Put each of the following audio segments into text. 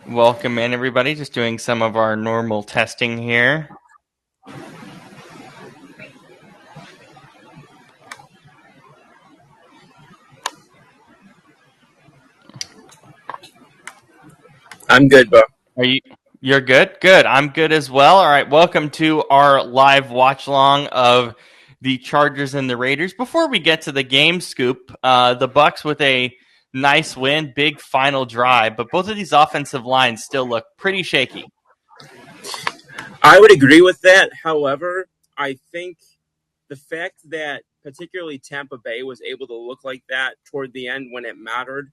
Welcome in, everybody. Just doing some of our normal testing here. I'm good, bro. Are you? You're good? Good. I'm good as well. All right. Welcome to our live watch along of the Chargers and the Raiders. Before we get to the game scoop, the Bucks with a nice win, big final drive, but both of these offensive lines still look pretty shaky. I would agree with that. However, I think the fact that particularly Tampa Bay was able to look like that toward the end when it mattered,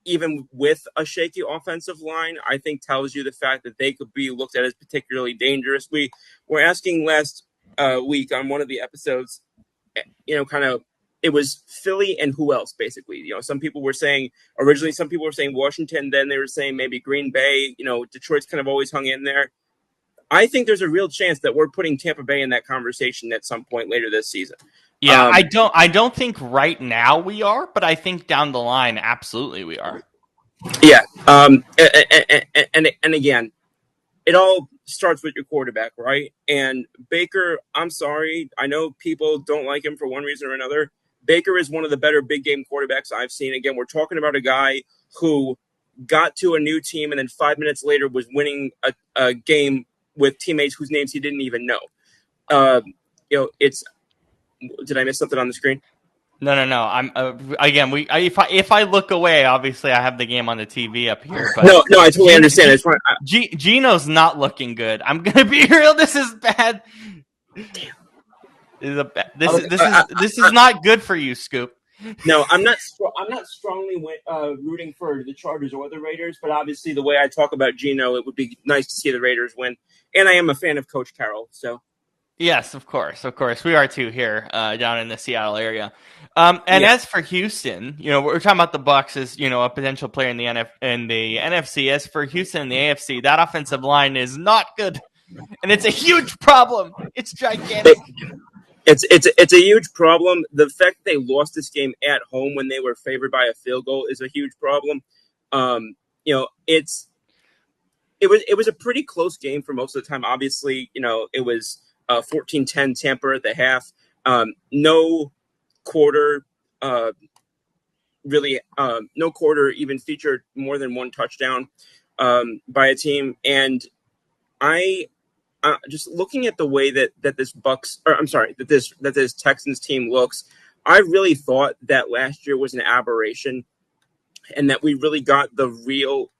even with a shaky offensive line, I think tells you the fact that they could be looked at as particularly dangerous. We were asking last week on one of the episodes, kind of it was Philly and who else, basically. Some people were saying originally, some people were saying Washington, then they were saying maybe Green Bay. Detroit's kind of always hung in there. I think there's a real chance that we're putting Tampa Bay in that conversation at some point later this season. Yeah, I don't think right now we are, but I think down the line, absolutely we are. Yeah. And again, it all starts with your quarterback, right? And Baker, I'm sorry, I know people don't like him for one reason or another. Baker is one of the better big game quarterbacks I've seen. Again, we're talking about a guy who got to a new team and then 5 minutes later was winning a game with teammates whose names he didn't even know. It's. Did I miss something on the screen? No. I'm again. If I look away, obviously I have the game on the TV up here. But No, I totally understand. I just want. Gino's not looking good. I'm gonna be real. This is bad. Damn. This is not good for you, Scoop. No, I'm not. I'm not strongly rooting for the Chargers or the Raiders, but obviously the way I talk about Gino, it would be nice to see the Raiders win. And I am a fan of Coach Carroll, so. Yes, of course, we are too here down in the Seattle area. As for Houston, we're talking about the Bucks as a potential player in the NFC. As for Houston and the AFC, that offensive line is not good, and it's a huge problem. It's gigantic. It's a huge problem. The fact that they lost this game at home when they were favored by a field goal is a huge problem. It was a pretty close game for most of the time. Obviously, it was 14-10 Tampa at the half. No quarter no quarter even featured more than one touchdown by a team. And I just looking at the way that this Texans team looks, I really thought that last year was an aberration, and that we really got the real,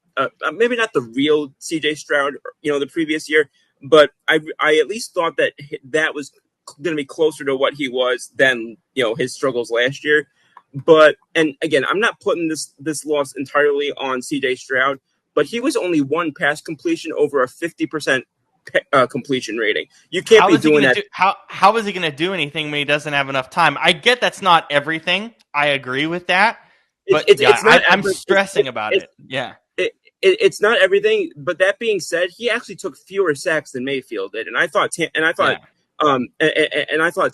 maybe not the real C.J. Stroud, the previous year, but I at least thought that was going to be closer to what he was than his struggles last year. But and again, I'm not putting this loss entirely on C.J. Stroud, but he was only one pass completion over a 50% completion rating. You can't be doing that. How is he going to do anything when he doesn't have enough time? I get that's not everything. I agree with that. But I'm stressing about it. Yeah. It's not everything. But that being said, he actually took fewer sacks than Mayfield did, and I thought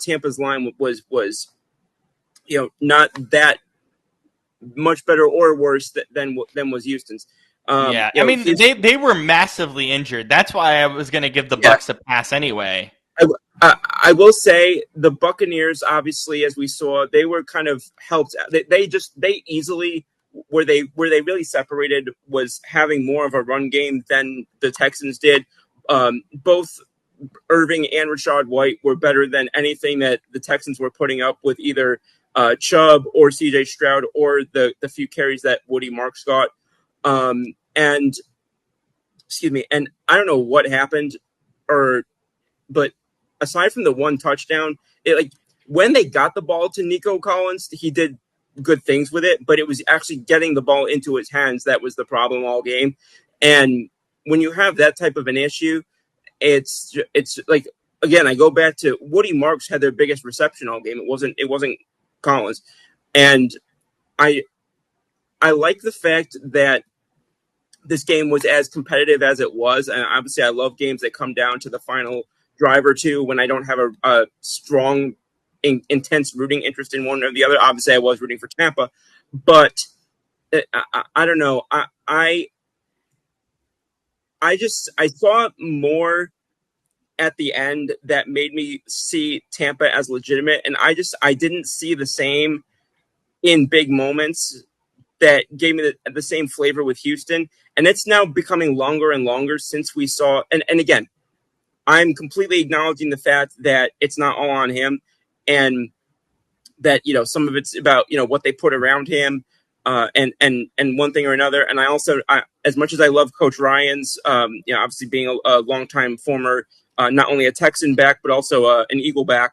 Tampa's line was not that much better or worse than was Houston's. I mean, they were massively injured. That's why I was going to give the Bucks a pass anyway. I will say the Buccaneers, obviously, as we saw, they were kind of helped. They easily where they really separated was having more of a run game than the Texans did. Both Irving and Rachaad White were better than anything that the Texans were putting up with either Chubb or C.J. Stroud or the few carries that Woody Marks got. And I don't know what happened, but aside from the one touchdown, when they got the ball to Nico Collins, he did good things with it, but it was actually getting the ball into his hands that was the problem all game. And when you have that type of an issue, it's like, again, I go back to Woody Marks had their biggest reception all game. It wasn't Collins. And I like the fact that this game was as competitive as it was. And obviously I love games that come down to the final drive or two when I don't have a strong, intense rooting interest in one or the other. Obviously I was rooting for Tampa, but I don't know. I saw more at the end that made me see Tampa as legitimate, and I didn't see the same in big moments that gave me the same flavor with Houston. And it's now becoming longer and longer since we saw. And again, I'm completely acknowledging the fact that it's not all on him, and that some of it's about what they put around him, and one thing or another. And as much as I love Coach Ryan's, obviously being a longtime former, not only a Texan back but also an Eagle back.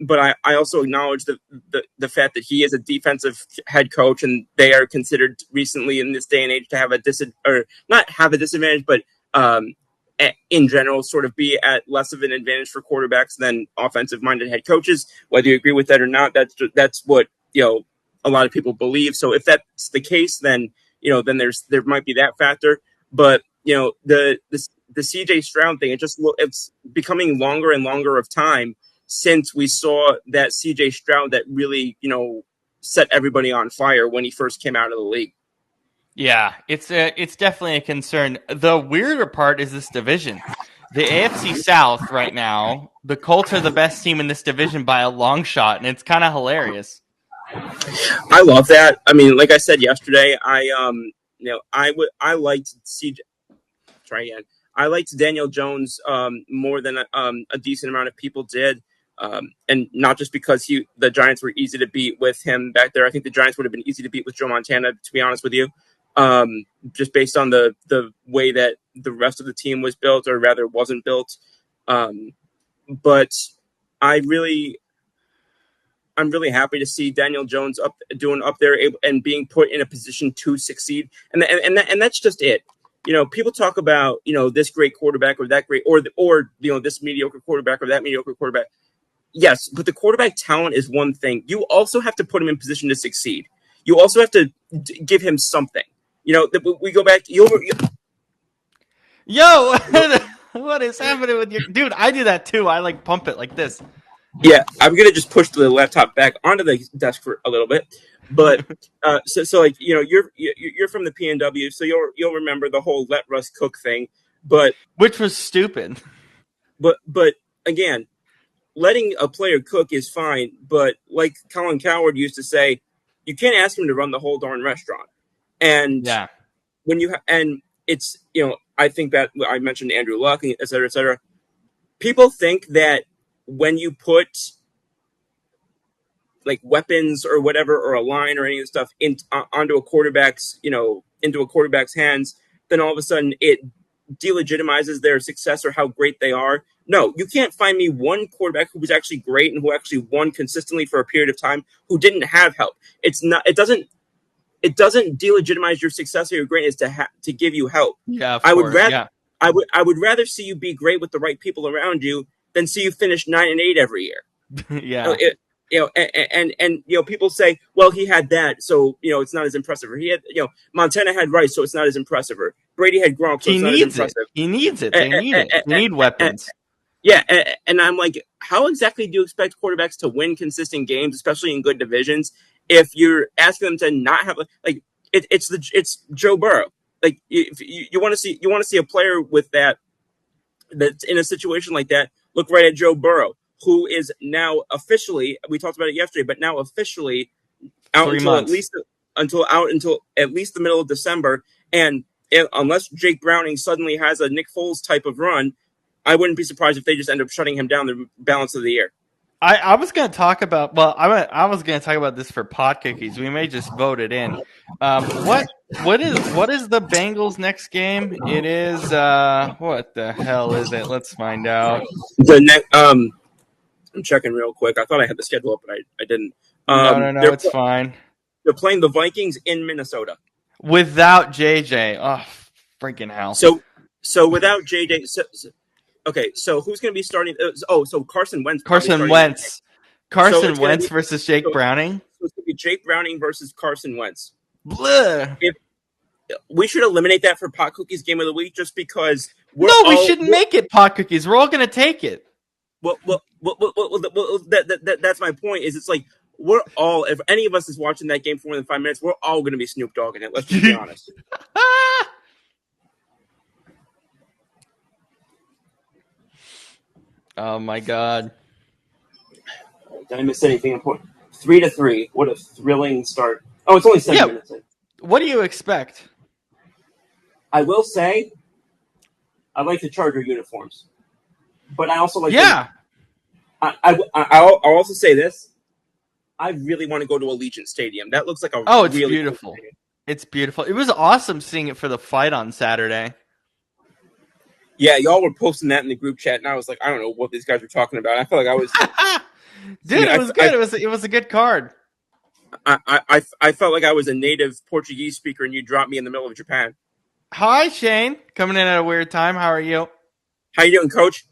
But I also acknowledge the fact that he is a defensive head coach, and they are considered recently in this day and age to have or not have a disadvantage, but in general, sort of be at less of an advantage for quarterbacks than offensive-minded head coaches. Whether you agree with that or not, that's what a lot of people believe. So if that's the case, then there might be that factor. But the CJ Stroud thing, it's becoming longer and longer of time since we saw that CJ Stroud that really set everybody on fire when he first came out of the league. Yeah, it's definitely a concern. The weirder part is this division. The AFC South right now, the Colts are the best team in this division by a long shot, and it's kind of hilarious. I love that. I mean, like I said yesterday, I liked CJ. Try again. I liked Daniel Jones more than a decent amount of people did. And not just because the Giants were easy to beat with him back there. I think the Giants would have been easy to beat with Joe Montana, to be honest with you. Just based on the way that the rest of the team was built, or rather wasn't built. But I'm really happy to see Daniel Jones up there and being put in a position to succeed. And that's just it. People talk about, this great quarterback or that great, or this mediocre quarterback or that mediocre quarterback. Yes, but the quarterback talent is one thing. You also have to put him in position to succeed. You also have to give him something. We go back. Yo, what is happening with your dude? I do that too. I pump it like this. Yeah, I'm gonna just push the laptop back onto the desk for a little bit. But so you're from the PNW, so you'll remember the whole let Russ cook thing. But which was stupid. But again, letting a player cook is fine, but like Colin Cowherd used to say, you can't ask him to run the whole darn restaurant. And yeah, when it's I think that I mentioned Andrew Luck, et cetera, et cetera. People think that when you put like weapons or whatever, or a line or any of the stuff onto a quarterback's hands, then all of a sudden it delegitimizes their success or how great they are. No, you can't find me one quarterback who was actually great and who actually won consistently for a period of time who didn't have help. It doesn't delegitimize your success or your greatness to give you help. Yeah, of course. I would rather see you be great with the right people around you than see you finish 9-8 every year. Yeah. And people say, well, he had that, so it's not as impressive. Or he had, Montana had Rice, so it's not as impressive. Or Brady had Gronk, so it's not as impressive. He needs it. They need it. They need weapons. Yeah, and I'm like, how exactly do you expect quarterbacks to win consistent games, especially in good divisions, if you're asking them to not have it's Joe Burrow. Like if you want to see a player with that's in a situation like that, look right at Joe Burrow, who is now officially, we talked about it yesterday, but now officially out until at least the middle of December. And unless Jake Browning suddenly has a Nick Foles type of run, I wouldn't be surprised if they just end up shutting him down the balance of the year. I was going to talk about, I was going to talk about this for pot cookies. We may just vote it in. What is the Bengals' next game? It is what the hell is it? Let's find out. The next I'm checking real quick. I thought I had the schedule up, but I didn't. No, it's fine. They're playing the Vikings in Minnesota without JJ. Oh, freaking hell! So without JJ. Okay, so who's going to be starting? So Carson Wentz. Carson Wentz versus Jake Browning. So it's going to be Jake Browning versus Carson Wentz. Blah. We should eliminate that for Pot Cookies Game of the Week, just because we shouldn't make it Pot Cookies. We're all going to take it. Well, that's my point. Is it's like, we're all, if any of us is watching that game for more than 5 minutes, we're all going to be Snoop Dogg in it. Let's just be honest. Oh my God. Did I miss anything important? 3-3. What a thrilling start. Oh, it's only 7 minutes in. What do you expect? I will say, I like the Charger uniforms, but I also like Yeah. I'll also say this. I really want to go to Allegiant Stadium. That looks like a Oh, it's really beautiful. cool It's beautiful. It was awesome seeing it for the fight on Saturday. Yeah, y'all were posting that in the group chat, and I was like, I don't know what these guys were talking about. I felt like I was, Dude, it was good. It was a good card. I felt like I was a native Portuguese speaker, and you dropped me in the middle of Japan. Hi, Shane. Coming in at a weird time. How are you? How you doing, Coach?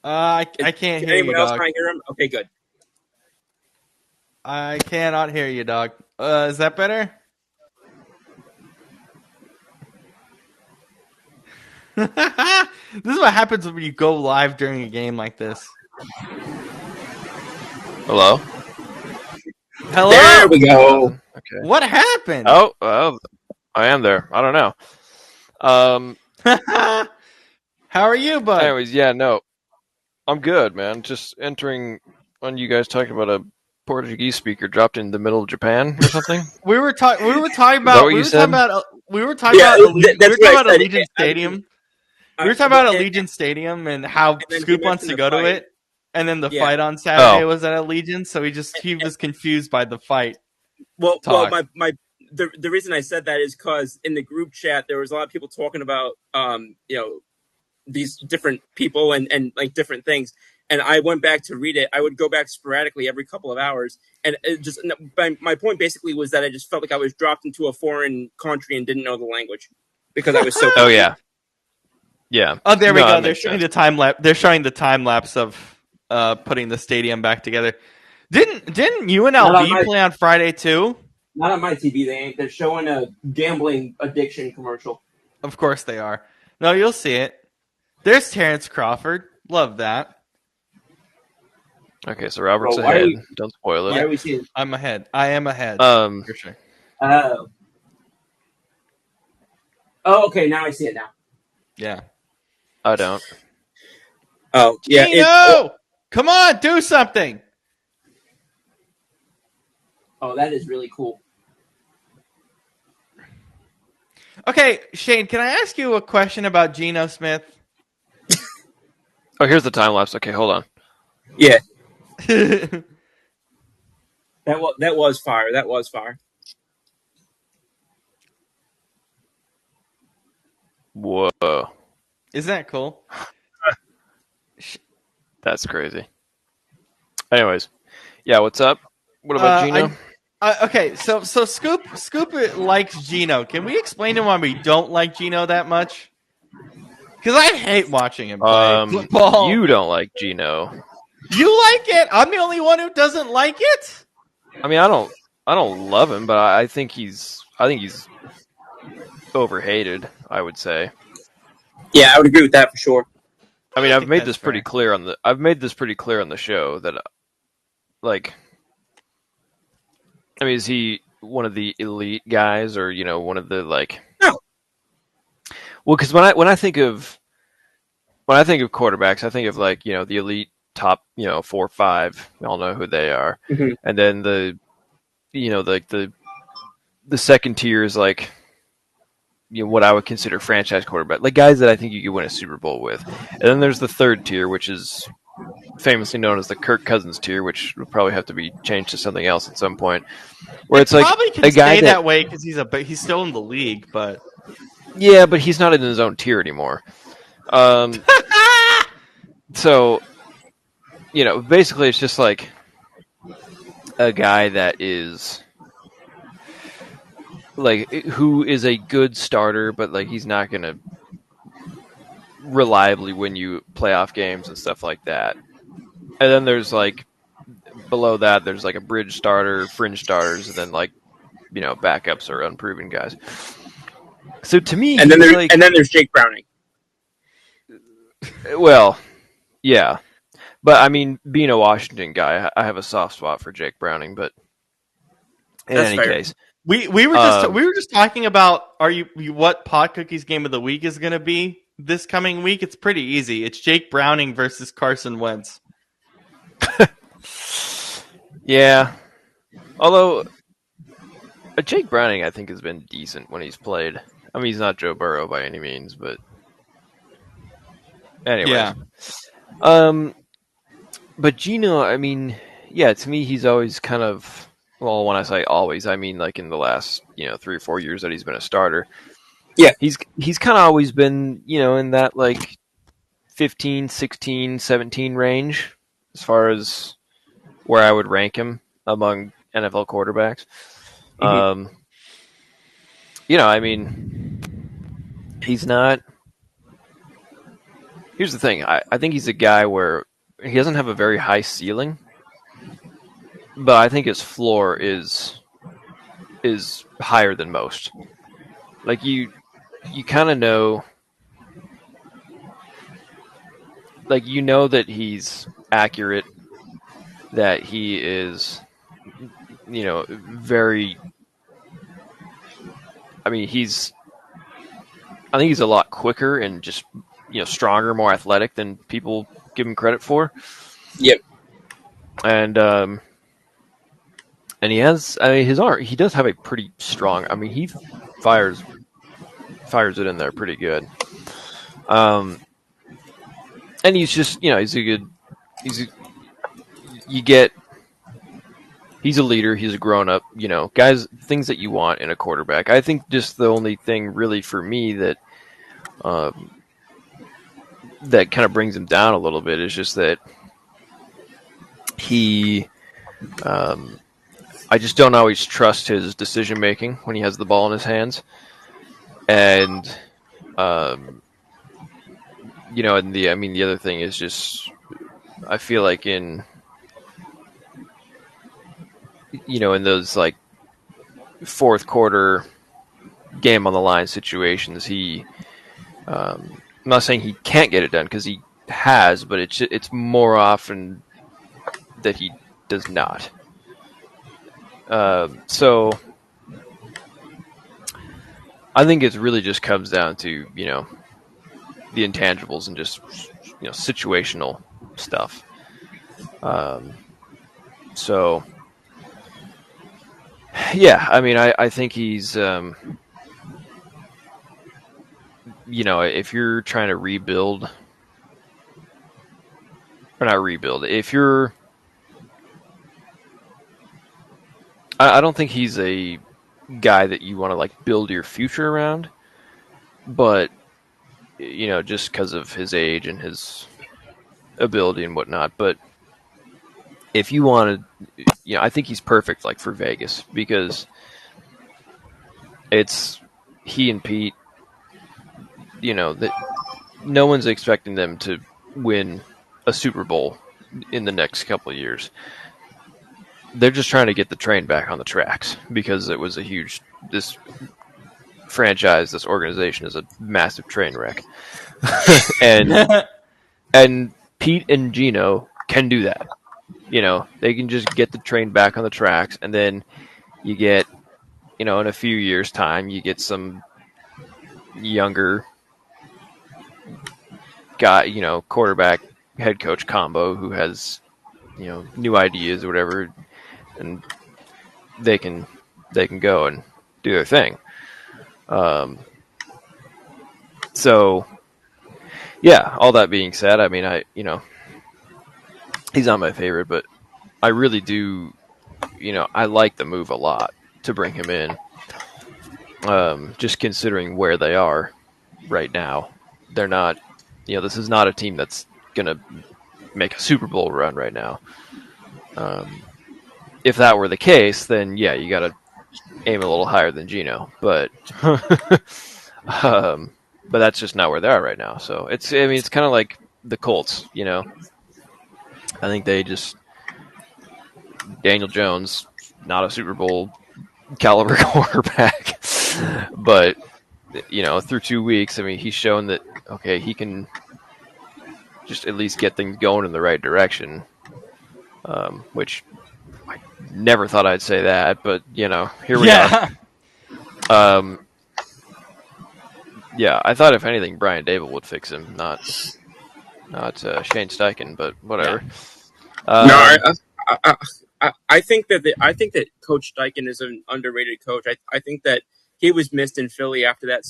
I can't hear you, anyone else dog. not hear him? Okay, good. I cannot hear you, dog. Is that better? This is what happens when you go live during a game like this. Hello? Hello? There we go. Okay. What happened? Oh, I am there. I don't know. How are you, bud? Anyways, yeah, no. I'm good, man. Just entering when you guys talking about a Portuguese speaker dropped in the middle of Japan or something. We were talking about Allegiant Stadium. We were talking about Allegiant Stadium and how Scoop wants to go to it, and then the fight on Saturday was at Allegiant, so he was confused by the fight. Well, the reason I said that is because in the group chat there was a lot of people talking about these different people and like different things, and I went back to read it. I would go back sporadically every couple of hours, and my point basically was that I just felt like I was dropped into a foreign country and didn't know the language because I was so. Oh yeah. Yeah. Oh, there we go. They're showing the time lapse. They're showing the time lapse of putting the stadium back together. Didn't UNLV play on Friday too? Not on my TV. They ain't. They're showing a gambling addiction commercial. Of course they are. No, you'll see it. There's Terrence Crawford. Love that. Okay, so Robert's ahead. Don't spoil it. Why are we seeing? I'm ahead. I am ahead. For sure. Oh, okay. Now I see it now. Yeah. I don't. Oh, yeah. Gino! Come on, do something. Oh, that is really cool. Okay, Shane, can I ask you a question about Geno Smith? Oh, here's the time lapse. Okay, hold on. Yeah. That was fire. That was fire. Whoa. Isn't that cool? That's crazy. Anyways, yeah, what's up? What about Gino? Okay, so Scoop likes Gino. Can we explain to him why we don't like Gino that much? Because I hate watching him play football. You don't like Gino. You like it? I'm the only one who doesn't like it. I mean, I don't love him, but I think he's overhated, I would say. Yeah, I would agree with that for sure. I mean, I've made this pretty clear on the show that, like, I mean, is he one of the elite guys, or one of the like? No. Well, because when I think of quarterbacks, I think of like the elite top 4 or 5. We all know who they are, mm-hmm. And then the second tier is like what I would consider franchise quarterback, like guys that I think you could win a Super Bowl with. And then there's the third tier, which is famously known as the Kirk Cousins tier, which will probably have to be changed to something else at some point. Where it's like probably can a guy stay that way because he's still in the league, but yeah, but he's not in his own tier anymore. So basically, it's just like a guy that is like who is a good starter, but like he's not going to reliably win you playoff games and stuff like that. And then there's like below that, there's like a bridge starter, fringe starters, and then like backups or unproven guys. So to me, and then there's Jake Browning. Well, Yeah. But I mean, being a Washington guy, I have a soft spot for Jake Browning. But in That's any fair. case, We were just talking about what Pot Cookie's game of the week is going to be this coming week. It's pretty easy. It's Jake Browning versus Carson Wentz. yeah. Although Jake Browning, I think, has been decent when he's played. I mean, he's not Joe Burrow by any means, but anyways. Yeah. But Gino, I mean, yeah, to me, he's always kind of, well, when I say always, I mean like in the last 3 or 4 years that he's been a starter. Yeah. He's kind of always been in that like 15, 16, 17 range as far as where I would rank him among NFL quarterbacks. Mm-hmm. I mean, he's not. Here's the thing. I think he's a guy where he doesn't have a very high ceiling, but I think his floor is higher than most. Like you kind of know, like that he's accurate, that he is, very. I mean, I think he's a lot quicker and just stronger, more athletic than people give him credit for. Yep. And he has, I mean, his arm. He does have a pretty strong. I mean, he fires it in there pretty good. And he's just, he's a good. He's a leader. He's a grown up. Guys, things that you want in a quarterback. I think just the only thing really for me that that kind of brings him down a little bit is just that he. I just don't always trust his decision making when he has the ball in his hands, and and the other thing is just I feel like in those like fourth quarter game on the line situations, I'm not saying he can't get it done because he has, but it's more often that he does not. So I think it really just comes down to the intangibles and just situational stuff. So yeah, I mean, I think he's if you're trying to rebuild or not rebuild, if you're I don't think he's a guy that you want to like build your future around, but just because of his age and his ability and whatnot. But if you wanted, I think he's perfect like for Vegas because it's he and Pete. That no one's expecting them to win a Super Bowl in the next couple of years. They're just trying to get the train back on the tracks because it was this franchise, this organization is a massive train wreck. and Pete and Gino can do that. They can just get the train back on the tracks, and then you get, in a few years' time, you get some younger guy, quarterback head coach combo who has, new ideas or whatever, and they can go and do their thing. So yeah, all that being said, I mean, he's not my favorite, but I really do, I like the move a lot to bring him in. Just considering where they are right now, they're not, this is not a team that's going to make a Super Bowl run right now. If that were the case, then yeah, you got to aim a little higher than Gino, but but that's just not where they are right now. So it's kind of like the Colts, I think they just Daniel Jones, not a Super Bowl caliber quarterback, but through 2 weeks, I mean, he's shown that okay, he can just at least get things going in the right direction. Which I never thought I'd say that, but here we are. Yeah, I thought if anything, Brian Dable would fix him, not Shane Steichen, but whatever. No, I think that Coach Steichen is an underrated coach. I think that he was missed in Philly after that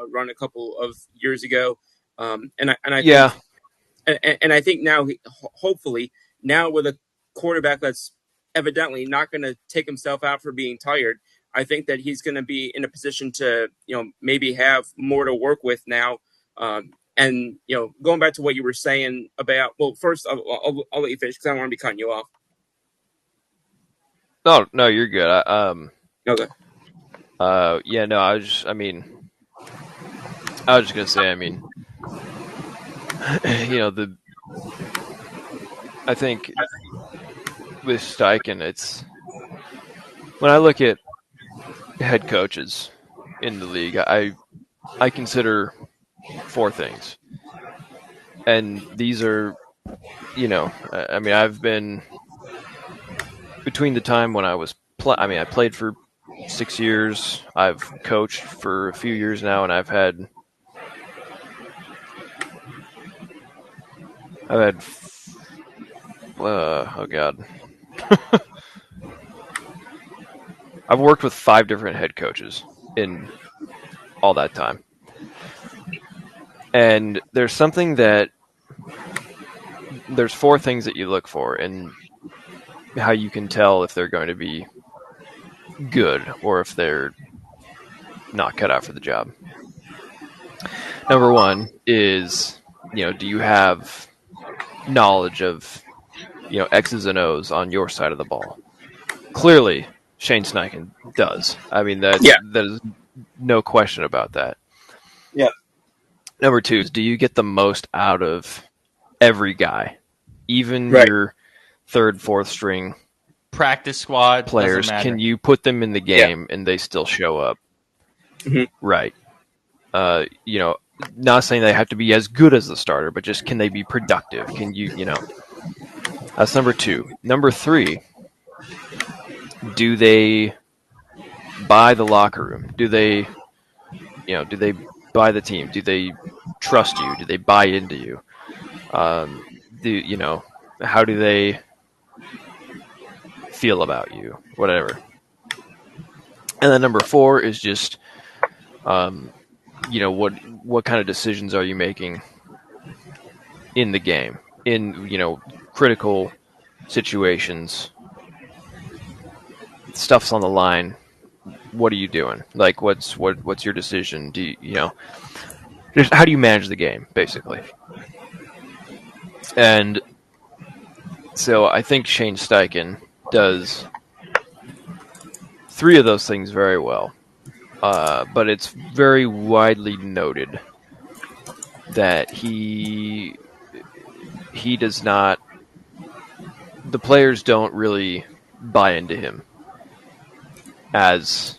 run a couple of years ago, and I Yeah. think and I think now hopefully now with a quarterback that's evidently not going to take himself out for being tired, I think that he's going to be in a position to maybe have more to work with now. And going back to what you were saying about, well, first I'll let you finish because I don't want to be cutting you off. No, you're good. Okay. Yeah, no, I was just gonna say, I think with Steichen, it's when I look at head coaches in the league, I consider four things, and these are, I've been between the time when I played for 6 years. I've coached for a few years now, and I've had oh god, I've worked with 5 different head coaches in all that time, and there's 4 things that you look for, and how you can tell if they're going to be good or if they're not cut out for the job. Number 1 is, do you have knowledge of, X's and O's on your side of the ball? Clearly, Shane Steichen does. That is no question about that. Yeah. Number 2 is, do you get the most out of every guy, even Right. your third, fourth string practice squad players? Can you put them in the game and they still show up? Mm-hmm. Right. Not saying they have to be as good as the starter, but just can they be productive? Can that's number 2. Number 3, do they buy the locker room? Do they buy the team? Do they trust you? Do they buy into you? How do they feel about you? Whatever. And then number 4 is just, what kind of decisions are you making in the game, in critical situations? Stuff's on the line. What are you doing? Like, what's your decision? Do just how do you manage the game, basically? And so I think Shane Steichen does 3 of those things very well. But it's very widely noted that he does not. The players don't really buy into him as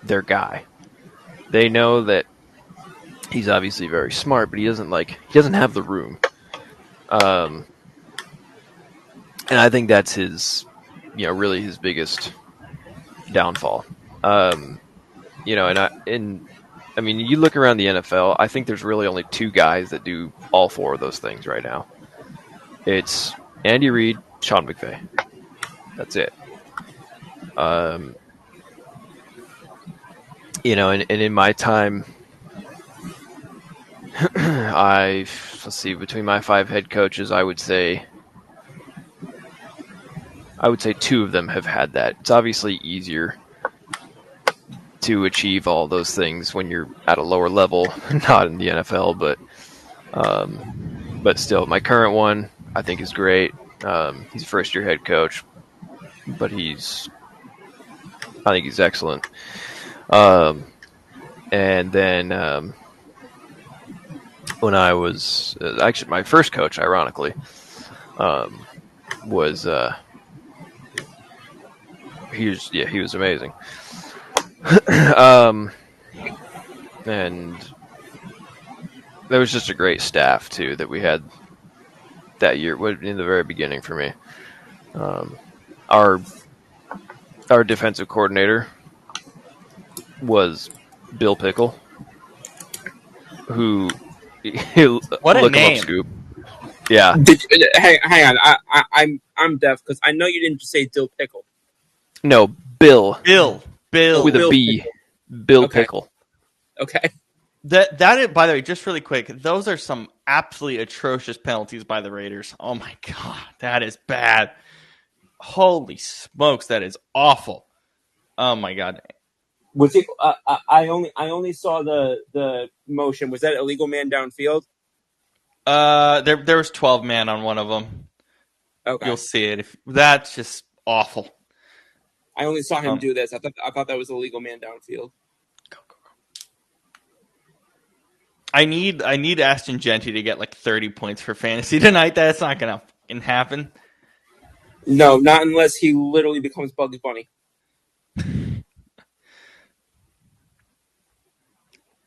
their guy. They know that he's obviously very smart, but he doesn't have the room. And I think that's his really his biggest downfall. You look around the NFL, I think there's really only 2 guys that do all 4 of those things right now. It's Andy Reid, Sean McVay. That's it. And in my time, let's see, between my 5 head coaches, I would say 2 of them have had that. It's obviously easier to achieve all those things when you're at a lower level, not in the NFL, but still, my current one I think is great. He's a first-year head coach, but I think he's excellent. And then when I was actually my first coach, ironically, was he was amazing. And There was just a great staff too that we had that year in the very beginning for me. Our defensive coordinator was Bill Pickle, who What a look him up, name! Scoop. Yeah, Hang on. I'm deaf because I know you didn't just say dill pickle. no, Bill Bill with a Bill B, Pickle. Bill Okay. Pickle. Okay. That is, by the way, just really quick, those are some absolutely atrocious penalties by the Raiders. Oh my god, that is bad. Holy smokes, that is awful. Oh my god. Was it? I only saw the motion. Was that illegal man downfield? There was 12 man on one of them. Okay. You'll see it. That's just awful. I only saw him do this. I thought that was illegal man downfield. I need Ashton Genty to get like 30 points for fantasy tonight. That's not gonna fucking happen. No, not unless he literally becomes Bugs Bunny.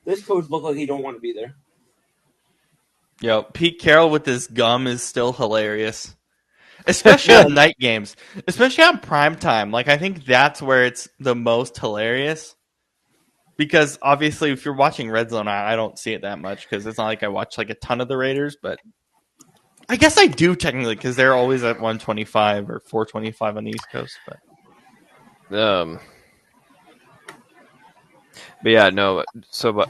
This coach looks like he don't want to be there. Yo, Pete Carroll with his gum is still hilarious. Especially on night games. Especially on prime time. Like, I think that's where it's the most hilarious. Because, obviously, if you're watching Red Zone, I don't see it that much. Because it's not like I watch, like, a ton of the Raiders. But I guess I do, technically. Because they're always at 125 or 425 on the East Coast. But yeah, no. So,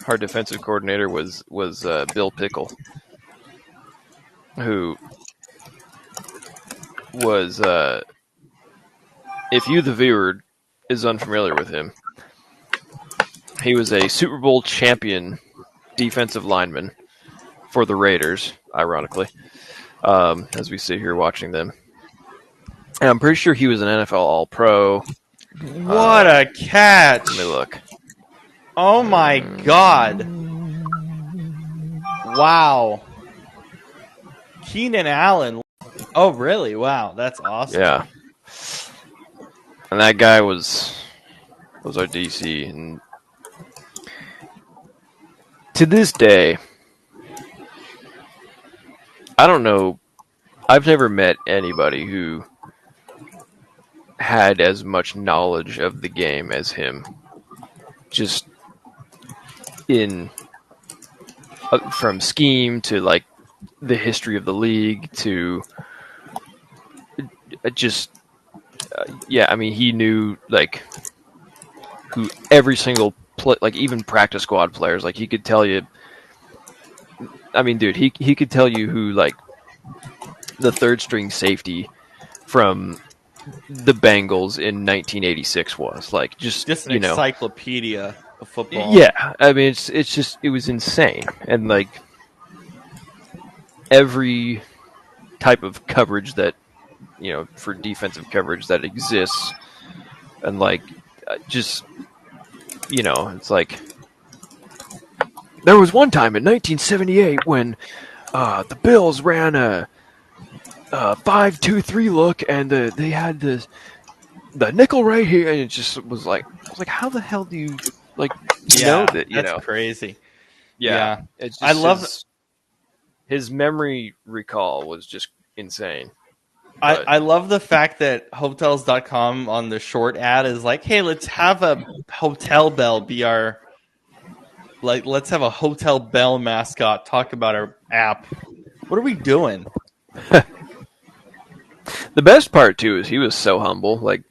our defensive coordinator was Bill Pickle, who was, if you, the viewer, is unfamiliar with him, he was a Super Bowl champion defensive lineman for the Raiders, ironically, as we sit here watching them. And I'm pretty sure he was an NFL All-Pro. What a catch! Let me look. Oh my god! Wow. Keenan Allen. Oh, really? Wow, that's awesome. Yeah. And that guy was our DC. And to this day, I don't know. I've never met anybody who had as much knowledge of the game as him. Just from scheme to like the history of the league to just yeah, I mean, he knew like who every single like even practice squad players, like he could tell you. I mean, dude, he could tell you who like the third string safety from the Bengals in 1986 was, like just an encyclopedia of football. Yeah, I mean, it's just it was insane, and like every type of coverage that for defensive coverage that exists, and like just it's like there was one time in 1978 when the Bills ran a 5-2-3 look, and they had the nickel right here, and it just was like, I was like, how the hell do you know that? That's crazy. Yeah. It's just I love his memory recall was just insane. I love the fact that Hotels.com on the short ad is like, hey, let's have a hotel bell be our let's have a hotel bell mascot talk about our app. What are we doing? The best part too is he was so humble. Like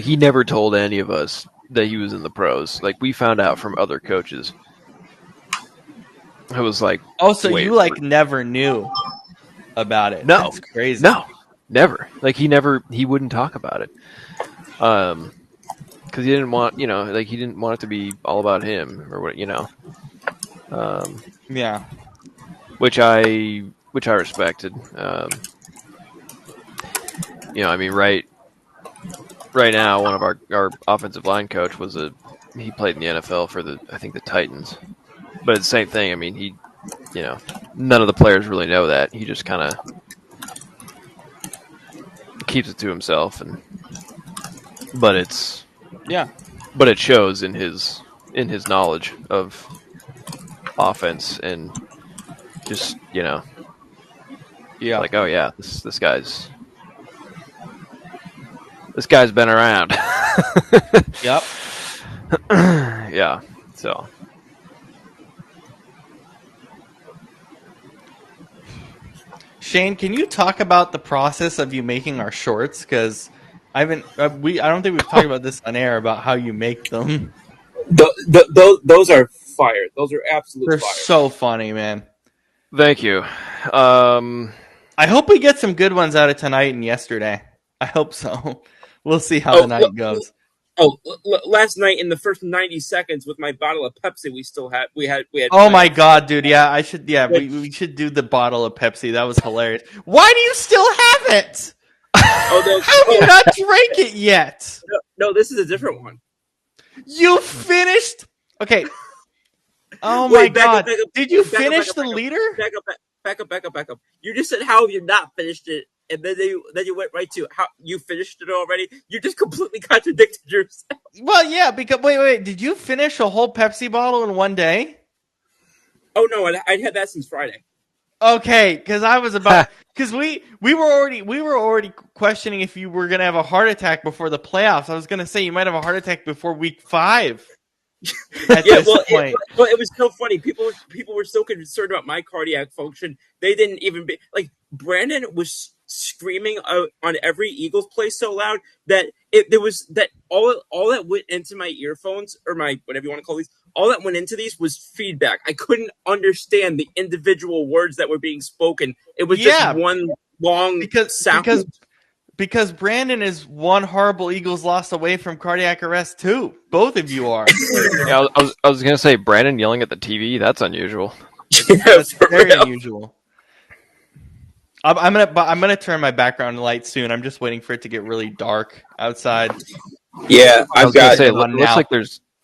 he never told any of us that he was in the pros. Like we found out from other coaches. I was like, oh, so you never knew about it? No, that's crazy. No, never. Like he wouldn't talk about it. Because he didn't want, he didn't want it to be all about him or what, Yeah. Which I respected. I mean, right now, one of our offensive line coach he played in the NFL for the Titans. But it's the same thing. I mean, he, none of the players really know that. He just kind of keeps it to himself, but it shows in his in his knowledge of offense and just Yeah. like, oh yeah, this guy's been around. Yep. Yeah. So Shane, can you talk about the process of you making our shorts? Because I haven't. I don't think we've talked about this on air about how you make them. Those are fire. Those are absolute They're fire. so funny, man. thank you. I hope we get some good ones out of tonight and yesterday. I hope so. We'll see how the night goes. Last night in the first 90 seconds with my bottle of Pepsi, we had. Oh my god, dude! Yeah, I should. Yeah, we should do the bottle of Pepsi. That was hilarious. Why do you still have it? How have you not drank it yet? No, this is a different one. You finished. Okay. Oh my god! Did you finish the liter? Back up. You just said how have you not finished it, and then you went right to how you finished it already. You just completely contradicted yourself. Well, yeah, because wait. Did you finish a whole Pepsi bottle in one day? Oh no, I'd had that since Friday. Okay, because I was about because we were already questioning if you were gonna have a heart attack before the playoffs. I was gonna say you might have a heart attack before week 5. At this point. It was so funny. People were so concerned about my cardiac function. They didn't even be like Brandon was screaming on every Eagles play so loud that there was that all that went into my earphones or my whatever you want to call these. All that went into these was feedback. I couldn't understand the individual words that were being spoken. It was just one long sound. Because Brandon is one horrible Eagles loss away from cardiac arrest too. Both of you are. Yeah, I was gonna say Brandon yelling at the TV. That's unusual. That's very unusual. I'm gonna turn my background light soon. I'm just waiting for it to get really dark outside. Yeah, I've got. Say, it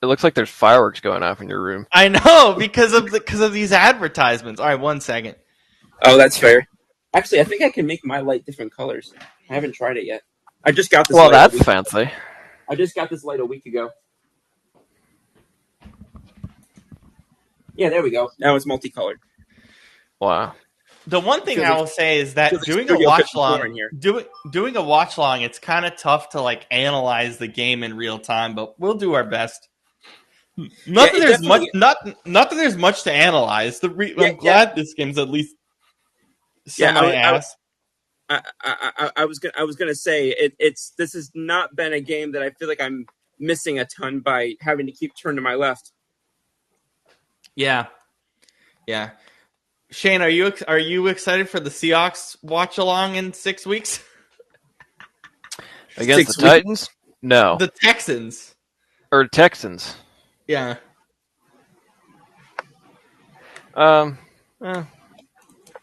looks like there's fireworks going off in your room. I know because of these advertisements. All right, 1 second. Oh, that's fair. Actually, I think I can make my light different colors. I haven't tried it yet. I just got this. Well, that's fancy. I just got this light a week ago. Yeah, there we go. Now it's multicolored. Wow. The one thing I will say is that doing a watch long, it's kind of tough to like analyze the game in real time, but we'll do our best. Not that there's much to analyze. I'm glad this game's at least semi-ass. I was gonna say this has not been a game that I feel like I'm missing a ton by having to keep turning to my left. Yeah. Shane, are you excited for the Seahawks watch along in 6 weeks? Against the Titans? No. The Texans. Or Texans. Yeah.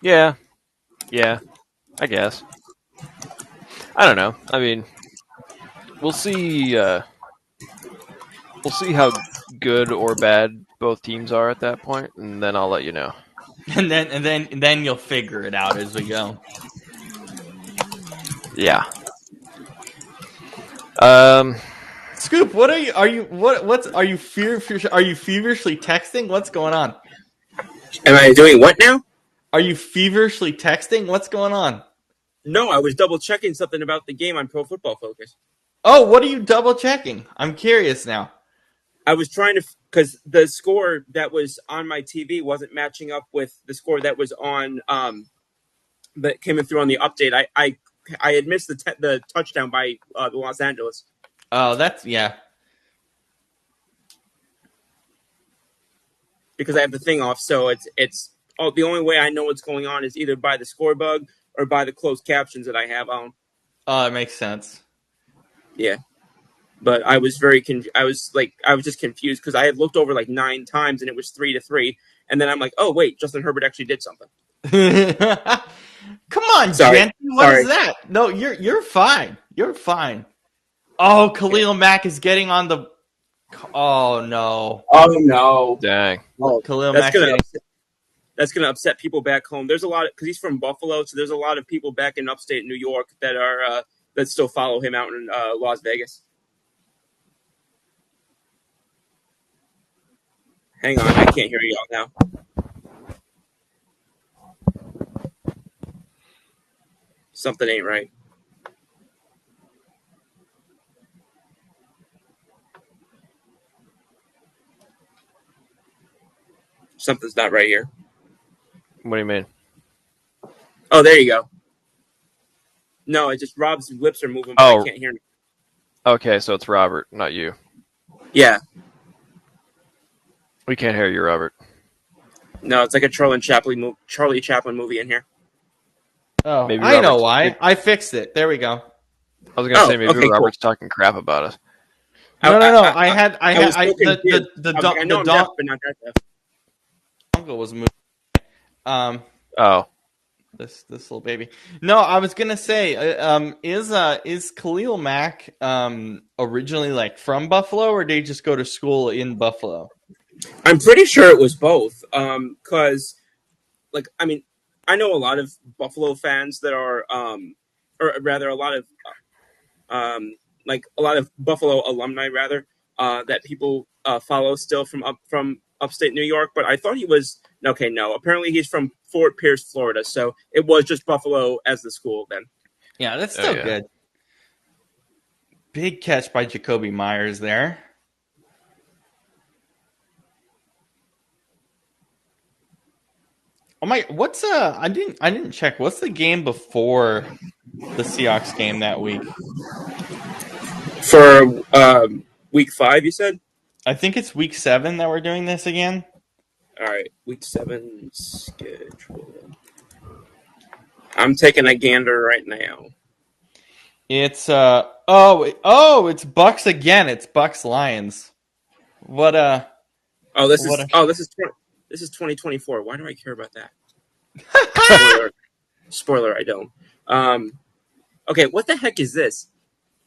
Yeah. I guess. I don't know. I mean, we'll see. We'll see how good or bad both teams are at that point, and then I'll let you know. And then you'll figure it out as we go. Yeah. Scoop, what are you feverishly texting? What's going on? Am I doing what now? Are you feverishly texting? What's going on? No, I was double checking something about the game on Pro Football Focus. Oh, what are you double checking? I'm curious now. I was trying to, because the score that was on my TV wasn't matching up with the score that was on, that came through on the update. I had missed the touchdown by the Los Angeles. Oh, yeah. Because I have the thing off, so it's the only way I know what's going on is either by the score bug or by the closed captions that I have on. Oh, it makes sense. Yeah. But I was I was just confused because I had looked over like 9 times and it was 3-3, and then I'm like, oh wait, Justin Herbert actually did something. Come on, Jen. What is that? No, you're fine. You're fine. Oh, Khalil Mack is getting on the. Oh no! Oh no! Dang! Oh, Khalil Mack. That's gonna upset people back home. There's a lot because he's from Buffalo, so there's a lot of people back in upstate New York that are that still follow him out in Las Vegas. Hang on, I can't hear y'all now. Something ain't right. Something's not right here. What do you mean? Oh, there you go. No, it's just Rob's lips are moving, but I can't hear him. Okay, so it's Robert, not you. Yeah. We can't hear you, Robert. No, it's like a Charlie Chaplin movie in here. Oh, Maybe I know Robert's why. I fixed it. There we go. I was gonna say maybe okay, Robert's talking crap about us. No. I was so confused. I know I'm deaf, but not that deaf. Dongle was moving. Oh, This little baby. No, I was gonna say, is Khalil Mack originally like from Buffalo, or did he just go to school in Buffalo? I'm pretty sure it was both. Because, like, I mean, I know a lot of Buffalo fans that are, or rather, a lot of, like a lot of Buffalo alumni, rather, that people follow still from upstate New York. But I thought he was okay. No, apparently he's from Fort Pierce, Florida. So it was just Buffalo as the school then. Yeah, that's still good. Big catch by Jacoby Myers there. Oh my! What's I didn't check. What's the game before the Seahawks game that week? For week 5, you said? I think it's week 7 that we're doing this again. All right, week 7 schedule. I'm taking a gander right now. It's it's Bucks again. It's Bucks Lions. What this is 2024. Why do I care about that? Spoiler, I don't. Okay, what the heck is this?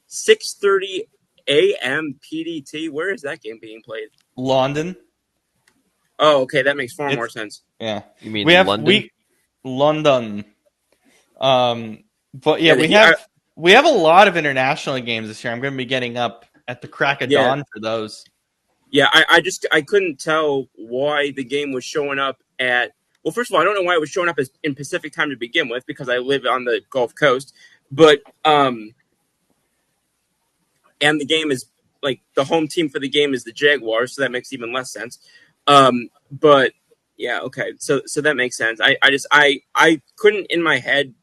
6:30 a.m. PDT. Where is that game being played? London. Oh, okay, that makes far more sense. Yeah, you mean London? London. But yeah, we have a lot of international games this year. I'm going to be getting up at the crack of dawn for those. Yeah, I couldn't tell why the game was showing up at. Well, first of all, I don't know why it was showing up in Pacific time to begin with because I live on the Gulf Coast, but and the game is like the home team for the game is the Jaguars, so that makes even less sense. But yeah, okay, so that makes sense. I couldn't in my head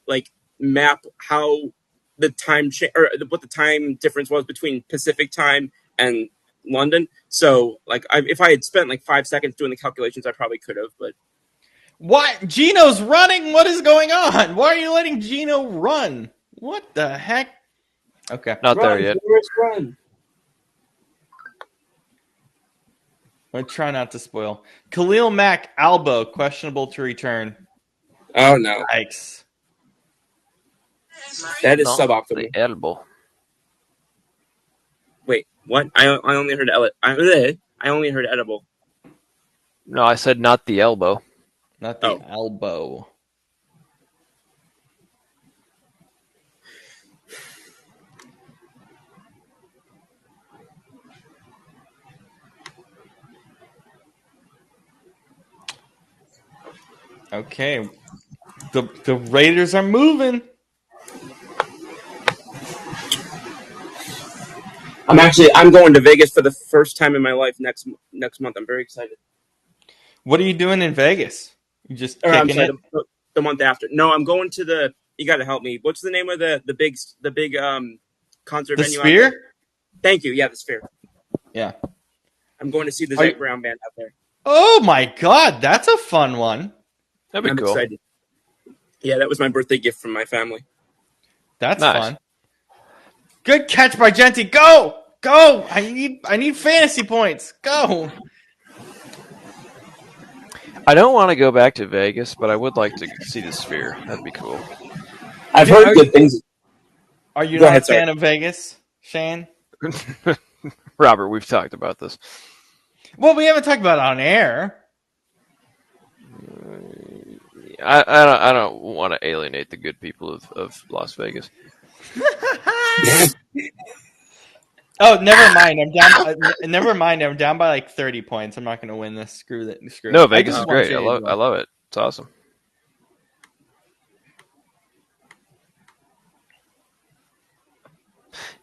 like map how the time or what the time difference was between Pacific time and London. So like if I had spent like 5 seconds doing the calculations, I probably could have. But what? Gino's running? What is going on? Why are you letting Gino run? What the heck? Okay, not there yet. Run. I try not to spoil. Khalil Mack elbow questionable to return. Oh no! Yikes! That is suboptimal. The elbow. Wait, what? I only heard I only heard edible. No, I said not the elbow. Not the elbow. Okay. The Raiders are moving. I'm going to Vegas for the first time in my life next month. I'm very excited. What are you doing in Vegas? You just kicking it? The month after. No, I'm going to the. You got to help me. What's the name of the big concert venue? The Sphere? Out there? Thank you. Yeah, the Sphere. Yeah. I'm going to see the Zac Brown band out there. Oh my God, that's a fun one. That'd be I'm cool. excited. Yeah, that was my birthday gift from my family. That's fun. Good catch by Genty. Go! I need fantasy points. Go! I don't want to go back to Vegas, but I would like to see the Sphere. That'd be cool. I've heard good things. Are you not a fan of Vegas, Shane? Robert, we've talked about this. Well, we haven't talked about it on air. I don't want to alienate the good people of Las Vegas. Oh, never mind. I'm down. Never mind. I'm down by like 30 points. I'm not going to win this. Screw that. Screw No, it. I Vegas just is want great. Jay to I go. love it. It's awesome.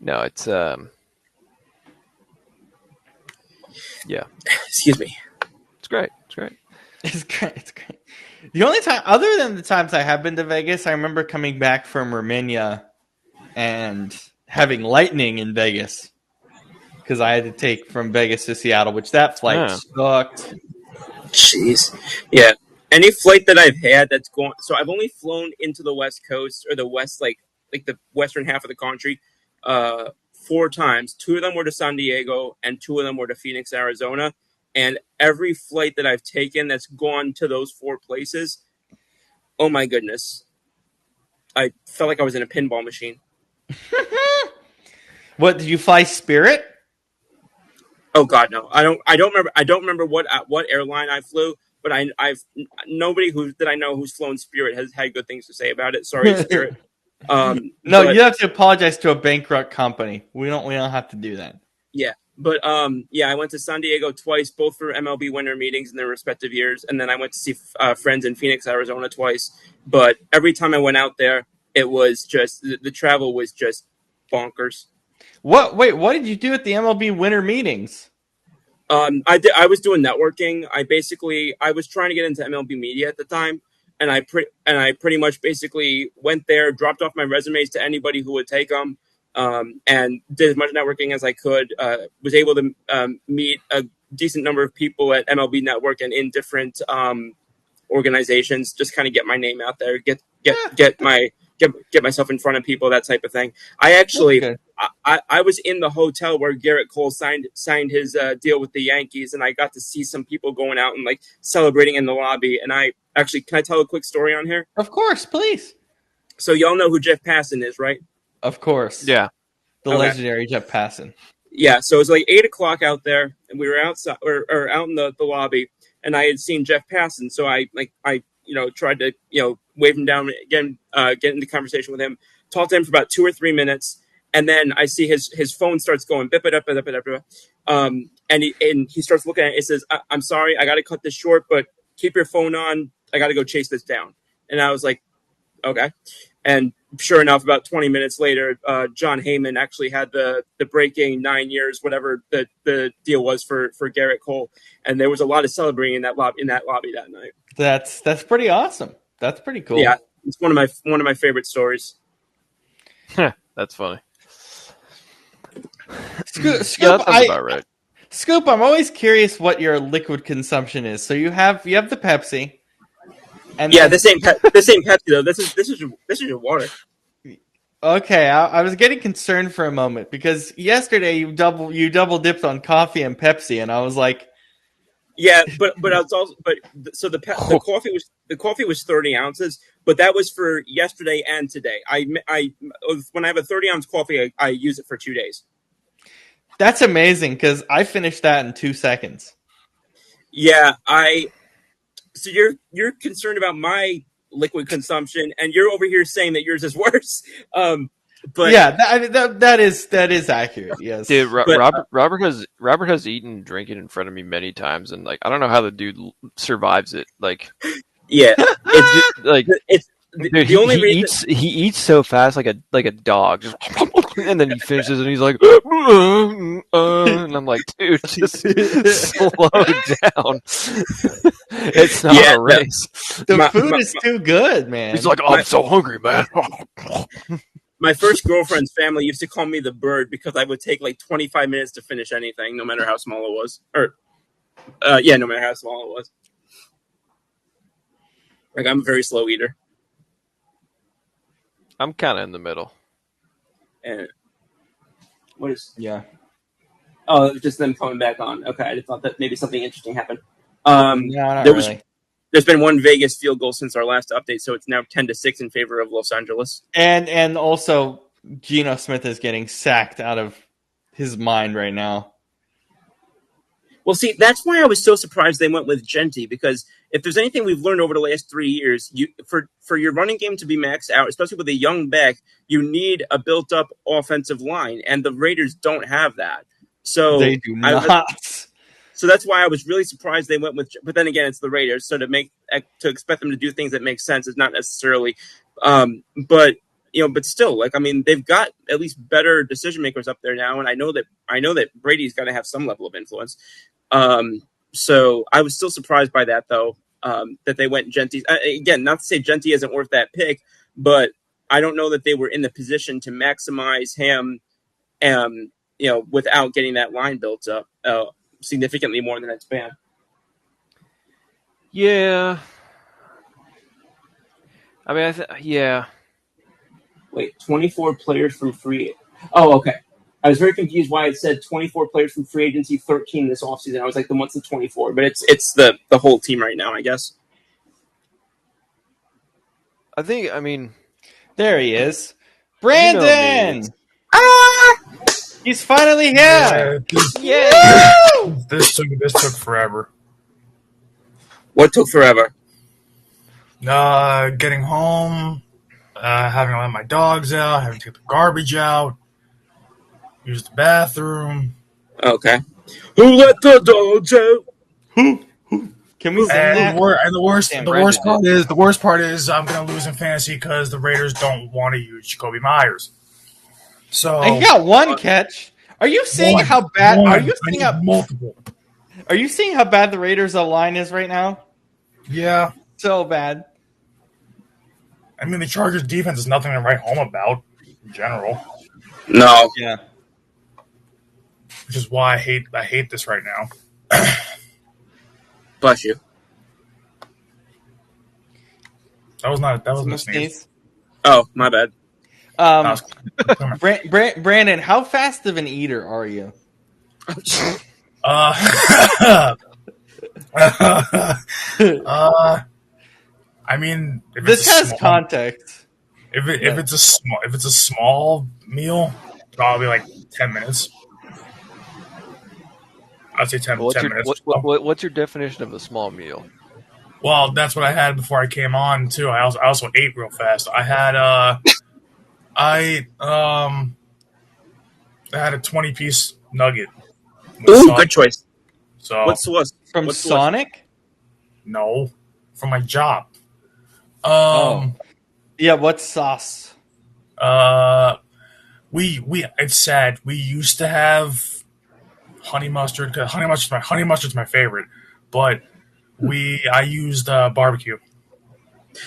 No, it's yeah. Excuse me. It's great. It's great. It's great. It's great. The only time, other than the times I have been to Vegas, I remember coming back from Romania and having lightning in Vegas because I had to take from Vegas to Seattle, which that flight Yeah. sucked. Jeez. Yeah. Any flight that I've had that's gone, so I've only flown into the West Coast or the West, like the western half of the country, 4 times. 2 of them were to San Diego, and 2 of them were to Phoenix, Arizona. And every flight that I've taken that's gone to those 4 places, oh my goodness, I felt like I was in a pinball machine. What did you fly? Spirit? Oh God, no! I don't remember. I don't remember what airline I flew, but I've nobody who that I know who's flown Spirit has had good things to say about it. Sorry, Spirit. No, But you have to apologize to a bankrupt company. We don't have to do that. yeah, but yeah, I went to San Diego twice, both for MLB winter meetings in their respective years, and then I went to see friends in Phoenix, Arizona twice. But every time I went out there, it was just the travel was just bonkers. What? Wait, what did you do at the MLB winter meetings? I was doing networking. I was trying to get into MLB media at the time, and I pretty much basically went there, dropped off my resumes to anybody who would take them, and did as much networking as I could. Was able to meet a decent number of people at MLB Network and in different organizations. Just kind of get my name out there, get myself in front of people, that type of thing. I actually. I was in the hotel where Garrett Cole signed his deal with the Yankees, and I got to see some people going out and like celebrating in the lobby. And I actually, can I tell a quick story on here? Of course, please. So y'all know who Jeff Passan is, right? Of course. Yeah. The legendary Jeff Passan. Yeah. So it was like 8 o'clock out there, and we were outside or out in the lobby, and I had seen Jeff Passan. So I tried to wave him down again, get into conversation with him, talk to him for about 2 or 3 minutes. And then I see his phone starts going bip it up, and he starts looking at it. It says, "I'm sorry, I got to cut this short, but keep your phone on. I got to go chase this down." And I was like, "Okay." And sure enough, about 20 minutes later, John Heyman actually had the breaking 9 years, whatever the deal was for Garrett Cole, and there was a lot of celebrating in that lobby that night. That's pretty awesome. That's pretty cool. Yeah, it's one of my favorite stories. That's funny. Scoop, That sounds about right. Scoop, I'm always curious what your liquid consumption is. So you have the Pepsi, and yeah, this ain't Pepsi though. This is your water. Okay, I was getting concerned for a moment because yesterday you double dipped on coffee and Pepsi, and I was like, yeah, but I was also so the coffee was 30 ounces, but that was for yesterday and today. I when I have a 30-ounce coffee, I use it for 2 days. That's amazing because I finished that in 2 seconds. Yeah, so you're concerned about my liquid consumption, and you're over here saying that yours is worse. But yeah, that is accurate. Yes, dude. Robert has eaten and drinking in front of me many times, and like I don't know how the dude survives it. Like, yeah, it's like it's dude, the only reason he eats so fast, like a dog, just, and then he finishes and he's like, and I'm like, dude, just slow down. It's not a race. The food is too good, man. He's like, oh, I'm so hungry, man. My first girlfriend's family used to call me the bird because I would take like 25 minutes to finish anything, no matter how small it was. No matter how small it was. Like, I'm a very slow eater. I'm kind of in the middle. And what is? Yeah. Oh, it was just them coming back on. Okay, I thought that maybe something interesting happened. No, not really. There's been one Vegas field goal since our last update, so it's now 10-6 in favor of Los Angeles. And also, Geno Smith is getting sacked out of his mind right now. Well, see, that's why I was so surprised they went with Genty, because if there's anything we've learned over the last 3 years, for your running game to be maxed out, especially with a young back, you need a built-up offensive line, and the Raiders don't have that. They do not. So that's why I was really surprised they went with. But then again, it's the Raiders, so to expect them to do things that make sense is not necessarily. But but still, like, I mean, they've got at least better decision makers up there now, and I know that Brady's got to have some level of influence. So I was still surprised by that, though, that they went Genty. Again, not to say Genty isn't worth that pick, but I don't know that they were in the position to maximize him, without getting that line built up significantly more than it's been. Yeah. I mean, yeah. Wait, 24 players from free. Oh, okay. I was very confused why it said 24 players from free agency, 13 this offseason. I was like, then what's the 24? But it's the whole team right now, I guess. I mean, there he is. Brandon! He's finally here! This took forever. What took forever? Getting home, having to let my dogs out, having to get the garbage out, use the bathroom. Okay. Who let the dogs out? Who? Can we sing that? The worst part is I'm gonna lose in fantasy because the Raiders don't want to use Jacoby Myers. So he got one catch. Are you seeing how bad? Multiple? Are you seeing how bad the Raiders' line is right now? Yeah, so bad. I mean, the Chargers' defense is nothing to write home about in general. No. Yeah. Which is why I hate this right now. Bless you. That wasn't a sneeze. Oh, my bad. Brandon, how fast of an eater are you? I mean, this has context. If it's a small meal, probably like 10 minutes. I'd say 10 minutes. What's your definition of a small meal? Well, that's what I had before I came on too. I also ate real fast. I had I had a 20-piece nugget. Ooh, good choice. So what's from Sonic? No, from my job. Yeah, what sauce? It's sad. We used to have honey mustard. Cause honey mustard's my favorite, but I used barbecue.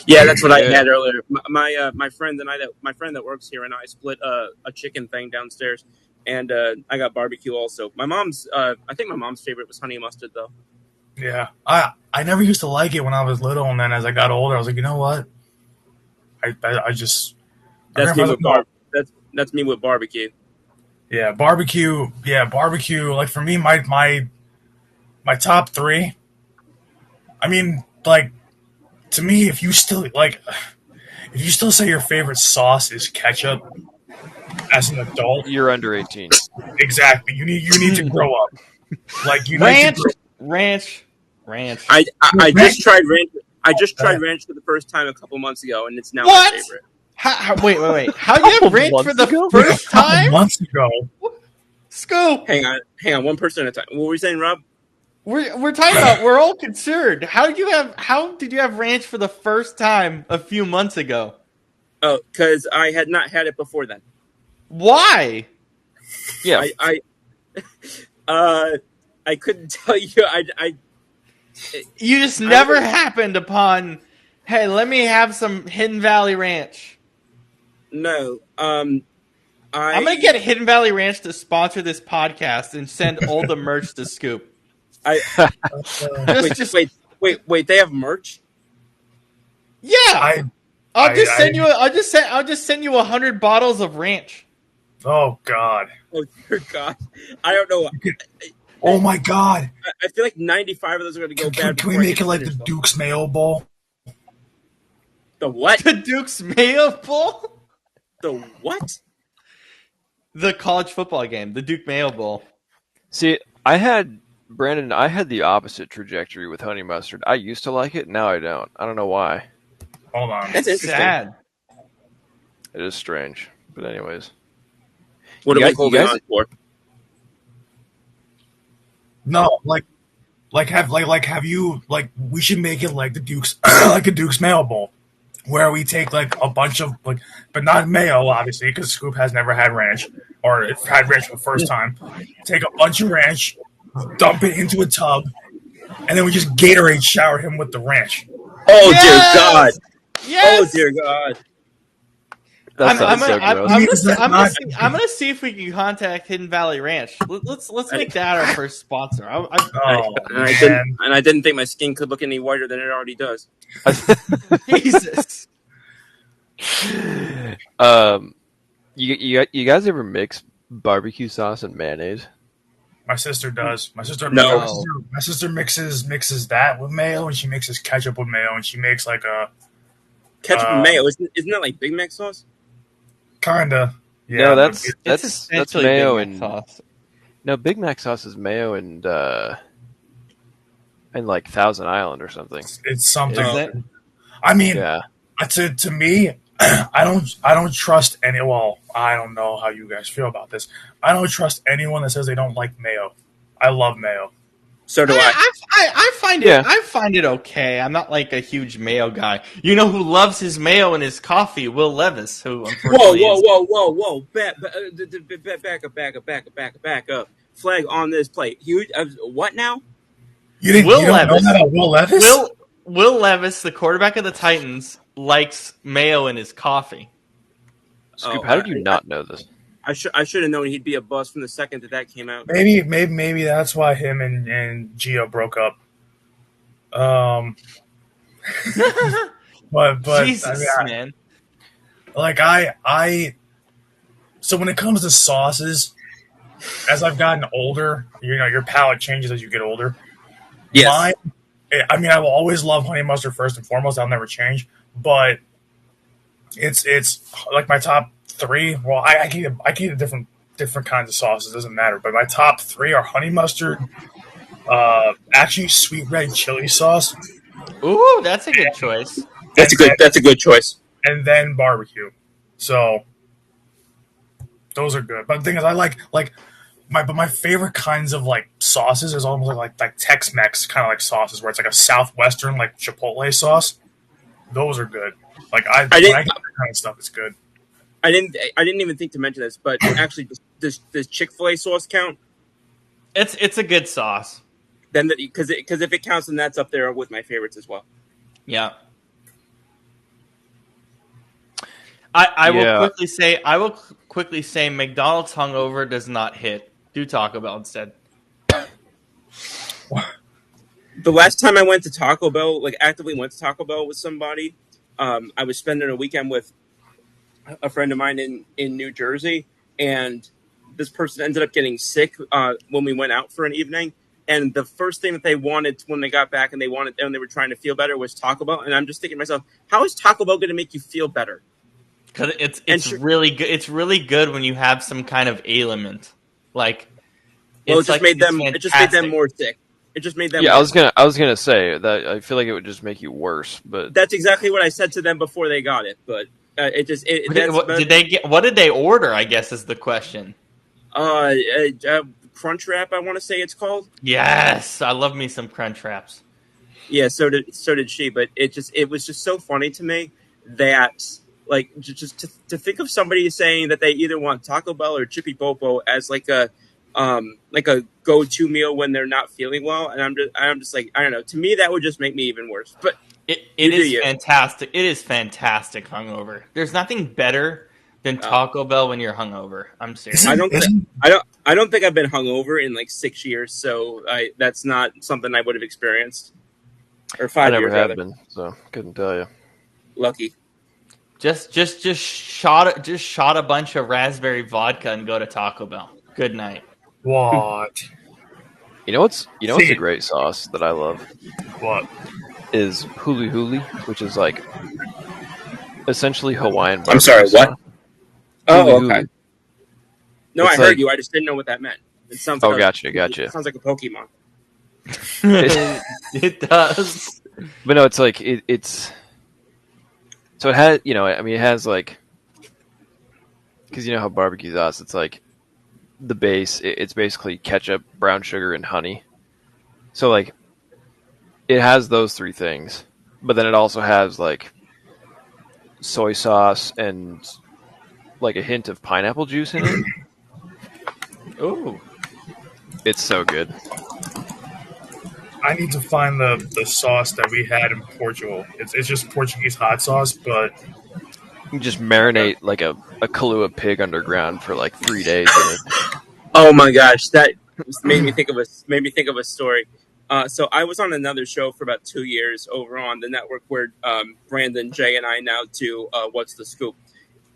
Yeah, that's what I had earlier. My friend that works here and I split a chicken thing downstairs, and I got barbecue also. I think my mom's favorite was honey mustard though. Yeah, I never used to like it when I was little, and then as I got older, I was like, you know what? That's me with barbecue. Yeah, barbecue. Like for me, my top three. I mean, like to me, if you still say your favorite sauce is ketchup, as an adult, you're under 18. Exactly. You need to grow up. Like you ranch. I just tried ranch. I just tried ranch for the first time a couple months ago, and it's now my favorite. Wait. How do you have ranch for the first time? Months ago. Scoop. Hang on. One person at a time. What were we saying, Rob? We're talking about. We're all concerned. How did you have ranch for the first time a few months ago? Oh, because I had not had it before then. Why? Yeah, I couldn't tell you. You just never happened upon. Hey, let me have some Hidden Valley Ranch. No. I'm gonna get Hidden Valley Ranch to sponsor this podcast and send all the merch to Scoop. Wait. They have merch? Yeah. I'll just send you 100 bottles of ranch. Oh God. Oh dear God. I don't know. Oh my God. I feel like 95 of those are going to go bad. Can we make it like the Duke's Mayo Bowl? The what? The Duke's Mayo Bowl? The what? The college football game, the Duke Mayo Bowl. See, I had Brandon, I had the opposite trajectory with honey mustard. I used to like it, now I don't. I don't know why. Hold on. That's interesting. Sad. It is strange. But anyways. What You are we guys- holding you guys- on for? No, have you like we should make it like the Duke's like a Duke's Mayo Bowl, where we take like a bunch of like, but not mayo obviously because Scoop has never had ranch or had ranch for the first time. Take a bunch of ranch, dump it into a tub, and then we just Gatorade shower him with the ranch. Oh Yes! dear God! Yes! Oh dear God! That sounds so gross. I'm gonna see if we can contact Hidden Valley Ranch. Let's make that our first sponsor. Oh I didn't think my skin could look any whiter than it already does. Jesus. You guys ever mix barbecue sauce and mayonnaise? My sister does. My sister mixes that with mayo, and she mixes ketchup with mayo, and she makes like a Ketchup and mayo, isn't that like Big Mac sauce? kinda. Yeah, No, that's essentially mayo Big Mac and sauce. no Big Mac sauce is mayo and like Thousand Island or something. it's something. Is it? I mean, Yeah. to me, I don't trust any. Well, I don't know how you guys feel about this. I don't trust anyone that says they don't like mayo. I love mayo. So do I. I find it. Yeah. I find it okay. I'm not like a huge mayo guy. You know who loves his mayo and his coffee? Will Levis, who Whoa, unfortunately whoa! Back up! Flag on this plate. What now? You don't know Levis. that about Will Levis? Will Levis, the quarterback of the Titans, likes mayo in his coffee. Scoop, how did you not know this? I should have known he'd be a bust from the second that came out. Maybe that's why him and Gio broke up. But Jesus, I mean, man. like I so when it comes to sauces, as I've gotten older, your palate changes as you get older. Yes. I mean, I will always love honey mustard first and foremost. I'll never change. But it's like my top three. Well, I can eat different kinds of sauces. It doesn't matter. But my top three are honey mustard, actually sweet red chili sauce. Ooh, that's a good choice. That's a good choice. And then barbecue. So those are good. But the thing is, I like my favorite kinds of like sauces is almost like Tex-Mex kind of like sauces where it's like a southwestern like Chipotle sauce. Those are good. Like when I get that kind of stuff, it's good. I didn't even think to mention this, but actually, does Chick-fil-A sauce count? It's a good sauce. Then because if it counts, then that's up there with my favorites as well. Yeah. I will quickly say McDonald's hungover does not hit. Do Taco Bell instead. The last time I went to Taco Bell, like actively went to Taco Bell with somebody, I was spending a weekend with a friend of mine in New Jersey, and this person ended up getting sick when we went out for an evening. And the first thing that they wanted when they got back and they were trying to feel better was Taco Bell. And I'm just thinking to myself, how is Taco Bell going to make you feel better? Because it's really good. It's really good when you have some kind of ailment. Like, it just made them more sick. It just made them. Yeah, I was gonna say that. I feel like it would just make you worse. But that's exactly what I said to them before they got it. But what did they order? I guess is the question. Crunch Wrap, I want to say it's called. Yes, I love me some Crunch Wraps. Yeah, so did she. But it was just so funny to me that like just to think of somebody saying that they either want Taco Bell or Chippy Popo as like a go-to meal when they're not feeling well, and I'm just like, I don't know. To me, that would just make me even worse. But it is fantastic. It is fantastic hungover. There's nothing better than Taco Bell when you're hungover. I'm serious. I don't think I've been hungover in like 6 years, so that's not something I would have experienced. Or 5 years. I never have been, so couldn't tell you. Lucky. Just shot a bunch of raspberry vodka and go to Taco Bell. Good night. What? You know what's a great sauce that I love? What? Is huli huli, which is like essentially Hawaiian barbecue. I'm sorry, what? sauce. Oh, Huli okay. huli. No, It's I heard like- you. I just didn't know what that meant. It sounds. Oh, like gotcha. It sounds like a Pokemon. It does. But no, it's like it's so it has it has like because you know how barbecue sauce it's like the base it's basically ketchup, brown sugar, and honey. So like it has those three things, but then it also has like soy sauce and like a hint of pineapple juice in it. Ooh. It's so good. I need to find the sauce that we had in Portugal. It's just Portuguese hot sauce, but You just marinate like a Kahlua pig underground for like 3 days in it. Oh my gosh, that made me think of a story. So I was on another show for about 2 years over on the network where Brandon, Jay, and I now do What's the Scoop,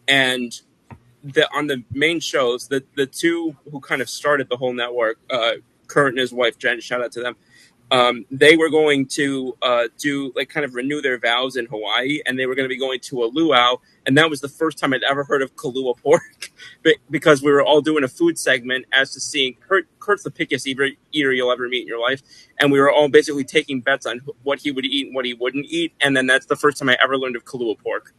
and on the main shows, the two who kind of started the whole network, Kurt and his wife Jen, shout out to them. They were going to do like kind of renew their vows in Hawaii, and they were going to be going to a luau, and that was the first time I'd ever heard of Kahlua pork, because we were all doing a food segment as to seeing Kurt's the pickiest eater you'll ever meet in your life, and we were all basically taking bets on what he would eat and what he wouldn't eat, and then that's the first time I ever learned of Kahlua pork.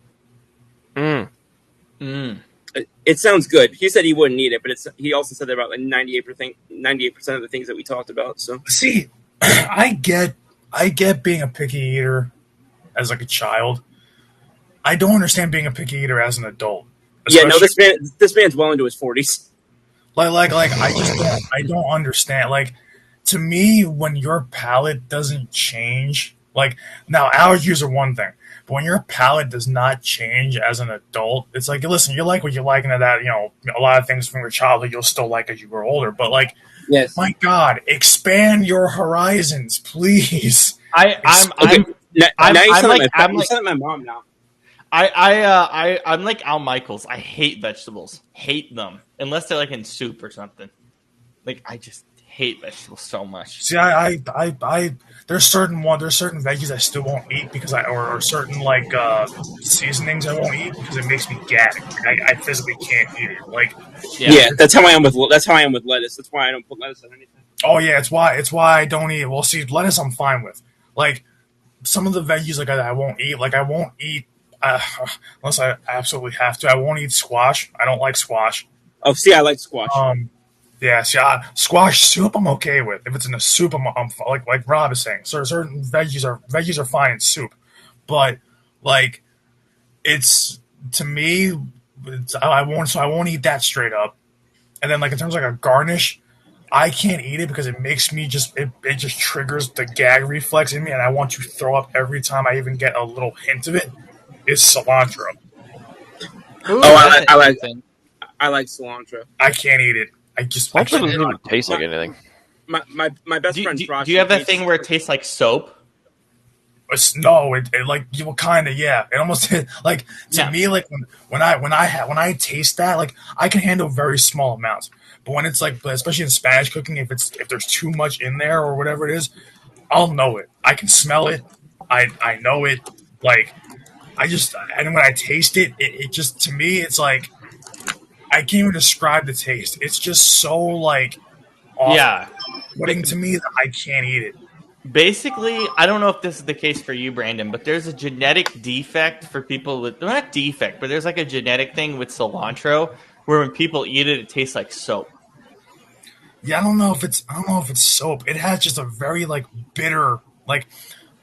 It sounds good. He said he wouldn't eat it, but he also said that about like 98% of the things that we talked about. So see, I get being a picky eater as like a child. I don't understand being a picky eater as an adult. Yeah, no, this man's well into his 40s. Like I don't understand. Like, to me, when your palate doesn't change, like, now allergies are one thing, but when your palate does not change as an adult, it's like, listen, you like what you like, and that, a lot of things from your childhood you'll still like as you grow older. But like, yes, my God, expand your horizons, please. I'm like my mom now. I'm like Al Michaels. I hate vegetables. Hate them. Unless they're like in soup or something. Like, I just hate vegetables so much. See, there's certain veggies I still won't eat because or certain like seasonings I won't eat because it makes me gag. I physically can't eat it. Like, yeah, that's how I am with lettuce. That's why I don't put lettuce on anything. Oh yeah, it's why I don't eat it. Well, see, lettuce I'm fine with. Like, some of the veggies like I won't eat. Like, I won't eat unless I absolutely have to. I won't eat squash. I don't like squash. Oh, see, I like squash. Yeah, see, squash soup I'm okay with. If it's in a soup, I'm like Rob is saying. So certain veggies are fine in soup, but like, it's, to me, I won't eat that straight up. And then, like, in terms of like a garnish, I can't eat it because it makes me it just triggers the gag reflex in me, and I want to throw up every time I even get a little hint of it. Is cilantro. Ooh, I like cilantro. I can't eat it. Cilantro doesn't even taste like anything. My best friend. Do you have that thing where it tastes like soap? No, it like, you kind of, yeah. It almost like, to me, like, when I taste that, like, I can handle very small amounts, but when it's like, especially in Spanish cooking, if there's too much in there or whatever it is, I'll know it. I can smell it. I know it. Like, and when I taste it, it just, to me, it's like, I can't even describe the taste. It's just so, like, off-putting to me that I can't eat it. Basically, I don't know if this is the case for you, Brandon, but there's a genetic defect for people with, not defect, but there's like a genetic thing with cilantro where when people eat it, it tastes like soap. Yeah, I don't know if it's soap. It has just a very, like, bitter, like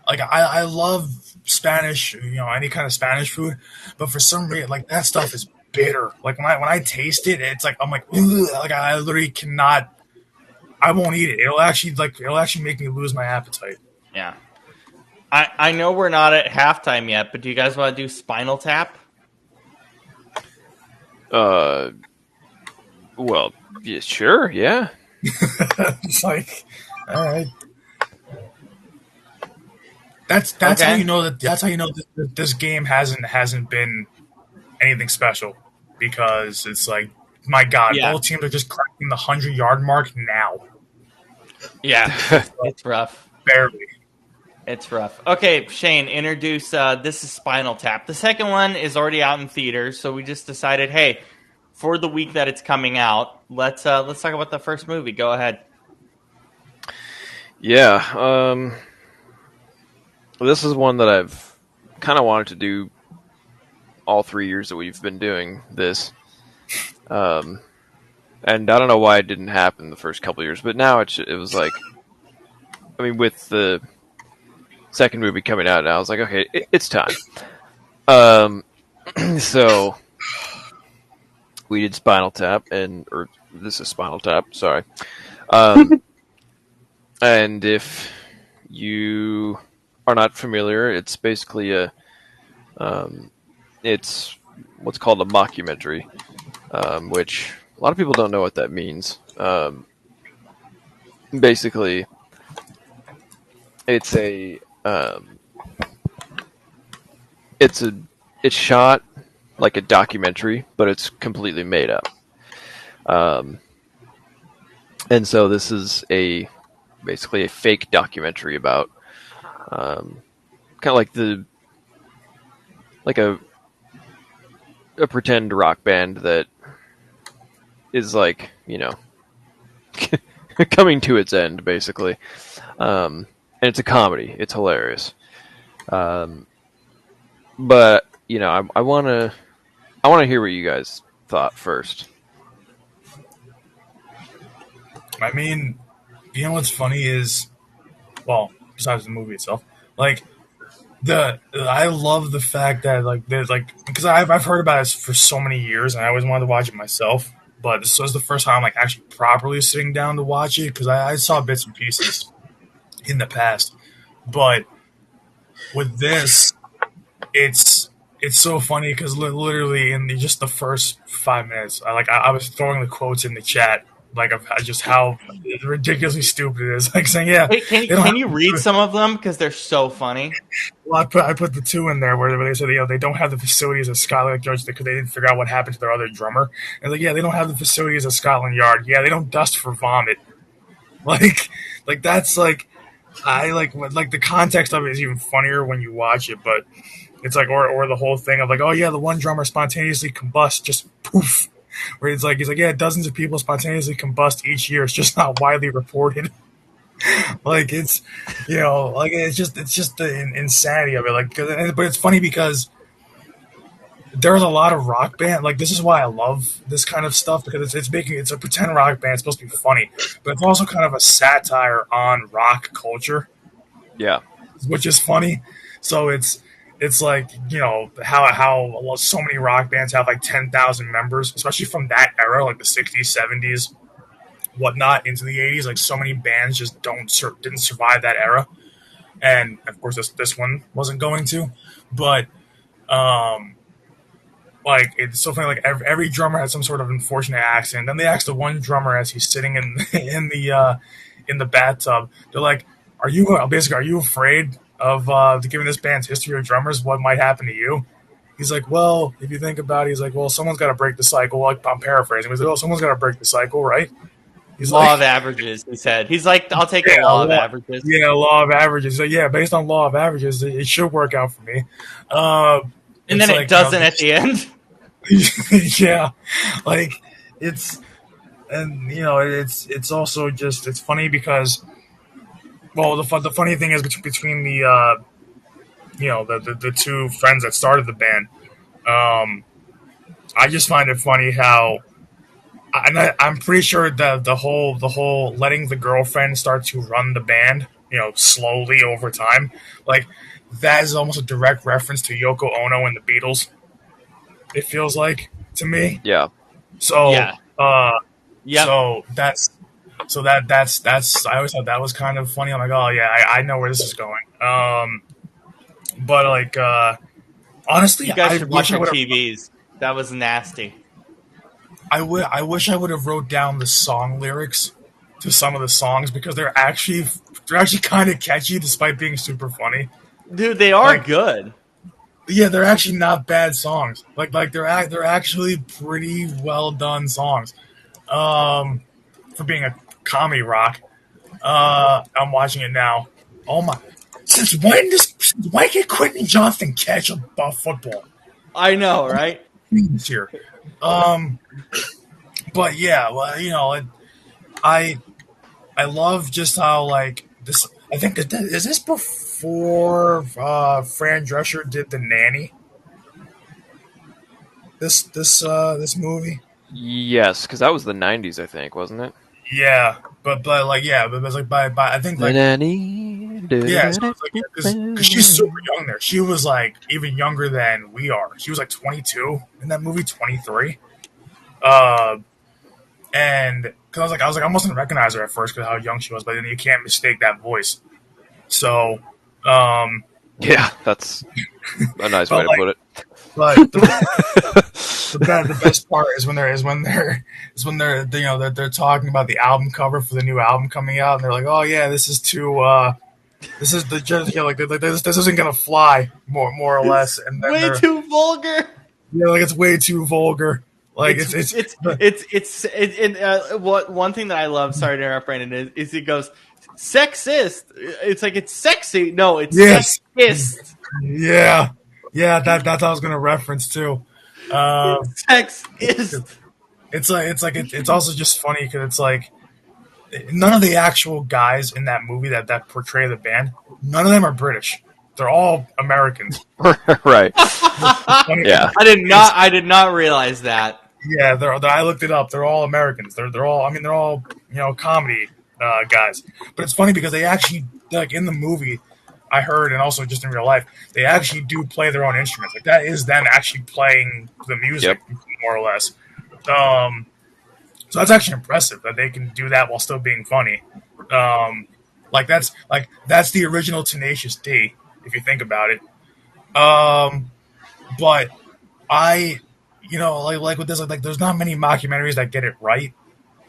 I love Spanish, any kind of Spanish food, but for some reason, like, that stuff is bitter. Like, when I taste it, it's like, I'm like, ugh, like, I literally cannot. I won't eat it. It'll actually make me lose my appetite. Yeah. I know we're not at halftime yet, but do you guys want to do Spinal Tap? Well, yeah, sure, yeah. It's like, all right. That's okay. How you know that. That's how you know that this game hasn't been anything special, because it's like, my God, both teams are just cracking the 100-yard mark now. Yeah, it's rough. Barely. It's rough. Okay, Shane, introduce. This is Spinal Tap. The second one is already out in theaters, so we just decided, hey, for the week that it's coming out, let's talk about the first movie. Go ahead. Yeah. This is one that I've kind of wanted to do all 3 years that we've been doing this. And I don't know why it didn't happen the first couple of years, but now it was like, I mean, with the second movie coming out now, I was like, okay, it's time. So we did Spinal Tap, or this is Spinal Tap, sorry. And if you are not familiar, it's basically it's what's called a mockumentary, which a lot of people don't know what that means. Basically, it's it's shot like a documentary, but it's completely made up. And so this is basically a fake documentary about kind of like a pretend rock band that is like, coming to its end, basically. And it's a comedy. It's hilarious. But I want to hear what you guys thought first. I mean, what's funny is, well, besides the movie itself, like I love the fact that because I've heard about it for so many years and I always wanted to watch it myself, but this was the first time like actually properly sitting down to watch it because I saw bits and pieces in the past, but with this, it's so funny because literally in just the first 5 minutes, I was throwing the quotes in the chat of just how ridiculously stupid it is. Like saying, yeah. Hey, can you read some of them because they're so funny? Well, I put the two in there where they said they don't have the facilities of Scotland Yard because they didn't figure out what happened to their other drummer. And yeah, they don't have the facilities of Scotland Yard. Yeah, they don't dust for vomit. Like that's I like the context of it is even funnier when you watch it, but it's or the whole thing of oh yeah, the one drummer spontaneously combusts, just poof. Where he's like, yeah, dozens of people spontaneously combust each year. It's just not widely reported. It's, it's just the insanity of it. But it's funny because there's a lot of rock band. This is why I love this kind of stuff because it's a pretend rock band. It's supposed to be funny, but it's also kind of a satire on rock culture. Yeah, which is funny. So it's how so many rock bands have 10,000 members, especially from that era, the 60s, 70s, whatnot, into the 80s. So many bands just didn't survive that era, and of course this one wasn't going to. But it's so funny. Every drummer had some sort of unfortunate accident. Then they asked the one drummer as he's sitting in the bathtub, they're like, "Are you afraid of giving this band's history of drummers what might happen to you?" He's like, "Well, if you think about it," he's like, "Well, someone's got to break the cycle." I'm paraphrasing. He's like, "Oh, someone's got to break the cycle, right?" He's law of averages, he said. He's like, "I'll take the law of averages." Yeah, law of averages. So yeah, based on law of averages, it should work out for me. And then it doesn't at the end. Yeah, it's also just it's funny because, well, the funny thing is between the the two friends that started the band, I just find it funny how, I'm pretty sure that the whole letting the girlfriend start to run the band, slowly over time, that is almost a direct reference to Yoko Ono and the Beatles. It feels like to me. Yeah. So yeah. So that's I always thought that was kind of funny. I'm like, oh yeah, I know where this is going. But honestly, you guys should watch your TVs. That was nasty. I wish I would have wrote down the song lyrics to some of the songs because they're actually kind of catchy despite being super funny. Dude, they are good. Yeah, they're actually not bad songs. They're actually pretty well done songs. For being a comedy rock. I'm watching it now. Oh my! Since when can Quentin Johnston catch a football? I know, right? Here. But yeah, well, I love just how this I think is this before Fran Drescher did The Nanny? This movie. Yes, because that was the '90s, I think, wasn't it? Yeah, but it was like by I think like yeah, so it's like because she's super young there. She was like even younger than we are. She was like 22 in that movie, 23. Uh, and because I was like I mustn't recognize her at first because how young she was, but then you can't mistake that voice. So, Yeah, that's a nice way but to like, put it. but the best part is when they're talking about the album cover for the new album coming out, and they're like, oh yeah, this is the just this isn't gonna fly more or less, and then Way they're too vulgar. like it's way too vulgar. Like What one thing that I love. Sorry to interrupt, Brandon. Is it goes sexist. It's like it's sexy. No, it's yes, sexist. yeah, that's what I was gonna reference too. Sexist. It's also just funny because it's like none of the actual guys in that movie that portray the band, none of them are British. They're all Americans. Right. Yeah. I did not realize that. Yeah, I looked it up. They're all Americans. They're all comedy guys. But it's funny because they actually like in the movie I heard, and also just in real life, they actually do play their own instruments. Like that is them actually playing the music, more or less. So that's actually impressive that they can do that while still being funny. That's the original Tenacious D, if you think about it. But I, like with this, like there's not many mockumentaries that get it right,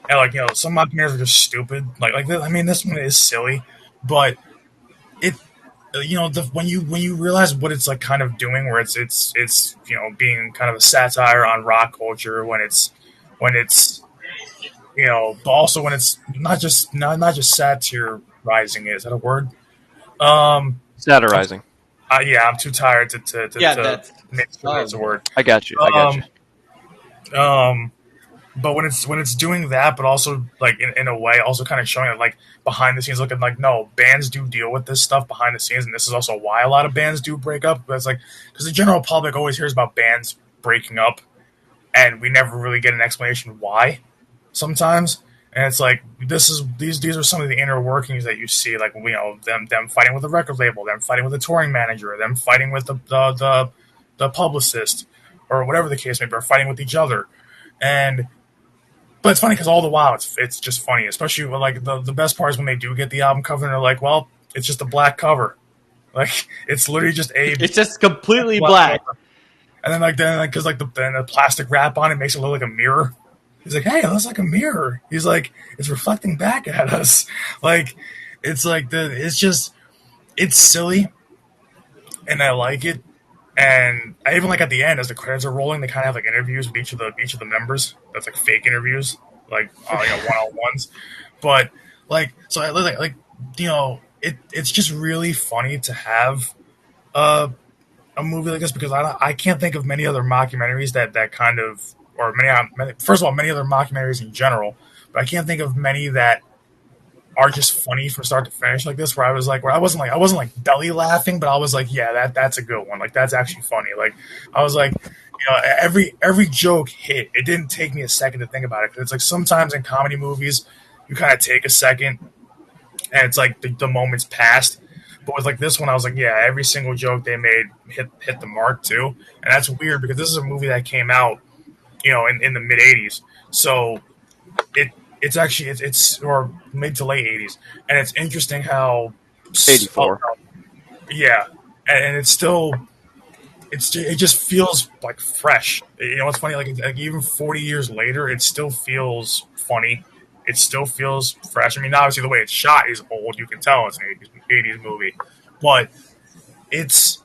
and some mockumentaries are just stupid. This one is silly, but it, when you realize what it's like kind of doing, where it's being kind of a satire on rock culture when it's but also when it's not just satirizing. Is that a word? Satirizing. Yeah, I'm too tired to make sure that's a word. I got you. But when it's doing that, but also like in a way, also kind of showing it like behind the scenes, looking like no, bands do deal with this stuff behind the scenes, and this is also why a lot of bands do break up. But it's like because the general public always hears about bands breaking up, and we never really get an explanation why. Sometimes, and it's like these are some of the inner workings that you see, like them fighting with the record label, them fighting with the touring manager, them fighting with the publicist, or whatever the case may be, or fighting with each other, But it's funny because all the while it's just funny, especially when, like the best part is when they do get the album cover and they're like, well, it's just a black cover, like it's literally just it's just completely black. And then because the plastic wrap on it makes it look like a mirror. He's like, hey, it looks like a mirror. He's like, it's reflecting back at us. Like, it's like it's silly, and I like it. And I even like at the end as the credits are rolling, they kind of have like interviews with each of the members. That's like fake interviews, like one-on-ones. But it's just really funny to have a movie like this because I can't think of many other mockumentaries that kind of, or first of all, many other mockumentaries in general, but I can't think of many that are just funny from start to finish like this, where I wasn't like belly laughing, but I was like, yeah, that's a good one. Like that's actually funny. Like I was like, every joke hit. It didn't take me a second to think about it. 'Cause it's like sometimes in comedy movies, you kind of take a second and it's like the moment's passed. But with like this one, I was like, yeah, every single joke they made hit the mark too. And that's weird because this is a movie that came out, in the mid 80s. So it's actually it's or mid to late 80s, and it's interesting how 84. Yeah, and it's still it just feels like fresh. It's funny, like even 40 years later, it still feels funny. It still feels fresh. I mean, obviously the way it's shot is old. You can tell it's an 80s movie, but it's.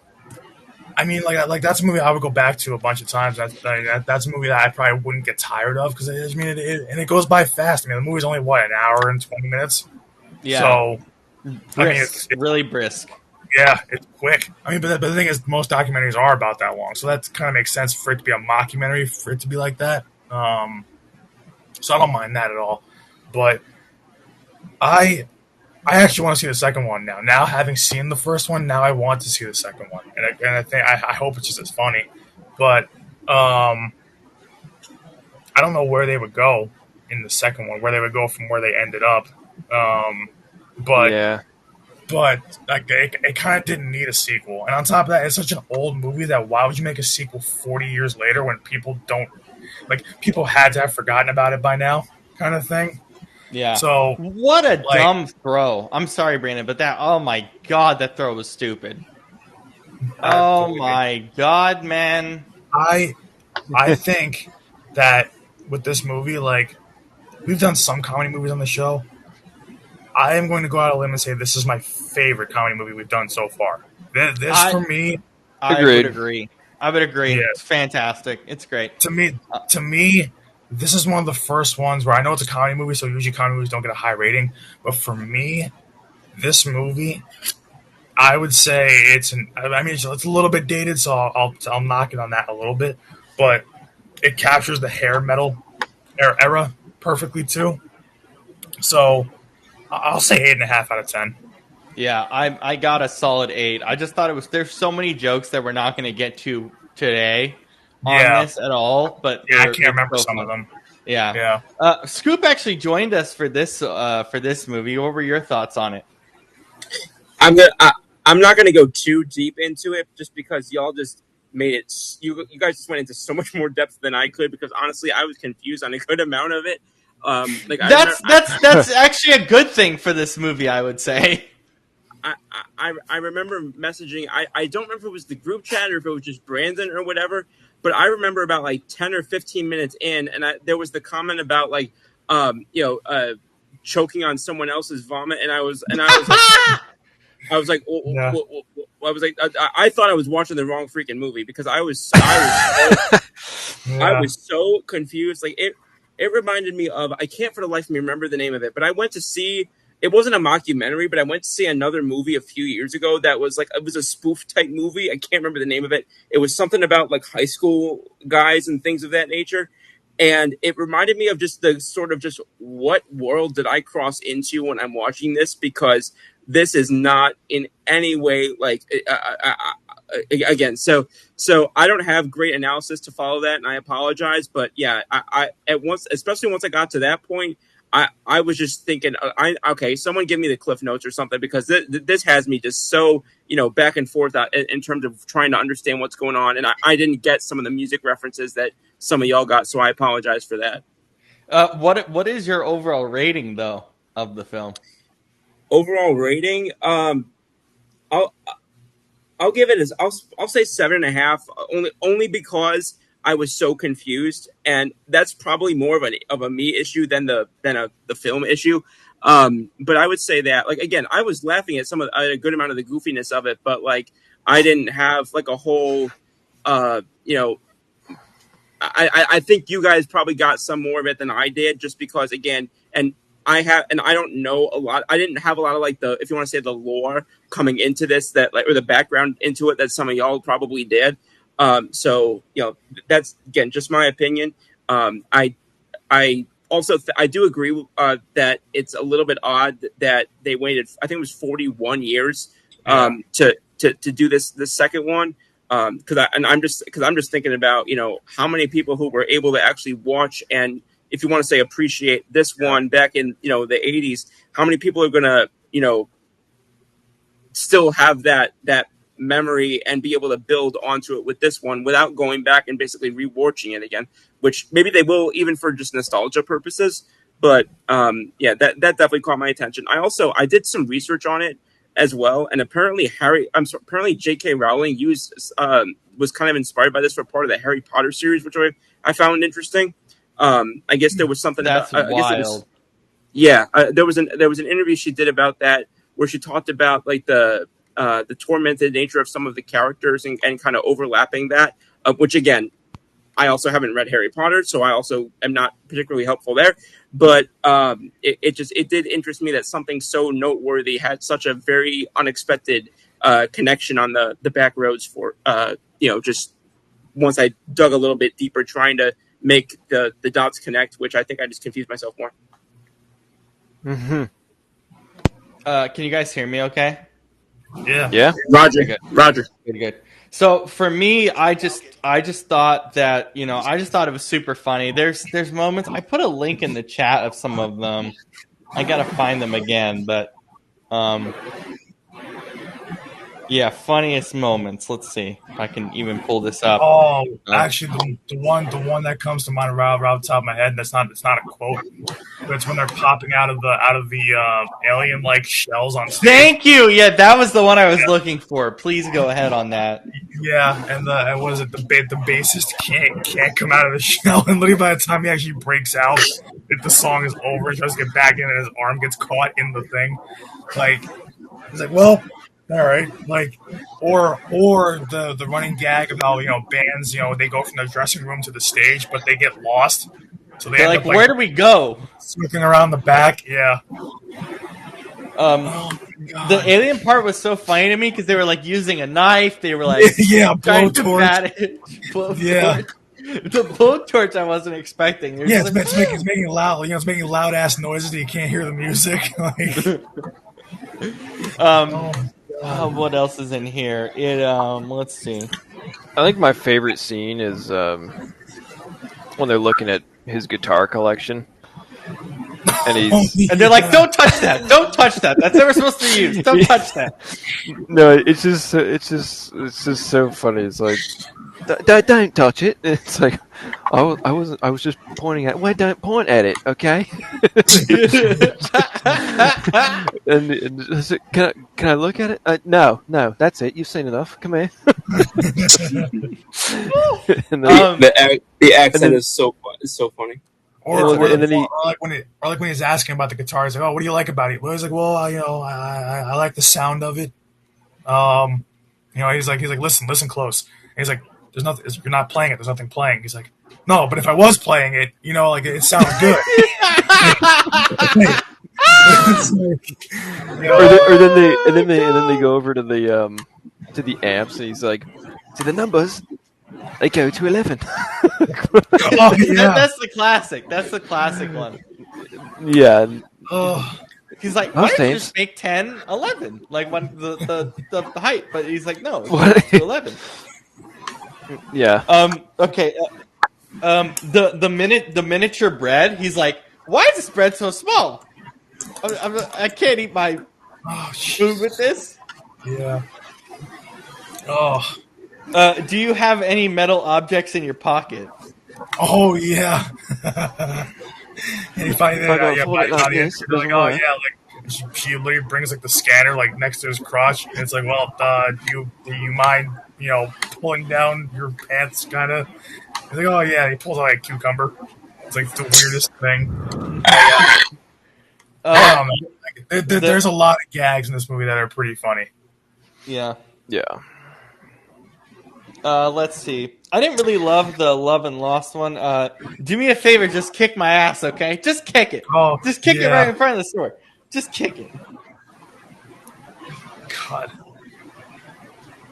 I mean, like that's a movie I would go back to a bunch of times. That's a movie that I probably wouldn't get tired of because it goes by fast. I mean, the movie's only an hour and 20 minutes. Yeah. So, brisk. I mean, it's really brisk. Yeah, it's quick. I mean, but the thing is, most documentaries are about that long, so that kind of makes sense for it to be a mockumentary, for it to be like that. So I don't mind that at all. But I I actually want to see the second one now. Now, having seen the first one, now I want to see the second one, and I think I hope it's just as funny. But I don't know where they would go in the second one, where they would go from where they ended up. Um, but Yeah. like it kind of didn't need a sequel. And on top of that, it's such an old movie that why would you make a sequel 40 years later when people don't like people had to have forgotten about it by now, kind of thing. Yeah. So What a like dumb throw. I'm sorry, Brandon, but oh my God, that throw was stupid. Oh my God, man. I think that with this movie, like we've done some comedy movies on the show. I am going to go out on a limb and say this is my favorite comedy movie we've done so far. This I for me, I would Agreed. agree. I would agree. yeah, It's fantastic. It's great. to me, this is one of the first ones where I know it's a comedy movie, so usually comedy movies don't get a high rating. But for me, this movie, I would say I mean, it's a little bit dated, so I'll knock it on that a little bit, but it captures the hair metal era perfectly too. So I'll say 8.5 out of 10. Yeah, I got a solid 8. I just thought there's so many jokes that we're not going to get to today on Yeah, this at all, but yeah, I can't it's remember so some of fun. them. Yeah. Yeah. Scoop actually joined us for this movie. What were your thoughts on it? I'm not gonna go too deep into it just because y'all just made it. You guys just went into so much more depth than I could because honestly, I was confused on a good amount of it. Like I remember, That's actually a good thing for this movie, I would say. I remember messaging. I don't remember if it was the group chat or if it was just Brandon or whatever. But I remember about like 10 or 15 minutes in, and there was the comment about like, choking on someone else's vomit, and I was like, Yeah. I was like, I thought I was watching the wrong freaking movie because I Yeah. was so confused. Like it reminded me of I can't for the life of me remember the name of it, but I went to see it wasn't a mockumentary, but I went to see another movie a few years ago that was like it was a spoof type movie. I can't remember the name of it. It was something about like high school guys and things of that nature. And it reminded me of just the sort of just what world did I cross into when I'm watching this because this is not in any way like again so I don't have great analysis to follow that and I apologize but yeah I at once especially once I got to that point I was just thinking okay someone give me the cliff notes or something because this has me just so back and forth in terms of trying to understand what's going on and I didn't get some of the music references that some of y'all got so I apologize for that. What is your overall rating though of the film? Overall rating I'll I'll give it as I'll say 7.5 only because I was so confused and that's probably more of a me issue than the film issue. But I would say that like again I was laughing at a good amount of the goofiness of it, but like I didn't have like a whole uh you know I think you guys probably got some more of it than I did just because again and I don't know a lot. I didn't have a lot of like if you want to say the lore coming into this that like or the background into it that some of y'all probably did. So that's again just my opinion. I also I do agree that it's a little bit odd that they waited. I think it was 41 years to do this second one. I'm just thinking about how many people who were able to actually watch and if you want to say appreciate this one back in the 80s, how many people are gonna still have that memory and be able to build onto it with this one without going back and basically rewatching it again, which maybe they will even for just nostalgia purposes. But yeah, that definitely caught my attention. I did some research on it as well, and apparently apparently J.K. Rowling was kind of inspired by this for part of the Harry Potter series, which I found interesting. I guess there was something That's about. I guess it wild. was. Yeah, there was an interview she did about that where she talked about like the tormented nature of some of the characters and kind of overlapping that. Which again, I also haven't read Harry Potter, so I also am not particularly helpful there. But it did interest me that something so noteworthy had such a very unexpected connection on the back roads for just once I dug a little bit deeper trying to make the dots connect, which I think I just confused myself more. Mm-hmm. Can you guys hear me? Okay. Yeah. Roger, Good. Roger. Good. So for me, I just thought that I just thought it was super funny. There's moments. I put a link in the chat of some of them. I gotta find them again, but um, yeah, funniest moments. Let's see if I can even pull this up. Oh, Uh, actually, the one that comes to mind right off the top of my head. That's not. It's not a quote. But it's when they're popping out of the alien like shells on stage. Thank you. Yeah, that was the one I was looking for. Please go ahead on that. Yeah, and what is it? The bassist can't come out of the shell, and literally by the time he actually breaks out, if the song is over, he tries to get back in, and his arm gets caught in the thing. Like he's like, well, all right, like, or the running gag of how bands they go from the dressing room to the stage, but they get lost, so they They're end like, up like where do we go? swinging around the back. Yeah. Um, Oh my the god. alien part was so funny to me because they were like using a knife. They were like Yeah, trying to blowtorch. blowtorch. The blowtorch I wasn't expecting. You're Yeah, just it's making loud. It's making loud ass noises that you can't hear the music. Like, um, oh my god. what else is in here? Let's see. I think my favorite scene is when they're looking at his guitar collection, and Oh, And they're like, yeah. "Don't touch that! Don't touch that! That's never supposed to be used. Don't touch that!" no, it's just so funny. It's like, don't touch it. It's like, I was just pointing at. Well, don't point at it, okay? and is it, can I look at it? No, that's it. You've seen enough. Come here. and then, The accent then- is so funny. and then he. Or like when he's asking about the guitar, he's like, "Oh, what do you like about it?" Well, he's like, "Well, I like the sound of it." He's like, listen close. And he's like, "There's nothing. You're not playing it. There's nothing playing." He's like, "No, but if I was playing it, like it sounds good." It's like, Or then they go over to the amps, and he's like, "To the numbers, they go to 11." oh yeah. That's the classic. That's the classic one. Yeah, and Oh, He's like, Most why don't you names. just make 10, 11? Like when the height. But he's like, no, What? it's to 11. yeah. Okay. The miniature bread. He's like, why is this bread so small? I can't eat my oh, food with this. yeah. Oh, Do you have any metal objects in your pocket? oh yeah. And you find If I that, go forward like this, it you're like, doesn't oh work. yeah, like she literally brings like the scanner like next to his crotch, and it's like, well, do you mind, pulling down your pants, kind of? He's like, oh yeah, he pulls out like a cucumber. It's like the weirdest thing. There's a lot of gags in this movie that are pretty funny. Yeah. Yeah. Let's see. I didn't really love the Love and Lost one. Do me a favor, just kick my ass, okay? Just kick it. Oh, Just kick it yeah. right in front of the store. Just kick it. God.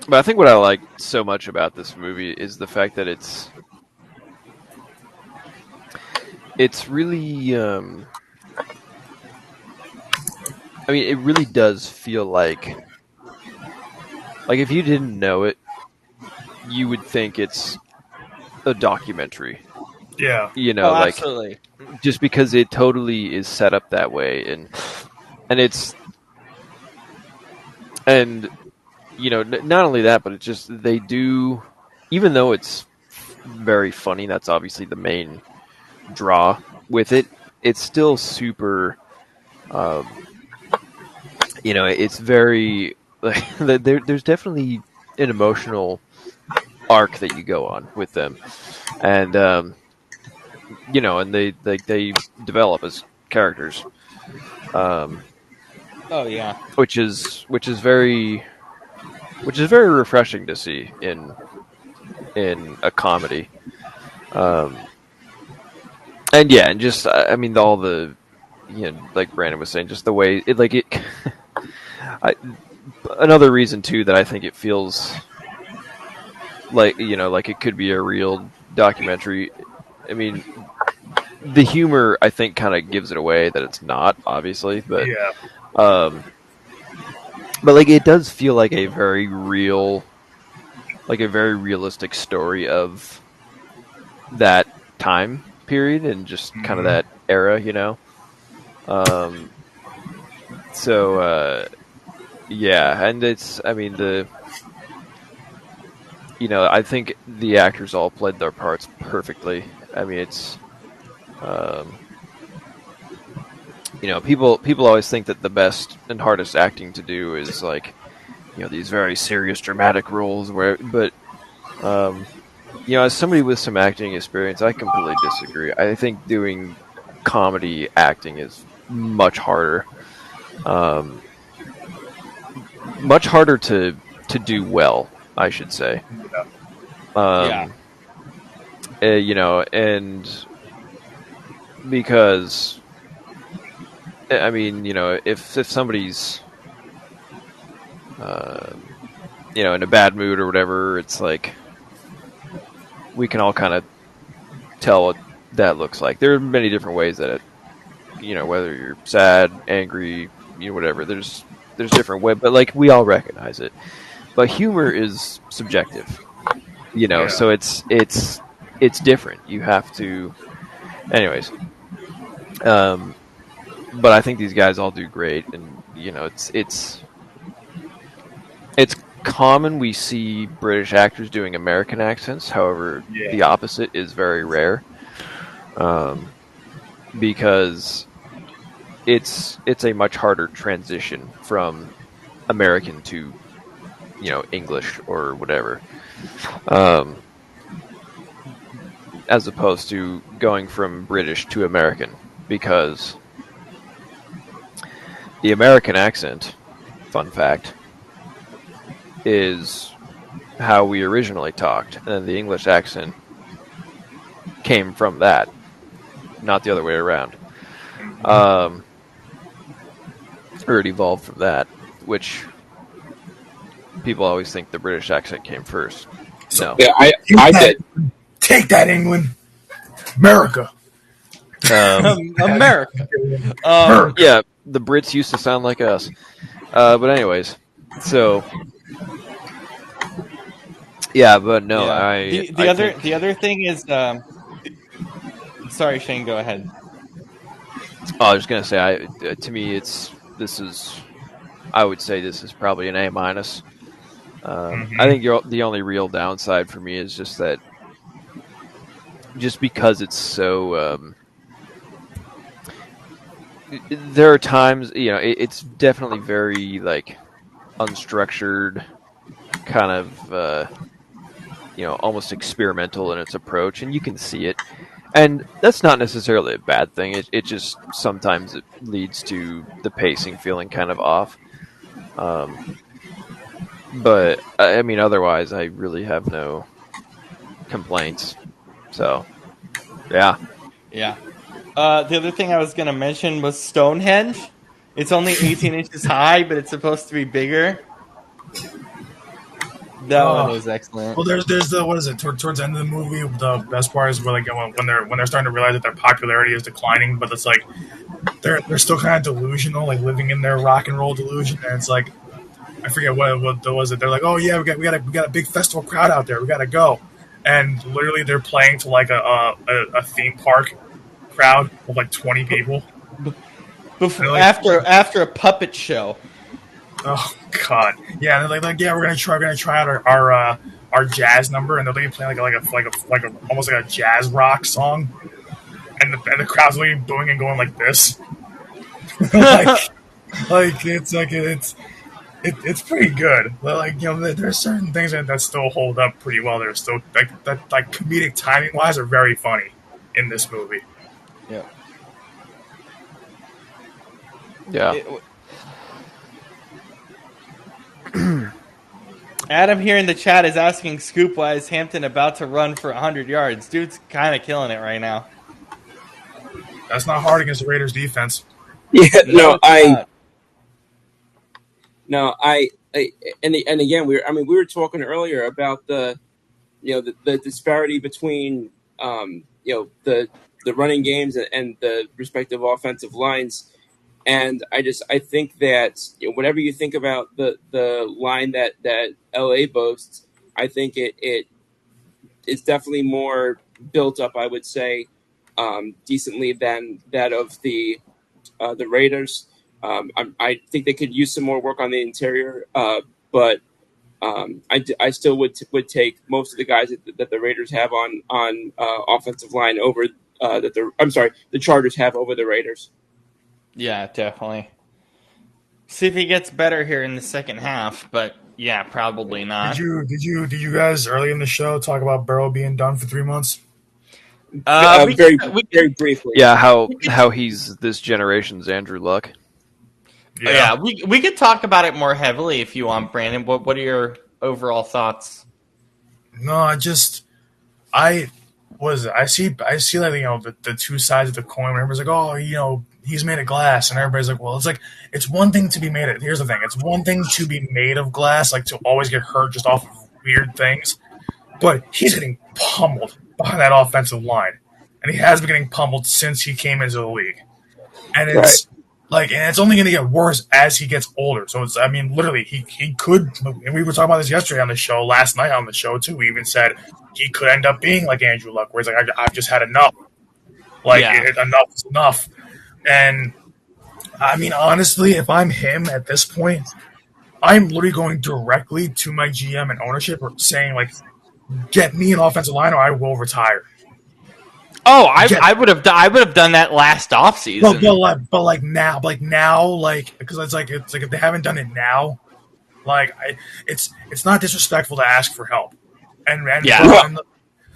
But I think what I like so much about this movie is the fact that it's really I mean, it really does feel like if you didn't know it, you would think it's a documentary. Yeah. Absolutely. Just because it totally is set up that way, and it's not only that, but it's just they do, even though it's very funny. That's obviously the main draw with it. It's still super. It's very like there's definitely an emotional arc that you go on with them, and and they develop as characters, Oh yeah. which is very refreshing to see in a comedy, and just I mean all the like Brandon was saying, just the way it another reason too that I think it feels like like it could be a real documentary. I mean, the humor I think kind of gives it away that it's not, obviously, but Yeah. but like it does feel like a very very realistic story of that time period and just kind of that era, you know. Um, so yeah, and I mean I think the actors all played their parts perfectly. I mean, um, people always think that the best and hardest acting to do is like, these very serious dramatic roles but as somebody with some acting experience, I completely disagree. I think doing comedy acting is much harder. Um, much harder to do well, I should say. Yeah. And because I mean, if somebody's in a bad mood or whatever, it's like we can all kind of tell what that looks like. There are many different ways that whether you're sad, angry, whatever. There's different ways, but like we all recognize it. But humor is subjective, so it's different. You have to, anyways. But I think these guys all do great, and it's common we see British actors doing American accents. However, the opposite is very rare, because it's a much harder transition from American to English or whatever, as opposed to going from British to American, because the American accent, fun fact, is how we originally talked, and then the English accent came from that, not the other way around. Or it evolved from that, which people always think the British accent came first. No. Yeah, I did. Take that, England. America. America. Yeah, the Brits used to sound like us. But anyways, so yeah, but no, yeah. The other thing is, sorry, Shane, go ahead. I was gonna say, to me, I would say this is probably an A minus. I think the only real downside for me is just that, just because it's so. There are times, it's definitely very like unstructured, kind of, almost experimental in its approach, and you can see it. And that's not necessarily a bad thing. It just sometimes it leads to the pacing feeling kind of off. But I mean, otherwise, I really have no complaints. So, yeah. Yeah. The other thing I was going to mention was Stonehenge. It's only 18 inches high, but it's supposed to be bigger. That one was excellent. Well, there's the, what is it, towards the end of the movie, the best part is where like when they're starting to realize that their popularity is declining, but it's like they're still kind of delusional, like living in their rock and roll delusion, and it's like, I forget what was it. They're like, oh yeah, we got a big festival crowd out there, we gotta go, and literally they're playing to like a theme park crowd of like 20 people. Like, after a puppet show. Oh God, yeah. They're like yeah, we're gonna try out our jazz number, and they're like playing like a almost like a jazz rock song, and the crowd's like booing and going like this, like it's pretty good. But like there's certain things that still hold up pretty well. They're still like comedic timing wise are very funny in this movie. Yeah. Yeah. Adam here in the chat is asking Scoop, why is Hampton about to run for 100 yards? Dude's kind of killing it right now. That's not hard against the Raiders defense. Yeah, and again, we were talking earlier about the disparity between the running games and the respective offensive lines. And I think that whatever you think about the line that LA boasts, I think it is definitely more built up. I would say decently than that of the Raiders. I think they could use some more work on the interior, but I still would take most of the guys that the Raiders have on offensive line over the Chargers have over the Raiders. Yeah, definitely. See if he gets better here in the second half, but yeah, probably Did not. you guys early in the show talk about Burrow being done for 3 months? We Very could, we could, very briefly. Yeah, how we could, how he's this generation's Andrew Luck. yeah, we could talk about it more heavily if you want, Brandon. What are your overall thoughts? No, I I see like the two sides of the coin. Everybody's like, oh, he's made of glass, and everybody's like, well, it's one thing to be made of. Here's the thing: it's one thing to be made of glass, like to always get hurt just off of weird things, but he's getting pummeled behind that offensive line, and he has been getting pummeled since he came into the league, and it's. And it's only going to get worse as he gets older. So literally, he could. And we were talking about this yesterday on the show, last night on the show too. We even said he could end up being like Andrew Luck, where he's like, I've just had enough. Enough is enough. And honestly, if I'm him at this point, I'm literally going directly to my GM and ownership, saying like, get me an offensive line, or I will retire. Oh, I would have done that last offseason. But now, because it's like if they haven't done it now, it's not disrespectful to ask for help, and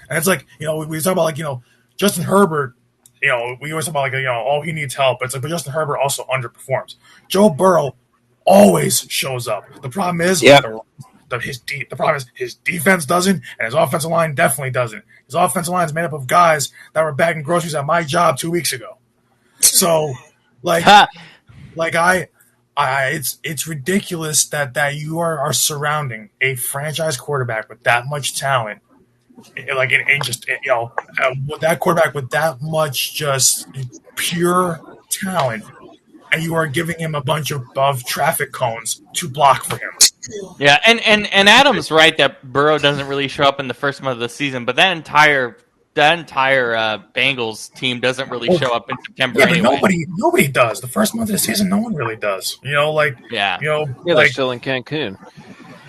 it's like we talk about Justin Herbert, we always talk about he needs help. It's like, but Justin Herbert also underperforms. Joe Burrow always shows up. The problem is, the problem is his defense doesn't, and his offensive line definitely doesn't. His offensive line is made up of guys that were bagging groceries at my job 2 weeks ago. So, it's ridiculous that you are surrounding a franchise quarterback with that much talent, with that quarterback with that much just pure talent, and you are giving him a bunch of traffic cones to block for him. Yeah, and Adam's right that Burrow doesn't really show up in the first month of the season, but that entire Bengals team doesn't really show up in September anyway. But nobody does. The first month of the season, no one really does. They're still in Cancun.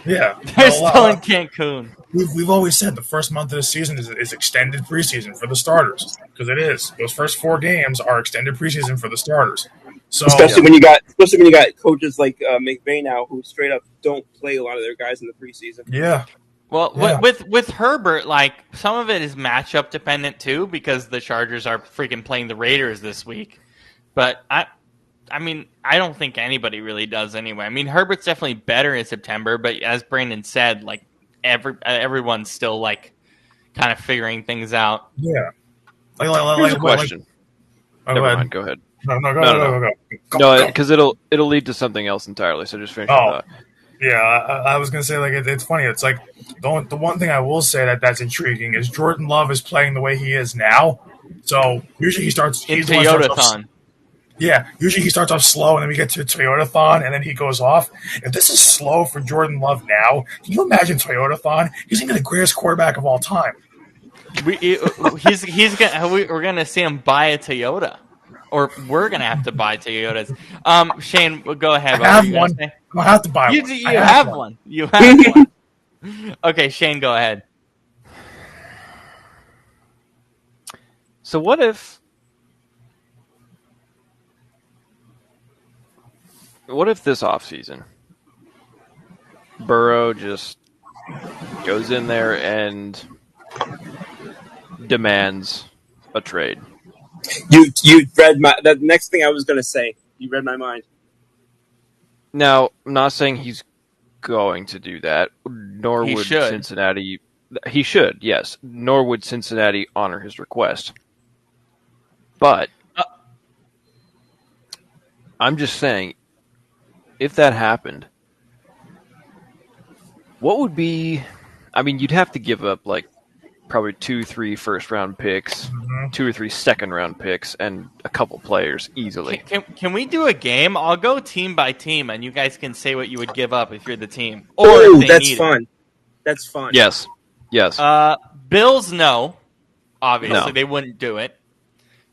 Yeah, they're still in Cancun. We've always said the first month of the season is extended preseason for the starters, because it is. Those first 4 games are extended preseason for the starters. So, especially when you got coaches like McVay now, who straight up don't play a lot of their guys in the preseason. Yeah. Well, yeah. With Herbert, some of it is matchup dependent too, because the Chargers are freaking playing the Raiders this week. But I don't think anybody really does anyway. Herbert's definitely better in September, but as Brandon said, everyone's still kind of figuring things out. Yeah. Here's a question. Never mind. Go ahead. No, because it'll lead to something else entirely. So just finish your thought. Yeah, I was gonna say it's funny. It's like the one thing I will say that's intriguing is Jordan Love is playing the way he is now. So usually he starts in Toyotathon. Yeah, usually he starts off slow, and then we get to Toyotathon, and then he goes off. If this is slow for Jordan Love now, can you imagine Toyotathon? He's gonna be the greatest quarterback of all time. We're gonna see him buy a Toyota. Or we're going to have to buy Toyotas. Shane, go ahead. I have one. I have to buy one. You have one. You have one. Okay, Shane, go ahead. So what if this offseason, Burrow just goes in there and demands a trade? You read the next thing I was going to say. You read my mind. Now, I'm not saying he's going to do that, nor would Cincinnati. He should, yes. Nor would Cincinnati honor his request. But I'm just saying, if that happened, what would be? You'd have to give up probably 2-3 first-round picks. Mm-hmm. 2 or 3 second-round picks and a couple players easily. Can we do a game? I'll go team by team, and you guys can say what you would give up if you're the team. Or if they that's need fun. That's fun. Yes. Bills, no. Obviously, No. they wouldn't do it.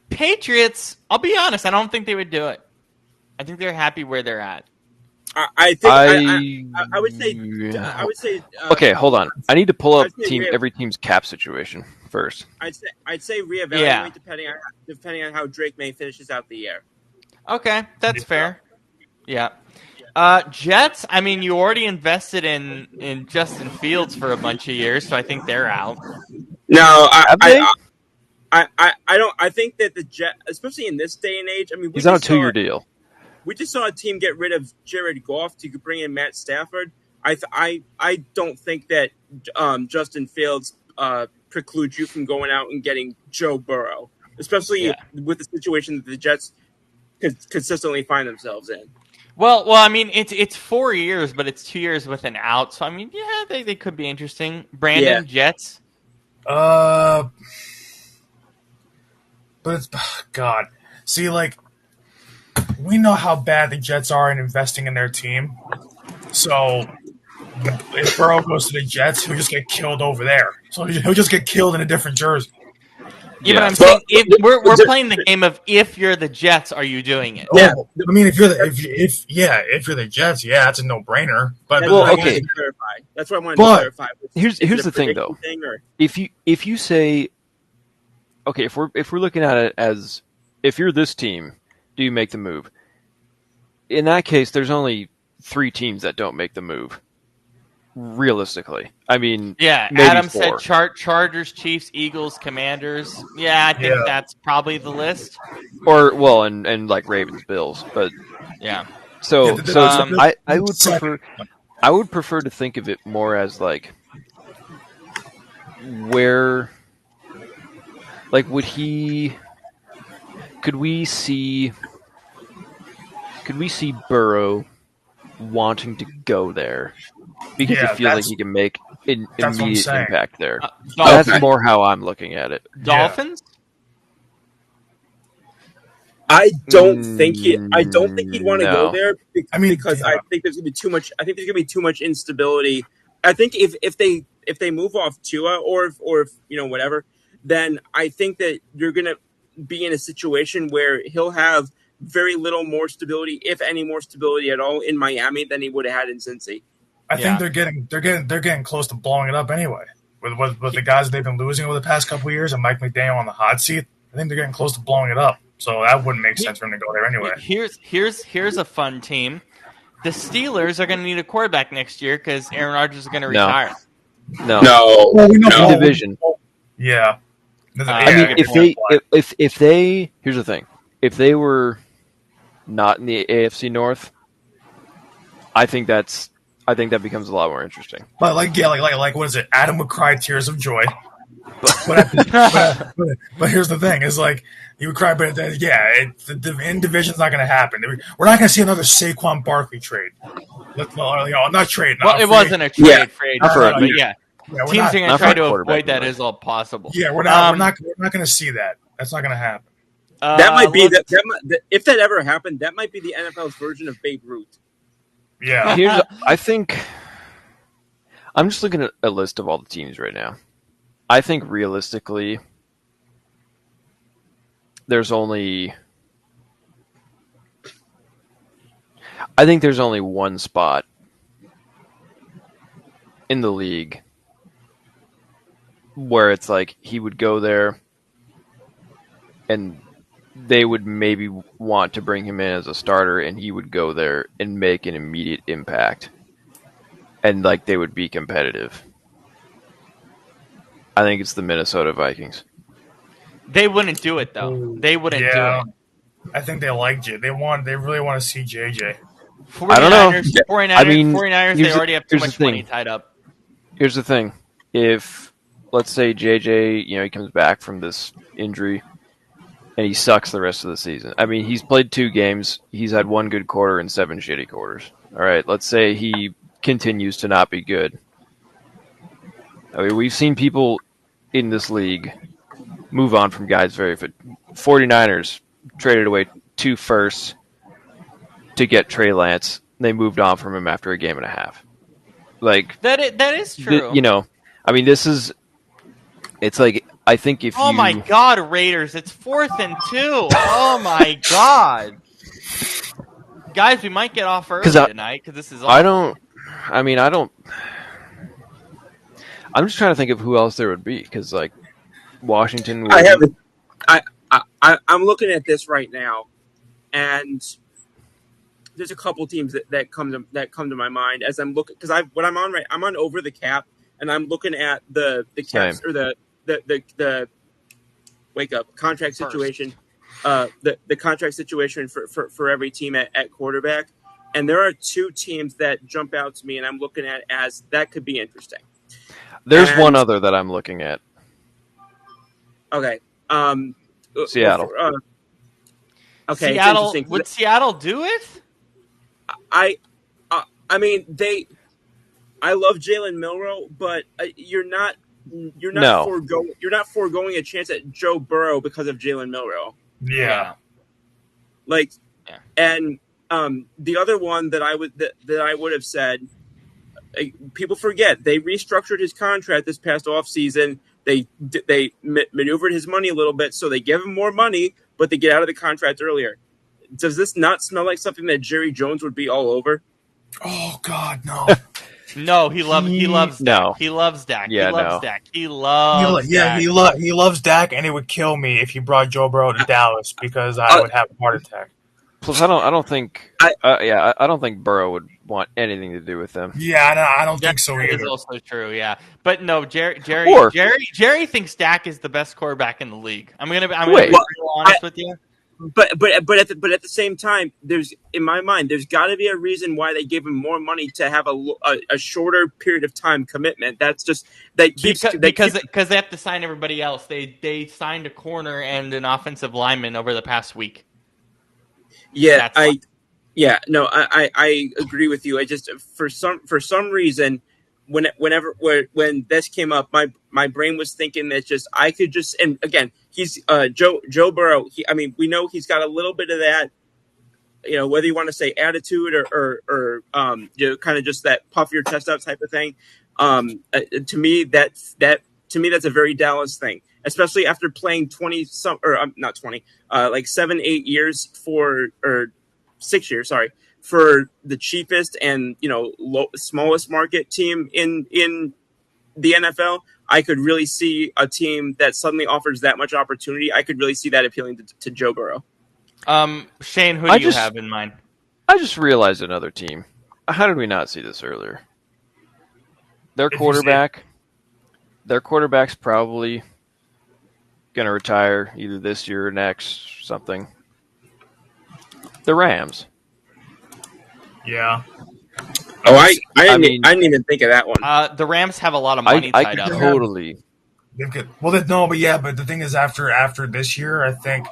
Patriots, I'll be honest, I don't think they would do it. I think they're happy where they're at. I think I would say. I would say. Okay, hold on. I need to pull up I'd say every team's cap situation first. I'd say reevaluate Yeah. depending on how Drake May finishes out the year. Okay, that's fair. Yeah. Jets, I mean, you already invested in Justin Fields for a bunch of years, so I think they're out. No, Have they? I don't. I think that the Jet, especially in this day and age, I mean, He's on a 2-year deal. We just saw a team get rid of Jared Goff to bring in Matt Stafford. I don't think that Justin Fields precludes you from going out and getting Joe Burrow, especially with the situation that the Jets consistently find themselves in. Well, I mean, it's 4 years, but it's 2 years with an out. So I mean, yeah, they could be interesting. Brandon, Jets. But it's God. See, like, we know how bad the Jets are in investing in their team. So if Burrow goes to the Jets, he'll just get killed over there. So he'll just get killed in a different jersey. Yeah, but I'm saying we're playing the game of if you're the Jets, are you doing it? Yeah, I mean, if you're the Jets, yeah, it's a no-brainer. But okay, that's what I wanted to clarify. Here's the thing, though. If you say, okay, if we're looking at it as if you're this team, do you make the move? In that case, there's only 3 teams that don't make the move. Realistically, I mean, yeah. maybe Adam 4. said Chargers, Chiefs, Eagles, Commanders. Yeah, I think that's probably the list. Or and like Ravens, Bills, but yeah. So I would prefer to think of it more as like where, like, could we see Burrow wanting to go there because he feels like he can make an immediate impact there? That's more how I'm looking at it. Dolphins? I don't think he'd want to go there because I think there's gonna be too much. I think there's gonna be too much instability. I think if they move off Tua or if whatever, then I think that you're gonna be in a situation where he'll have very little more stability, if any more stability at all, in Miami than he would have had in Cincy. I think they're getting close to blowing it up anyway. With the guys they've been losing over the past couple of years and Mike McDaniel on the hot seat, I think they're getting close to blowing it up. So that wouldn't make sense for him to go there anyway. Here's a fun team. The Steelers are going to need a quarterback next year because Aaron Rodgers is going to retire. No. Division. Yeah. I mean, if they here's the thing, if they were not in the AFC North, I think that becomes a lot more interesting. But like what is it? Adam would cry tears of joy. But here's the thing: is like he would cry, but the in division's not going to happen. We're not going to see another Saquon Barkley trade. Not trade. Well, it wasn't a trade, but yeah. Teams are going to try to avoid that as all possible. Yeah, we're not going to see that. That's not going to happen. That might be if that ever happened, that might be the NFL's version of Babe Ruth. Yeah. I think I'm just looking at a list of all the teams right now. I think realistically, there's only one spot in the league where it's like he would go there and they would maybe want to bring him in as a starter and he would go there and make an immediate impact and like they would be competitive. I think it's the Minnesota Vikings. They wouldn't do it though. They wouldn't do it. I think they liked you. They really want to see JJ. 49ers, I don't know. 49ers, they already have too much money tied up. Here's the thing. If, let's say, JJ, he comes back from this injury and he sucks the rest of the season. I mean, he's played 2 games. He's had 1 good quarter and 7 shitty quarters. All right, let's say he continues to not be good. I mean, we've seen people in this league move on from guys very. 49ers traded away 2 firsts to get Trey Lance. They moved on from him after a game and a half. Like that is true. I mean, it's like, I think if oh my God, Raiders! It's 4th and 2. Oh my God, guys, we might get off early tonight because this is awful. I'm just trying to think of who else there would be, because like Washington. I'm looking at this right now, and there's a couple teams that come to my mind as I'm looking, because I'm on Over the Cap, and I'm looking at the caps or the wake up contract situation, the contract situation for every team at quarterback, and there are 2 teams that jump out to me, and I'm looking at as that could be interesting. There's one other that I'm looking at. Okay. Seattle. Okay. Seattle. Would Seattle do it? I mean, I love Jalen Milroe, but you're not foregoing a chance at Joe Burrow because of Jalen Milroe. Yeah. And the other one that I would have said, people forget, they restructured his contract this past offseason. They maneuvered his money a little bit, so they give him more money, but they get out of the contract earlier. Does this not smell like something that Jerry Jones would be all over? Oh God, no. No, he loves Dak. No. He loves Dak. Yeah, he loves no. Dak. He loves Dak. He loves Dak, and it would kill me if he brought Joe Burrow to Dallas, because I would have a heart attack. Plus, I don't think I don't think Burrow would want anything to do with them. Yeah, no, I don't think so That either. is also true. Yeah, but no, Jerry thinks Dak is the best quarterback in the league. I'm gonna be real honest with you. But at the same time, in my mind, there's got to be a reason why they gave him more money to have a shorter period of time commitment. That's just because they have to sign everybody else. They signed a corner and an offensive lineman over the past week. Yeah, I agree with you. I just for some reason, when this came up, my brain was thinking that I could just, and again, he's Joe Burrow. We know he's got a little bit of that, whether you want to say attitude or kind of just that puff your chest out type of thing. To me, that's a very Dallas thing, especially after playing 7-8 years or 6 years, for the cheapest and smallest market team in the NFL. I could really see a team that suddenly offers that much opportunity. I could really see that appealing to Joe Burrow. Shane, who do you have in mind? I just realized another team. How did we not see this earlier? Their quarterback's probably going to retire either this year or next, something. The Rams. Yeah. Oh, I didn't even think of that one. The Rams have a lot of money tied up. Totally. But the thing is, after this year, I think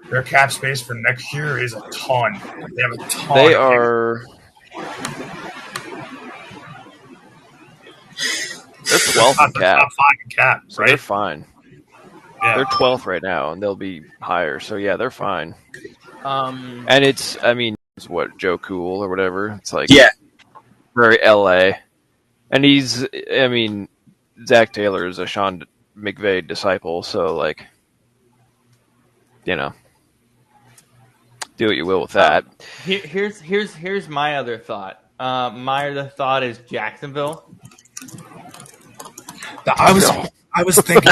their cap space for next year is a ton. They have a ton. They are. They're 12th in cap. Top 5 in cap, So right? they're fine. Yeah. They're 12th right now, and they'll be higher. So yeah, they're fine. And it's what, Joe Cool or whatever. It's like very LA, and Zach Taylor is a Sean McVay disciple, so like, do what you will with that. Here's my other thought. My other thought is Jacksonville. I was thinking,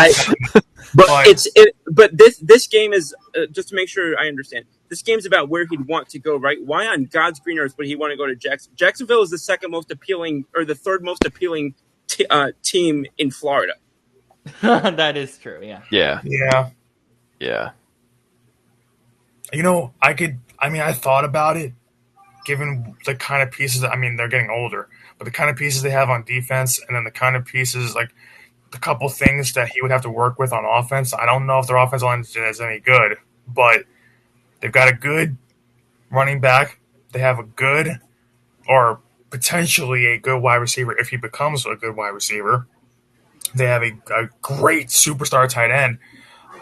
but this game is just to make sure I understand. This game's about where he'd want to go, right? Why on God's green earth would he want to go to Jacksonville? Jacksonville is the second most appealing, or the third most appealing team in Florida. That is true. Yeah. Yeah. I thought about it, given the kind of pieces. They're getting older, but the kind of pieces they have on defense, and then the kind of pieces, like the couple things that he would have to work with on offense. I don't know if their offensive line is any good, but they've got a good running back. They have a good, or potentially a good wide receiver if he becomes a good wide receiver. They have a great superstar tight end.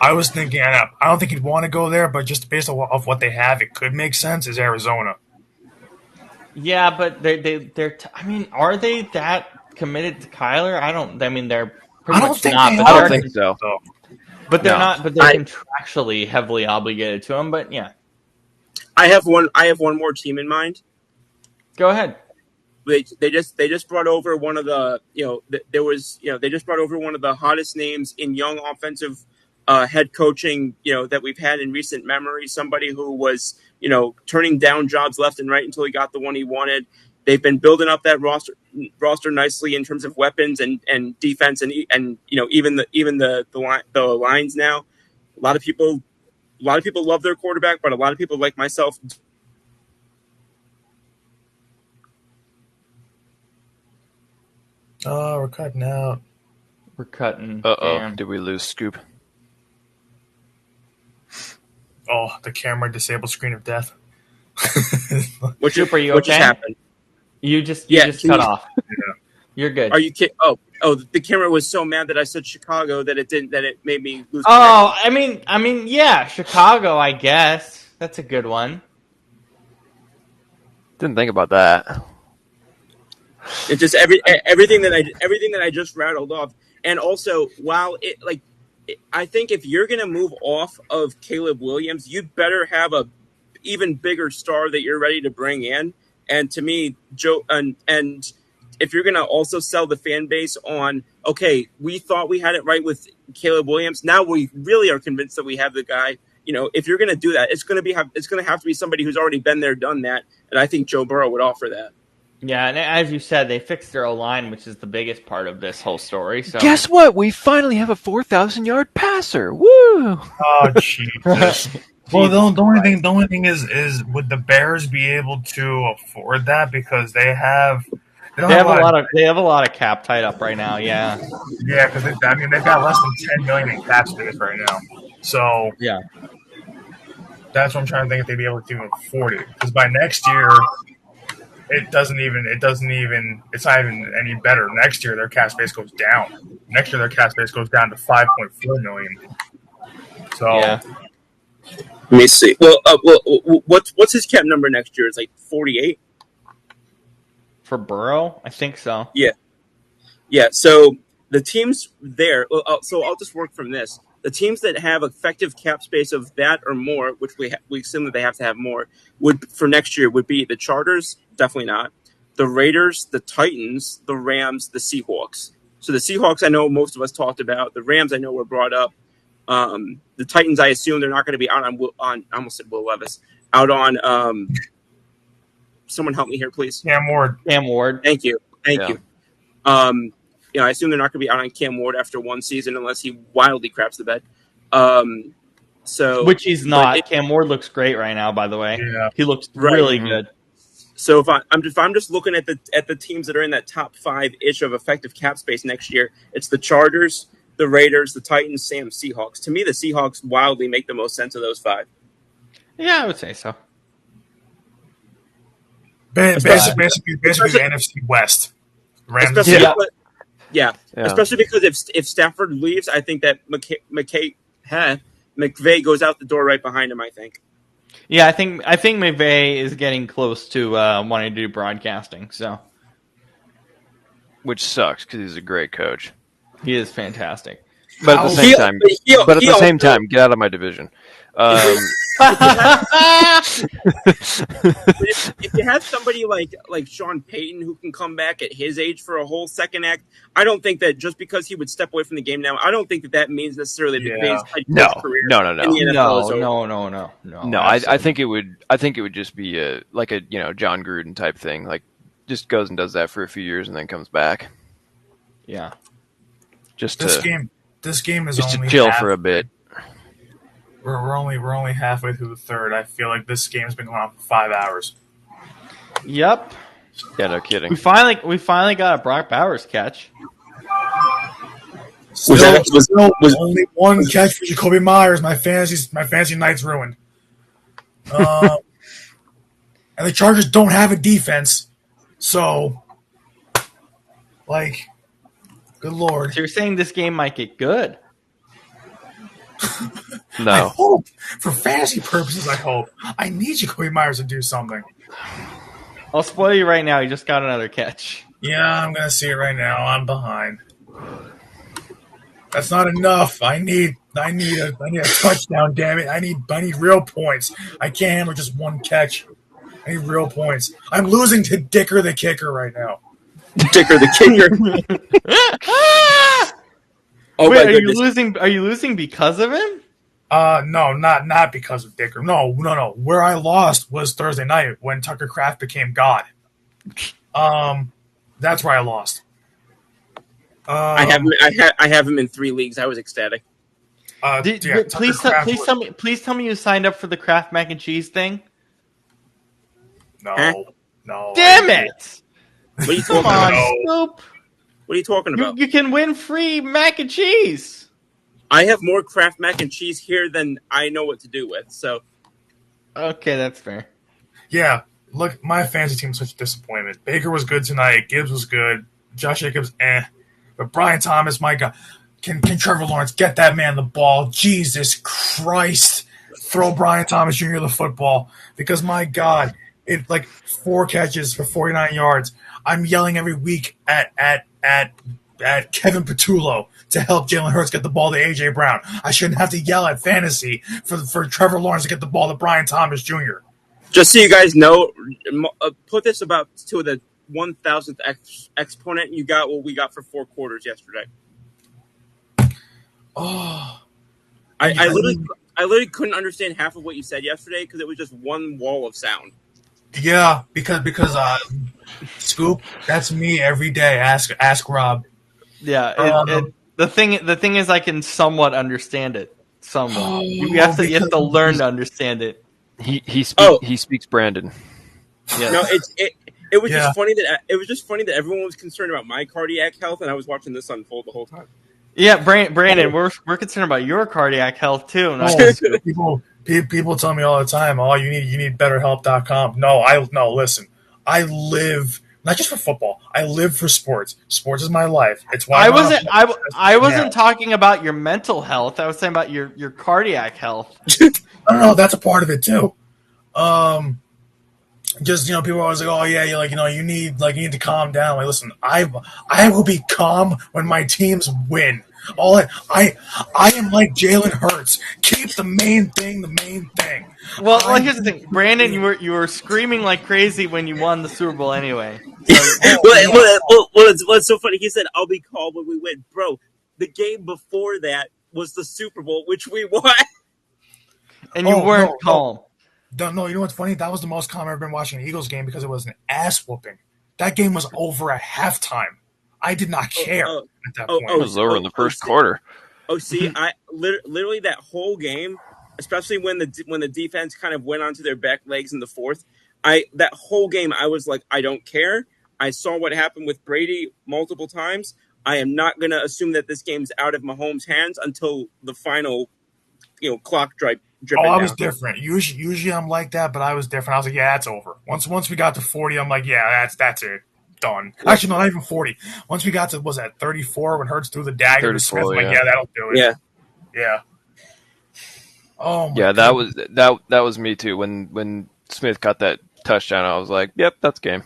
I was thinking, I don't think he'd want to go there, but just based off what they have, it could make sense. Is Arizona? Yeah, but they're. I mean, are they that committed to Kyler? I don't. I mean, they're pretty I don't much think not. they But I are. don't think so. But they're No. not. But they're contractually heavily obligated to him. But yeah, I have one more team in mind. go ahead. They just brought over one of the they just brought over one of the hottest names in young offensive head coaching that we've had in recent memory. Somebody who was turning down jobs left and right until he got the one he wanted. They've been building up that roster nicely in terms of weapons and defense and even the lines now. A lot of people love their quarterback, but a lot of people like myself. Oh, we're cutting out. We're cutting. Uh-oh. Damn. Did we lose Scoop? Oh, the camera disabled screen of death. What Super, you what just okay? happened? You just Yeah, cut off. You're good. Are you kidding? Oh, the camera was so mad that I said Chicago that it made me lose. Oh, I mean, yeah, Chicago. I guess that's a good one. Didn't think about that. It's just everything that I just rattled off, and also I think if you're gonna move off of Caleb Williams, you'd better have a even bigger star that you're ready to bring in. And to me, Joe, and if you're gonna also sell the fan base on, okay, we thought we had it right with Caleb Williams, now we really are convinced that we have the guy. If you're gonna do that, it's gonna have to be somebody who's already been there, done that, and I think Joe Burrow would offer that. Yeah, and as you said, they fixed their O-line, which is the biggest part of this whole story. So Guess what? We finally have a 4,000-yard passer. Woo! Oh, Jesus. Well, the only thing is, would the Bears be able to afford that because they have they have a lot of cap tied up right now. Yeah, because they've got less than $10 million in cap space right now. So yeah. That's what I'm trying to think if they'd be able to even afford it. Because by next year, it's not even any better. Next year, their cap space goes down. Next year, their cap space goes down to $5.4 million. So, Yeah. Let me see. Well, what's his cap number next year? It's like 48 For Burrow, I think so. Yeah. So the teams there. So I'll just work from this. The teams that have effective cap space of that or more, which we assume that they have to have more, for next year would be the Chargers, definitely not. The Raiders, the Titans, the Rams, the Seahawks. So the Seahawks, I know most of us talked about. The Rams, I know were brought up. The Titans, I assume they're not going to be out on I almost said Will Levis. Out on someone help me here, please. Cam Ward. Thank you. I assume they're not going to be out on Cam Ward after one season unless he wildly craps the bed. Which he's not. Cam Ward looks great right now, by the way. Yeah. He looks really good. So if I'm just looking at the teams that are in that top 5-ish of effective cap space next year, it's the Chargers, the Raiders, the Titans, Seahawks. To me, the Seahawks wildly make the most sense of those 5. Yeah, I would say so. Basically the NFC West. Rams. Especially because if Stafford leaves, I think that McVay goes out the door right behind him, I think. Yeah, I think McVay is getting close to wanting to do broadcasting. So, which sucks because he's a great coach. He is fantastic. But at the same time, get out of my division. If you have somebody like Sean Payton who can come back at his age for a whole second act, I don't think that just because he would step away from the game now, I don't think that means necessarily that McVay's career No. I think it would just be a John Gruden type thing, like just goes and does that for a few years and then comes back. Yeah, this game is just only to chill for a bit. We're only halfway through the third. I feel like this game's been going on for 5 hours. Yep. Yeah, no kidding. We finally got a Brock Bowers catch. Was only one catch for Jacoby Myers. My fantasy night's ruined. And the Chargers don't have a defense, so good Lord. So you're saying this game might get good? I No. hope, for fantasy purposes, I hope. I need Jacoby Myers to do something. I'll spoil you right now. He just got another catch. Yeah, I'm gonna see it right now. I'm behind. That's not enough. I need a touchdown. Damn it! I need real points. I can't handle just one catch. I need real points. I'm losing to Dicker the kicker right now. Dicker the kicker. Oh Wait, my are goodness. you losing? Are you losing because of him? No, not because of Dicker. No. Where I lost was Thursday night when Tucker Kraft became God. That's where I lost. I have him in 3 leagues. I was ecstatic. Please tell me you signed up for the Kraft mac and cheese thing. No. Damn it! What are you Come talking on, about? Snoop. What are you talking about? You can win free mac and cheese. I have more Kraft mac and cheese here than I know what to do with. So, okay, that's fair. Yeah, look, my fantasy team was such a disappointment. Baker was good tonight. Gibbs was good. Josh Jacobs, But Brian Thomas, my God, can Trevor Lawrence get that man the ball? Jesus Christ! Throw Brian Thomas Jr. the football because my God, it like 4 catches for 49 yards. I'm yelling every week at Kevin Patullo to help Jalen Hurts get the ball to A.J. Brown. I shouldn't have to yell at fantasy for Trevor Lawrence to get the ball to Brian Thomas Jr. just so you guys know, put this about to the 1,000th exponent. You got what we got for 4 quarters yesterday. Oh, I literally couldn't understand half of what you said yesterday because it was just one wall of sound. Yeah, because Scoop, that's me every day. Ask Rob. Yeah, the thing is, I can somewhat understand it. Somewhat, you have to learn to understand it. He speaks Brandon. Yes. No, it was just funny that everyone was concerned about my cardiac health, and I was watching this unfold the whole time. Yeah, Brandon, we're concerned about your cardiac health too. People tell me all the time, "Oh, you need BetterHelp.com." No, listen, I live not just for football. I live for sports. Sports is my life. It's why I wasn't talking about your mental health. I was saying about your cardiac health. No, that's a part of it too. Just people are always like, "Oh yeah, you need to calm down." Like, listen, I will be calm when my teams win. I am like Jalen Hurts. Keep the main thing the main thing. Well, here's the thing, Brandon. You were screaming like crazy when you won the Super Bowl anyway. So, what's so funny? He said, "I'll be calm when we win." Bro, the game before that was the Super Bowl, which we won, and you weren't calm. No, you know what's funny? That was the most calm I've ever been watching an Eagles game because it was an ass whooping. That game was over at halftime. I did not care at that point. It was over in the first quarter. See, I literally that whole game, especially when the defense kind of went onto their back legs in the fourth, that whole game I was like, I don't care. I saw what happened with Brady multiple times. I am not going to assume that this game's out of Mahomes' hands until the final, clock dripping I down. was different. Usually I'm like that, but I was different. I was like, yeah, that's over. Once we got to 40, I'm like, yeah, that's it. Done. Actually, no, not even 40. Once we got to, was that 34 when Hurts threw the dagger to Smith? I'm like, yeah, that'll do it. Yeah. Oh my God. That was me too. When Smith got that touchdown, I was like, yep, that's game.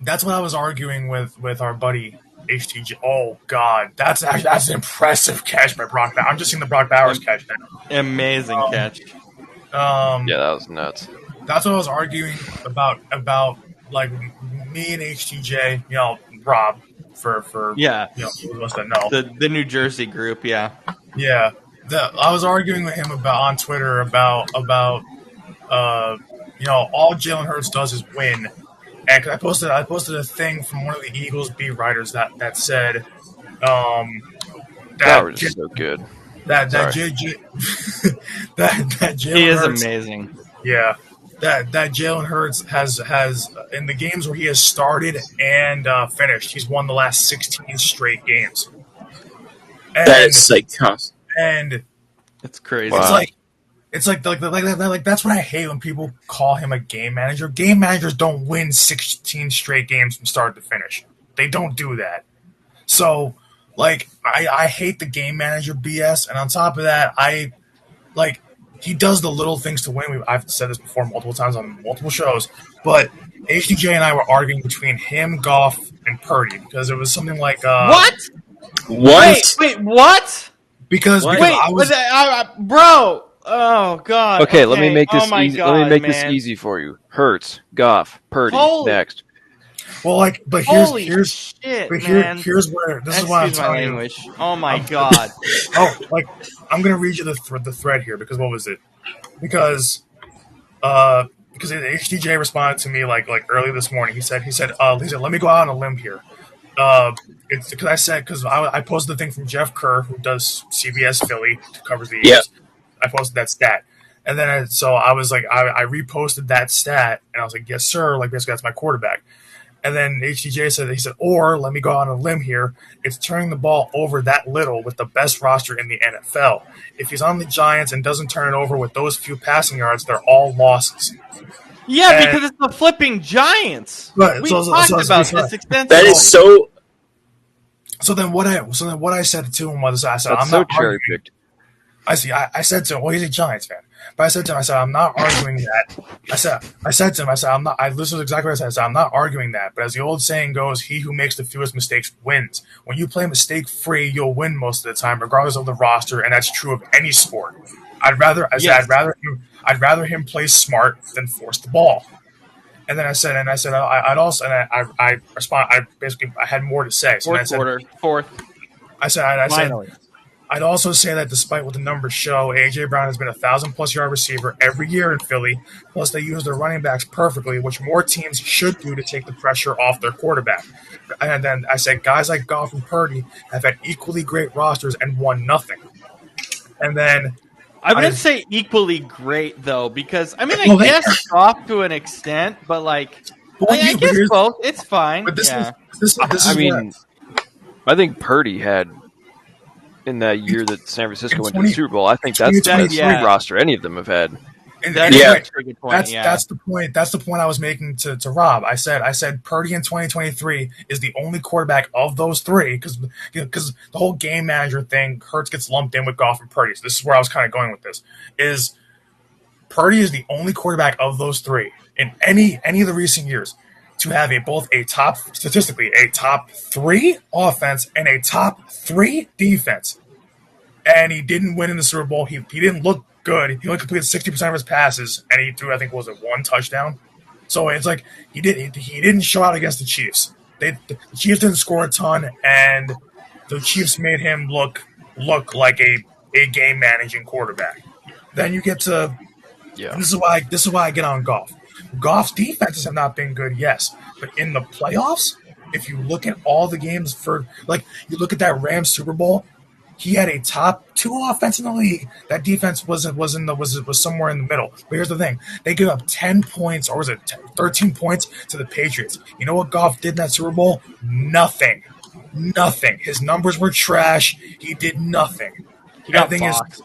that's what I was arguing with our buddy HTG. Oh God, that's an impressive catch by Brock Bowers. I'm just seeing the Brock Bowers catch now. Amazing catch. Yeah, that was nuts. That's what I was arguing about like me and HTJ, Rob for who wants to know the New Jersey group, yeah. I was arguing with him on Twitter about all Jalen Hurts does is win. And I posted a thing from one of the Eagles beat writers that said that was just so good. That Jalen he is Hurts, amazing. Yeah, that Jalen Hurts has in the games where he has started and finished, he's won the last 16 straight games. And, that is psychotic. And it's crazy. Wow. It's like that's what I hate when people call him a game manager. Game managers don't win 16 straight games from start to finish. They don't do that. So, like, I hate the game manager BS, and on top of that, he does the little things to win. I've said this before multiple times on multiple shows, but HDJ and I were arguing between him, Goff, and Purdy because it was something like What? What? Wait, what? Because What? Wait, I was bro. Oh God. Okay, let me make this oh my easy. God, Let me make man. this easy for you. Hurts, Goff, Purdy, Holy- next. well, but Holy here's shit, but man. here's where this is why I'm Excuse my telling you. language. Oh my God. I'm gonna read you the thread here because what was it? Because HDJ responded to me like early this morning. He said let me go out on a limb here. It's because I posted the thing from Jeff Kerr who does CBS Philly covers the Eagles. I posted that stat, and then I was like I reposted that stat and I was like yes sir, like basically that's my quarterback. And then HDJ said, or let me go out on a limb here. It's turning the ball over that little with the best roster in the NFL. If he's on the Giants and doesn't turn it over with those few passing yards, they're all losses. Yeah, because it's the flipping Giants. Right, We so talked about sorry. this extensively. That is so. So then what I said to him was I said That's I'm so not cherry arguing. picked. I said to him, well, he's a Giants fan. But I said to him, I'm not arguing that. I said to him, I'm not. This is exactly what I said. I'm not arguing that. But as the old saying goes, he who makes the fewest mistakes wins. When you play mistake free, you'll win most of the time, regardless of the roster, and that's true of any sport. I'd rather him play smart than force the ball. And then I had more to say. So Fourth. I said, Finally. I'd also say that despite what the numbers show, A.J. Brown has been a 1,000-plus yard receiver every year in Philly. Plus, they use their running backs perfectly, which more teams should do to take the pressure off their quarterback. And then I said, guys like Goff and Purdy have had equally great rosters and won nothing. And then I wouldn't say equally great thoa, because I guess Goff to an extent, but like I guess both. It's fine. But I think Purdy had in that year that San Francisco went to the Super Bowl. I think that's the best roster any of them have had. That's the point. That's the point I was making to Rob. I said Purdy in 2023 is the only quarterback of those three because the whole game manager thing, Hurts gets lumped in with Goff and Purdy. So this is where I was kind of going with this. Is Purdy is the only quarterback of those three in any of the recent years to have a top 3 offense and a top 3 defense. And he didn't win in the Super Bowl. He didn't look good. He only completed 60% of his passes, and he threw, I think, one touchdown? So it's like he didn't show out against the Chiefs. The Chiefs didn't score a ton, and the Chiefs made him look like a game managing quarterback. Then you get to this is why I get on Goff. Goff's defenses have not been good, yes, but in the playoffs, if you look at all the games you look at that Rams Super Bowl, he had a top 2 offense in the league. That defense was somewhere in the middle. But here's the thing: they gave up 10 points, or was it 13 points to the Patriots? You know what Goff did in that Super Bowl? Nothing. His numbers were trash. He did nothing. He got boxed.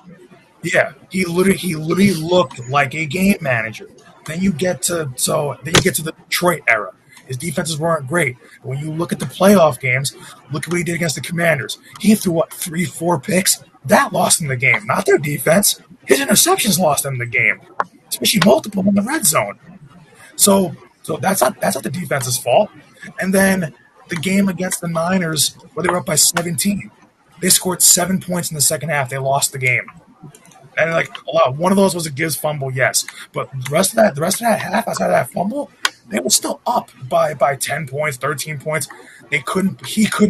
He literally looked like a game manager. Then you get to the Detroit era. His defenses weren't great. But when you look at the playoff games, look at what he did against the Commanders. He threw 3-4 picks. That lost him the game, not their defense. His interceptions lost them the game, especially multiple in the red zone. So that's not the defense's fault. And then the game against the Niners, where they were up by 17, they scored 7 points in the second half. They lost the game. And one of those was a Gibbs fumble, yes. But the rest of that half, outside of that fumble, they were still up by 10 points, 13 points. He couldn't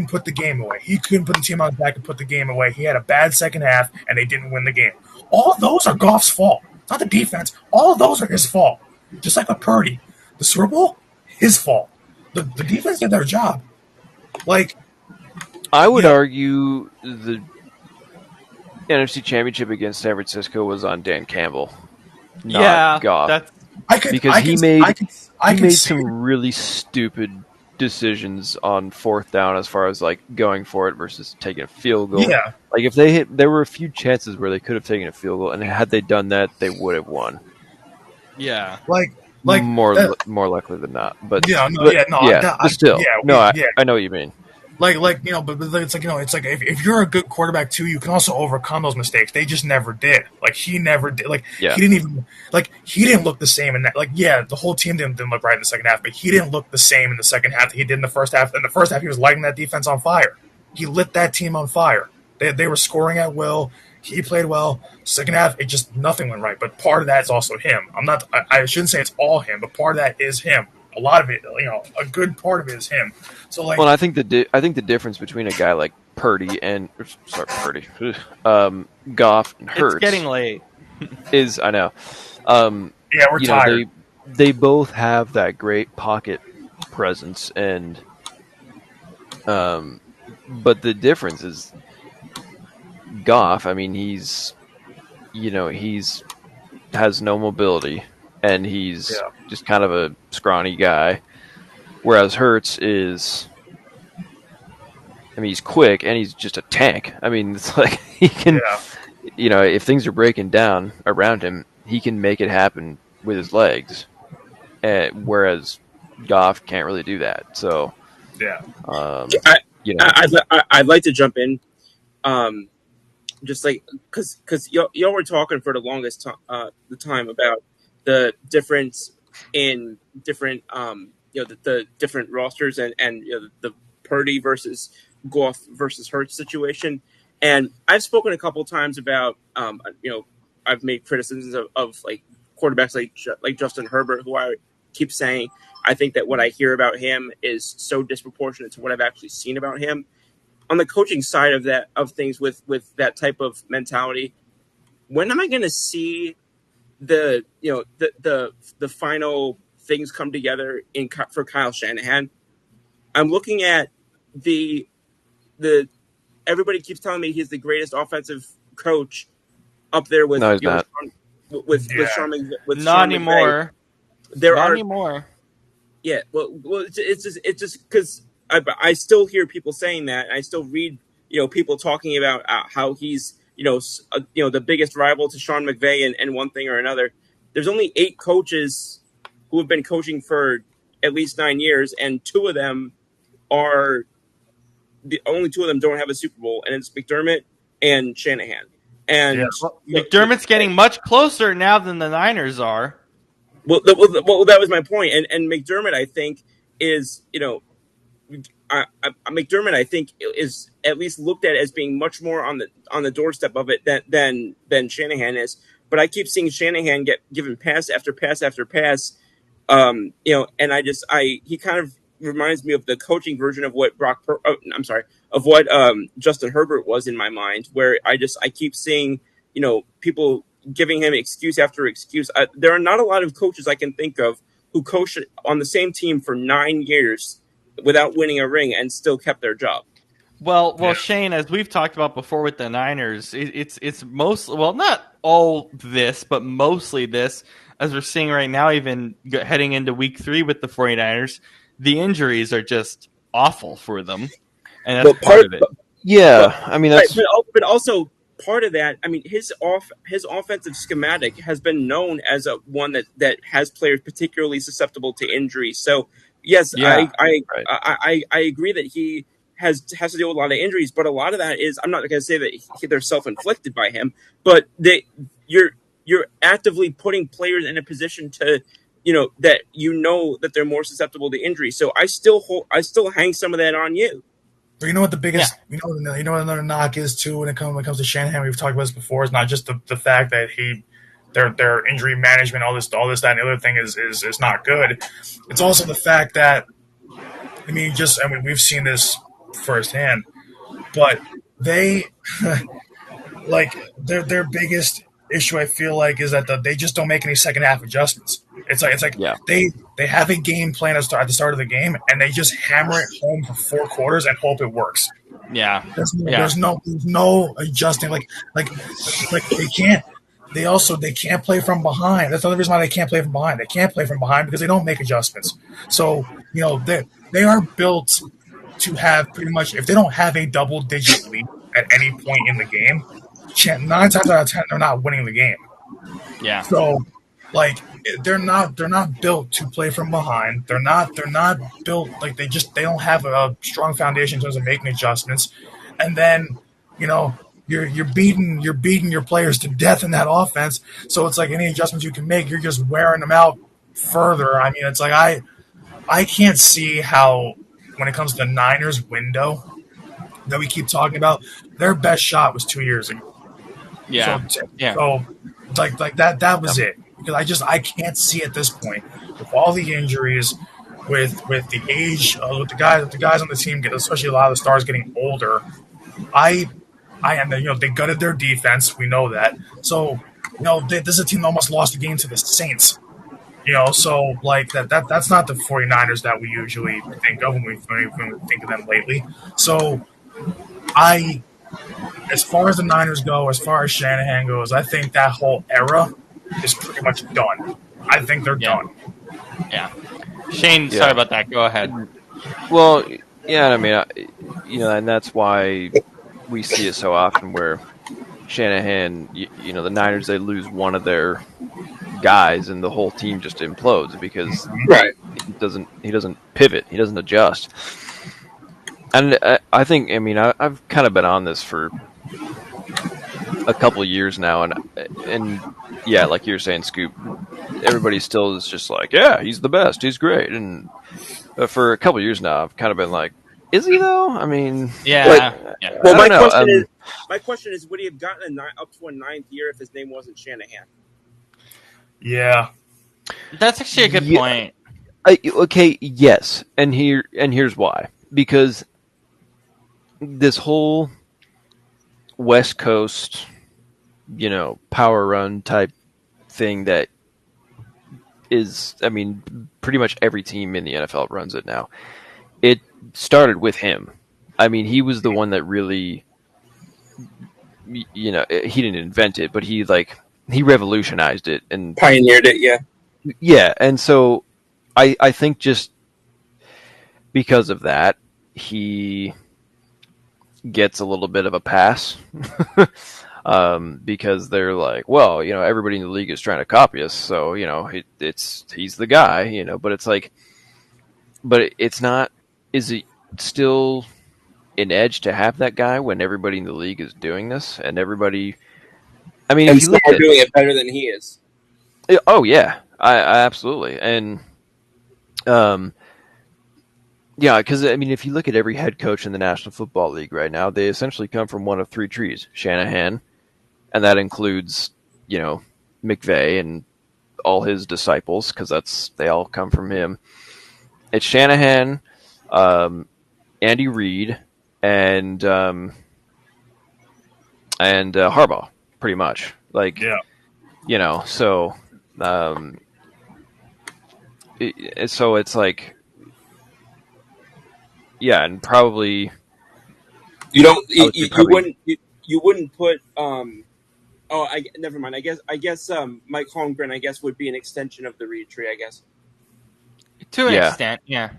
put the game away. He couldn't put the team on his back and put the game away. He had a bad second half, and they didn't win the game. All those are Goff's fault. It's not the defense. All those are his fault. Just like with Purdy. The Super Bowl, his fault. The defense did their job. I would argue the NFC Championship against San Francisco was on Dan Campbell, not Goff. He made some really stupid decisions on 4th down as far as going for it versus taking a field goal. Yeah. If they there were a few chances where they could have taken a field goal, and had they done that, they would have won. Yeah. More likely than not. But I know what you mean. Like but it's like it's like if you're a good quarterback too, you can also overcome those mistakes. They just never did. Like he never did. Like Yeah. he didn't look the same in that. Like yeah, the whole team didn't look right in the second half, but he didn't look the same in the second half that he did in the first half. In the first half, he was lighting that defense on fire. He lit that team on fire. They were scoring at will. He played well. Second half, it just nothing went right. But part of that is also him. I shouldn't say it's all him, but part of that is him. A lot of it, a good part of it is him. So like, Well, I think the difference between a guy like Goff and Hurts It's getting late. is I know. yeah, we're tired. They both have that great pocket presence, and but the difference is Goff. I mean, he's has no mobility, and he's just kind of a scrawny guy. Whereas Hurts is, I mean, he's quick and he's just a tank. I mean, it's like he can, if things are breaking down around him, he can make it happen with his legs. Whereas Goff can't really do that. So, I'd like to jump in, just like because y'all were talking for the longest the time about the difference in different the different rosters and the Purdy versus Goff versus Hurts situation. And I've spoken a couple times about I've made criticisms of like quarterbacks like Justin Herbert, who I keep saying I think that what I hear about him is so disproportionate to what I've actually seen about him. On the coaching side of things with that type of mentality, when am I going to see the final things come together for Kyle Shanahan? I'm looking at the everybody keeps telling me he's the greatest offensive coach up there with no, he's not. with Sean McVay. Not anymore. Not anymore. Yeah, well, it's just because I still hear people saying that, and I still read people talking about how he's the biggest rival to Sean McVay and one thing or another. There's only 8 coaches who have been coaching for at least 9 years, and 2 of them don't have a Super Bowl, and it's McDermott and Shanahan. And McDermott's getting much closer now than the Niners are. Well, that was my point. And McDermott, I think, is McDermott, I think, is at least looked at as being much more on the doorstep of it than Shanahan is. But I keep seeing Shanahan get given pass after pass after pass. And he kind of reminds me of the coaching version of what Justin Herbert was in my mind, where I keep seeing people giving him excuse after excuse. There are not a lot of coaches I can think of who coached on the same team for 9 years without winning a ring and still kept their job. Well, Shane, as we've talked about before with the Niners, it's mostly, well, not all this, but mostly this, as we're seeing right now, even heading into week 3 with the 49ers, the injuries are just awful for them. And that's part of it. I mean, that's... But also part of that, I mean, his offensive schematic has been known as one that has players particularly susceptible to injury. So, yes, I agree that he has to deal with a lot of injuries, but a lot of that is, I'm not going to say that they're self-inflicted by him, but you're actively putting players in a position to, that they're more susceptible to injury. So I still hang some of that on you. But you know what the biggest, you know what another knock is too when it comes to Shanahan. We've talked about this before. It's not just the fact that their injury management, all this, that, and the other thing is not good. It's also the fact that, we've seen this firsthand, but they like their biggest issue, I feel like, is that they just don't make any second half adjustments. It's like they have a game plan at the start of the game, and they just hammer it home for 4 quarters and hope it works. Yeah, there's no adjusting. Like they can't. They can't play from behind. That's the other reason why they can't play from behind. They can't play from behind because they don't make adjustments. So they are built to have pretty much, if they don't have a double-digit lead at any point in the game, 9 times out of 10 they're not winning the game. Yeah. So they're not built to play from behind. They're not built like they don't have a strong foundation in terms of making adjustments. And then, you're beating your players to death in that offense. So it's like any adjustments you can make, you're just wearing them out further. I mean, it's like I can't see how, when it comes to the Niners window that we keep talking about, their best shot was 2 years ago. Yeah. So like that was it. Because I can't see at this point, with all the injuries, with the age, with the guys on the team, especially a lot of the stars getting older. And they gutted their defense. We know that. So this is a team that almost lost the game to the Saints. So like that's not the 49ers that we usually think of when we think of them lately. So as far as the Niners go, as far as Shanahan goes, I think that whole era is pretty much done. I think they're done. Yeah. Shane, sorry about that. Go ahead. Well, yeah, I mean, and that's why we see it so often where Shanahan, the Niners, they lose one of their guys and the whole team just implodes because he doesn't pivot, he doesn't adjust. And I think, I mean, I've kind of been on this for a couple of years now, and yeah, like you're saying, Scoop, everybody still is just like, yeah, he's the best, he's great, and for a couple of years now, I've kind of been like, is he though? I mean, Well, my question is, would he have gotten up to a ninth year if his name wasn't Shanahan? Yeah, that's actually a good point. Okay, yes, and here's why. Because this whole West Coast, power run type thing that is, I mean, pretty much every team in the NFL runs it now. It started with him. I mean, he was the one that really, he didn't invent it, but he revolutionized it and pioneered it. Yeah. Yeah. And so I think just because of that, he gets a little bit of a pass because they're like, well, everybody in the league is trying to copy us. So, he's the guy, but it's like, but it's not, is it still an edge to have that guy when everybody in the league is doing this and everybody, I mean, and if you look at doing it better than he is. Oh yeah, I absolutely. And, yeah, because, I mean, if you look at every head coach in the National Football League right now, they essentially come from one of three trees. Shanahan, and that includes, McVay and all his disciples, because they all come from him. It's Shanahan, Andy Reid, and Harbaugh, pretty much. So, so it's like, yeah, and probably you wouldn't put never mind. I guess Mike Holmgren would be an extension of the Reed tree, I guess. To an extent, yeah.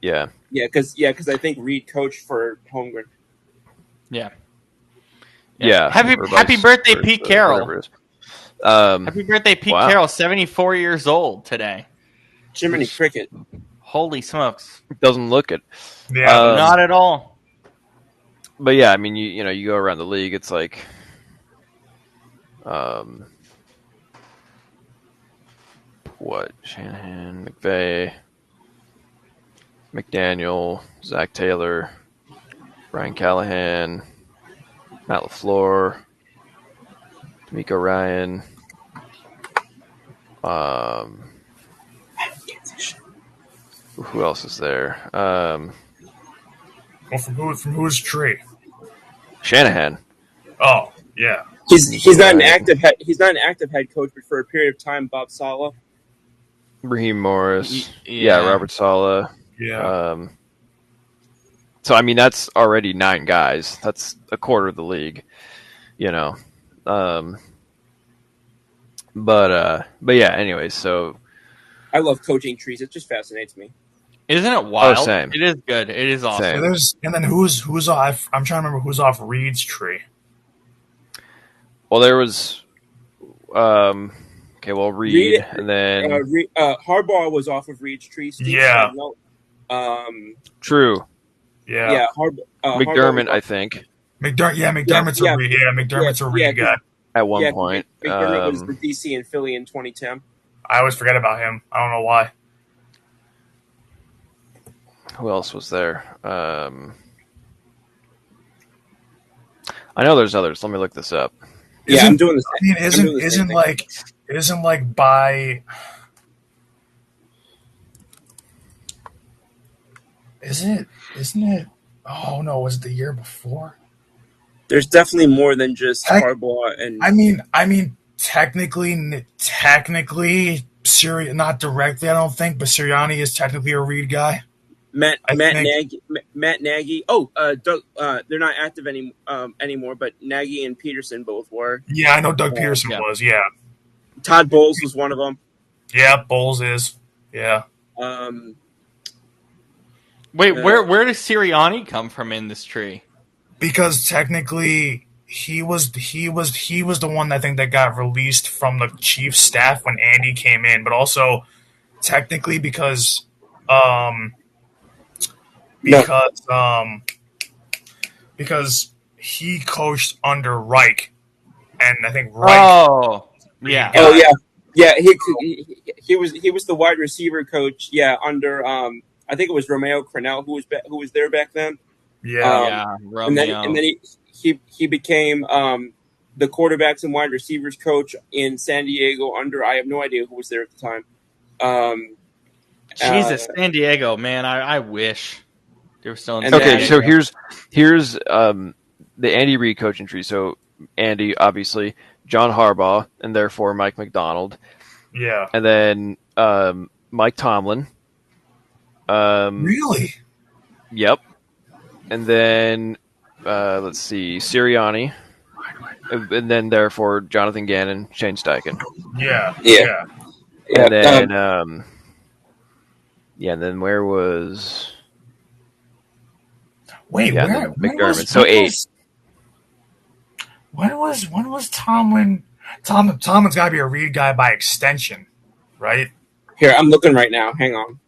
Yeah. Because I think Reed coached for Holmgren. Yeah. Happy birthday, Pete Carroll. Happy birthday, Pete Carroll, 74 years old today. Jiminy Cricket. Holy smokes. Doesn't look it. Yeah. Not at all. But yeah, I mean, you go around the league, it's like, Shanahan, McVay, McDaniel, Zach Taylor, Brian Callahan, Matt LaFleur, D'Amico Ryan, who else is there? Well, from whose tree? Shanahan. Oh, yeah. He's not an active head coach, but for a period of time, Bob Saleh, Raheem Morris, Robert Saleh. Yeah. So I mean, that's already 9 guys. That's a quarter of the league, But yeah. Anyway, so I love coaching trees. It just fascinates me. Isn't it wild? Oh, same. It is good. It is awesome. And then who's off? I'm trying to remember who's off Reed's tree. Well, there was, God, Okay, well, Reed, and then Harbaugh was off of Reed's tree. Steve Yeah. Spagnuolo, True. Yeah. Harbaugh was McDermott, I think, McDermott's a Reed. Yeah, McDermott's a Reed guy. at one point. McDermott was the DC in Philly in 2010. I always forget about him. I don't know why. Who else was there? I know there's others. Let me look this up. I'm doing the same. I mean, isn't like by. Isn't it? Oh no, was it the year before? There's definitely more than just Harbaugh and. I mean, technically, not directly. I don't think, but Sirianni is technically a Reed guy. Matt Nagy. Oh, Doug, they're not active anymore, but Nagy and Peterson both were. Yeah, I know Doug Peterson was. Yeah, Todd Bowles was one of them. Yeah, Bowles is. Yeah. Wait, where does Sirianni come from in this tree? Because technically, he was the one I think that got released from the Chiefs staff when Andy came in, but also technically because he coached under Reich, and I think Reich. Oh, yeah. He was the wide receiver coach. Yeah, under I think it was Romeo Crennel who was there back then. Romeo. And then he became the quarterbacks and wide receivers coach in San Diego under I have no idea who was there at the time. Jesus, San Diego, man, I wish they were still in. Okay, so here's the Andy Reid coaching tree. So Andy, obviously, John Harbaugh, and therefore Mike McDonald. Yeah, and then Mike Tomlin. Really? Yep. And then let's see, Sirianni, and then therefore Jonathan Gannon, Shane Steichen. Yeah. And then and then where was? Wait, where? McDermott. So 8. When was Tomlin? Tomlin's got to be a Reed guy by extension, right? Here, I'm looking right now. Hang on.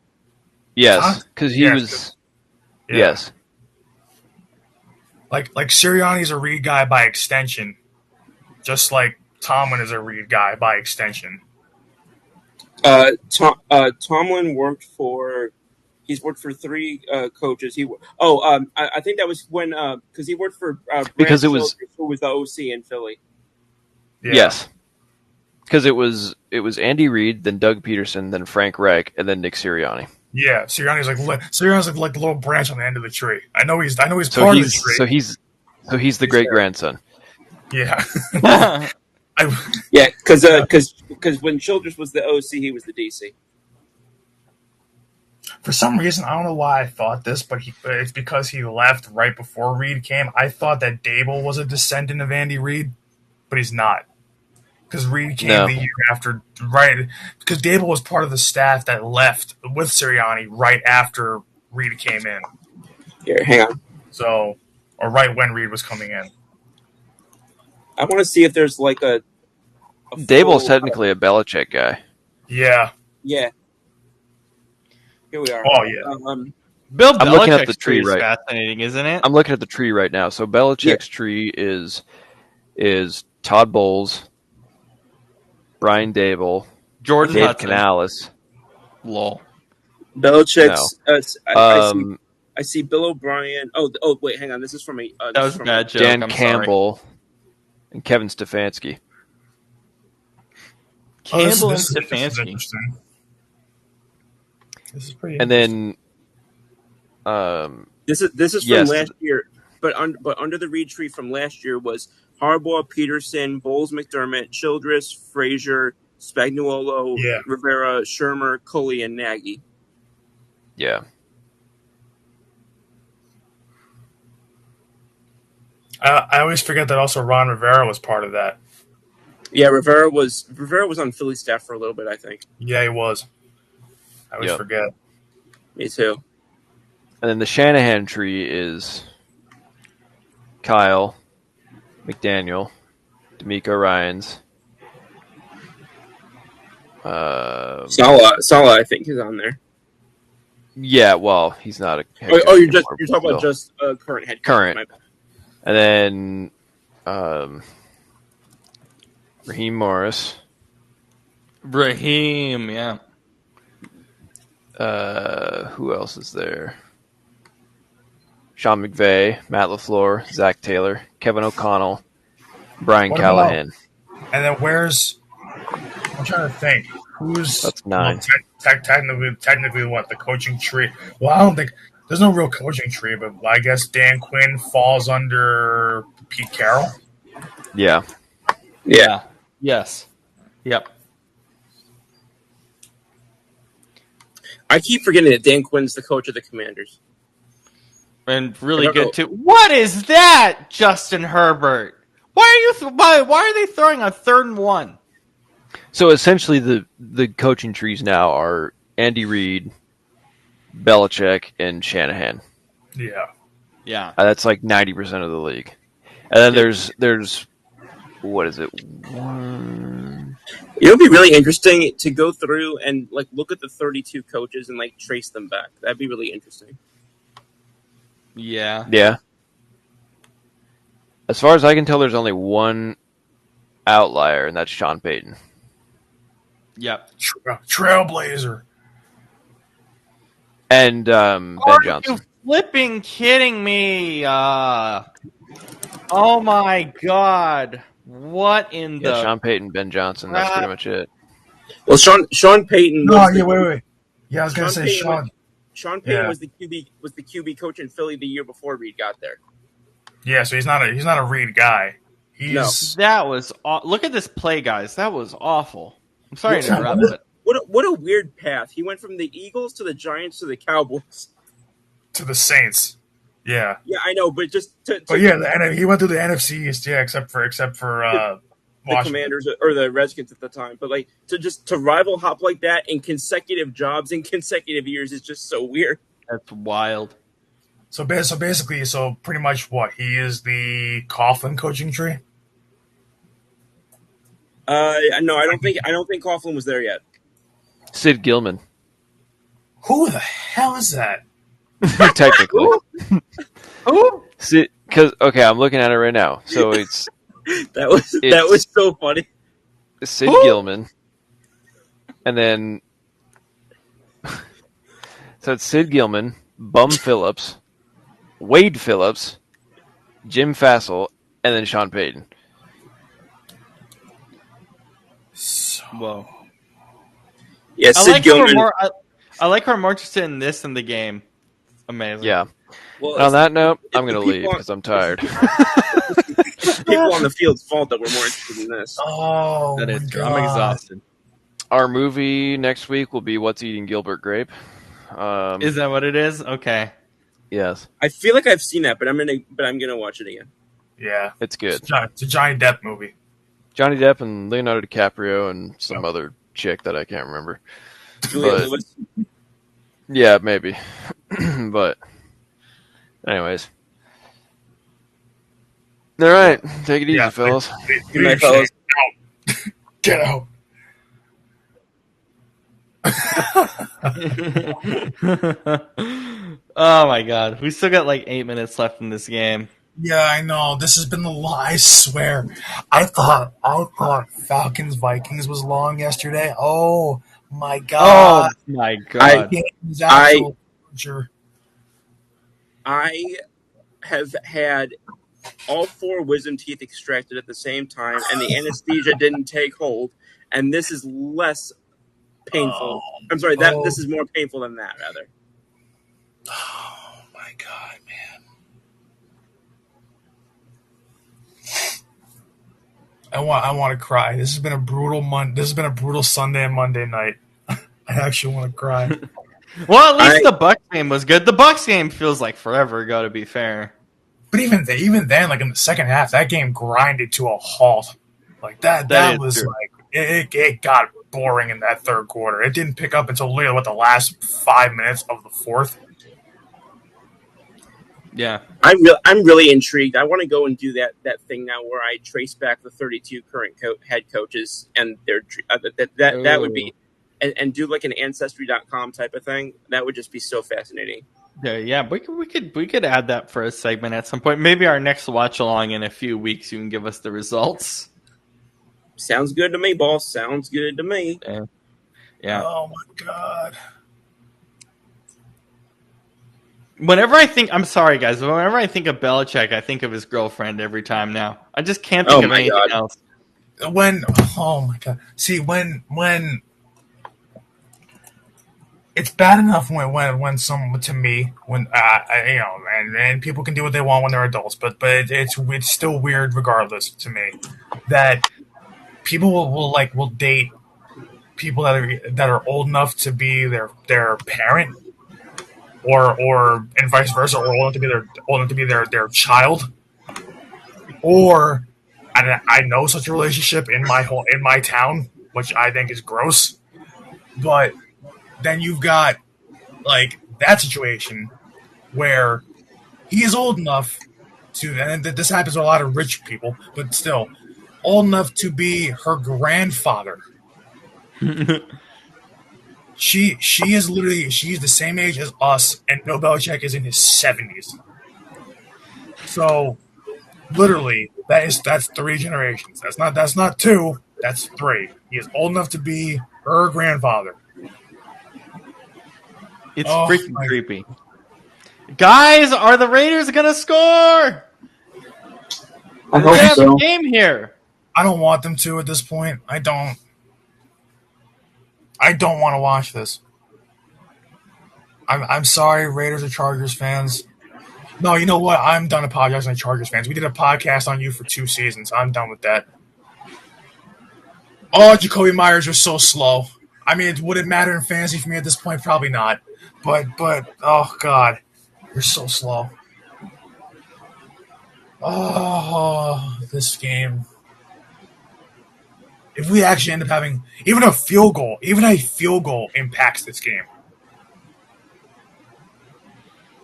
Yes, because he was. Yeah. Yes. Like Sirianni's a Reed guy by extension, just like Tomlin is a Reed guy by extension. Tomlin worked for 3 coaches. I think that was when because he worked for because it Childress, was who was the OC in Philly. Yeah. Yes, because it was Andy Reid, then Doug Peterson, then Frank Reich, and then Nick Sirianni. Yeah, Sirianni's like the little branch on the end of the tree. I know he's so part of the tree. So he's the great grandson. Yeah. Because when Childress was the OC, he was the DC. For some reason, I don't know why I thought this, but it's because he left right before Reed came. I thought that Dable was a descendant of Andy Reid, but he's not. Because Reed came the year after, right? Because Dable was part of the staff that left with Sirianni right after Reed came in. Here, hang on. So, or right when Reed was coming in. I want to see if there's like a Dable's technically a Belichick guy. Yeah. Yeah. Here we are. Oh, yeah. Bill Belichick's I'm looking at the tree is right. fascinating, isn't it? I'm looking at the tree right now. So Belichick's tree is Todd Bowles, Brian Dable, Jordan Dave Hudson. Canales. Lol. Belichick's. I see Bill O'Brien. Oh, wait, hang on. This is from a. That was a bad joke. Dan I'm Campbell and Kevin Stefanski. Campbell and This is Stefanski. interesting. This is pretty. And then, This is from last year, but under the Reed tree from last year was Harbaugh, Peterson, Bowles, McDermott, Childress, Frazier, Spagnuolo, Rivera, Shermer, Culley, and Nagy. Yeah. I always forget that also Ron Rivera was part of that. Yeah, Rivera was on Philly staff for a little bit, I think. Yeah, he was. I always forget. Me too. And then the Shanahan tree is Kyle, McDaniel, D'Amico Ryans, Sala, I think, is on there. Yeah, well, he's not a head Oh, coach you're anymore, talking but about still. just current head coach. Current. And then Raheem Morris. Raheem, yeah. Who else is there? Sean McVay, Matt LaFleur, Zach Taylor, Kevin O'Connell, Brian Callahan. And then where's? I'm trying to think. Who's? That's 9. Technically, what the coaching tree? Well, I don't think there's no real coaching tree, but I guess Dan Quinn falls under Pete Carroll. Yeah. Yes. Yep. I keep forgetting that Dan Quinn's the coach of the Commanders. And really good too. What is that, Justin Herbert? Why are they throwing a 3rd and 1? So essentially, the coaching trees now are Andy Reid, Belichick, and Shanahan. Yeah. That's like 90% of the league. And then there's what is it? It would be really interesting to go through and like look at the 32 coaches and like trace them back. That'd be really interesting. Yeah. Yeah. As far as I can tell, there's only one outlier, and that's Sean Payton. Yep. Trailblazer. And Ben Johnson. Are you flipping kidding me? Oh my God. What in the... Sean Payton, Ben Johnson, that's pretty much it. Well, Sean Payton... wait. Yeah, I was going to say Sean. Sean Payton was the QB coach in Philly the year before Reid got there. Yeah, so he's not a Reid guy. That was... Look at this play, guys. That was awful. I'm sorry to interrupt, but... What a weird path. He went from the Eagles to the Giants to the Cowboys. To the Saints. Yeah. Yeah, I know, but just he went through the NFC East, except for the Commanders or the Redskins at the time. But like to rival hop like that in consecutive jobs in consecutive years is just so weird. That's wild. So basically, pretty much what? He is the Coughlin coaching tree? No, I don't think Coughlin was there yet. Sid Gilman. Who the hell is that? Technically. Who? Okay, I'm looking at it right now. So that was so funny. Sid Gilman, and then so it's Sid Gilman, Bum Phillips, Wade Phillips, Jim Fassel, and then Sean Payton. Whoa. Yeah, Sid Gilman. I like her more interested in this than the game. Amazing. Yeah. Well, on that note, I'm going to leave because I'm tired. People on the field's fault that we're more interested in this. Oh, that is true. I'm exhausted. Our movie next week will be What's Eating Gilbert Grape. Is that what it is? Okay. Yes. I feel like I've seen that, but I'm gonna watch it again. Yeah, it's good. It's a Johnny Depp movie. Johnny Depp and Leonardo DiCaprio and some other chick that I can't remember. Julia Lewis. Yeah, maybe. But anyways. All right. Take it easy, fellas. Good night, fellas. Get out. Oh my God. We still got like 8 minutes left in this game. Yeah, I know. This has been the lie. I swear. I thought Falcons Vikings was long yesterday. Oh my God. Oh my God. I have had all 4 wisdom teeth extracted at the same time, and the anesthesia didn't take hold, and this is less painful. I'm sorry, this is more painful than that, rather. Oh my God, man. I want to cry. This has been a brutal month. This has been a brutal Sunday and Monday night. I actually want to cry. Well, at least the Bucs game was good. The Bucs game feels like forever ago, to be fair. But even then, like in the second half, that game grinded to a halt. Like that was true. Like it got boring in that third quarter. It didn't pick up until literally the last 5 minutes of the fourth. Yeah. I'm really intrigued. I want to go and do that thing now where I trace back the 32 current head coaches and their that would be and do like an ancestry.com type of thing. That would just be so fascinating. Yeah, we could add that for a segment at some point. Maybe our next watch along in a few weeks. You can give us the results. Sounds good to me, boss. Sounds good to me. Yeah. Oh my god. Whenever I think, I'm sorry, guys. Whenever I think of Belichick, I think of his girlfriend every time now. I just can't think of anything else. Oh my god. See, when it's bad enough when someone to me when and people can do what they want when they're adults, but it's still weird regardless to me that people will date people that are old enough to be their parent or and vice versa, or old enough to be their child, or I know such a relationship in my town, which I think is gross, but then you've got like that situation where he is old enough to, and this happens to a lot of rich people, but still old enough to be her grandfather. She's the same age as us, and Bill Belichick is in his 70s. So literally, that's 3 generations. That's not 2. That's 3. He is old enough to be her grandfather. It's freaking creepy. Guys, are the Raiders gonna score? I hope we have so. a game here. I don't want them to at this point. I don't want to watch this. I'm sorry, Raiders or Chargers fans. No, you know what? I'm done apologizing to Chargers fans. We did a podcast on you for 2 seasons. I'm done with that. Oh, Jacoby Myers, you're so slow. I mean, would it matter in fantasy for me at this point? Probably not. But oh god, you're so slow. Oh, this game. If we actually end up having even a field goal impacts this game.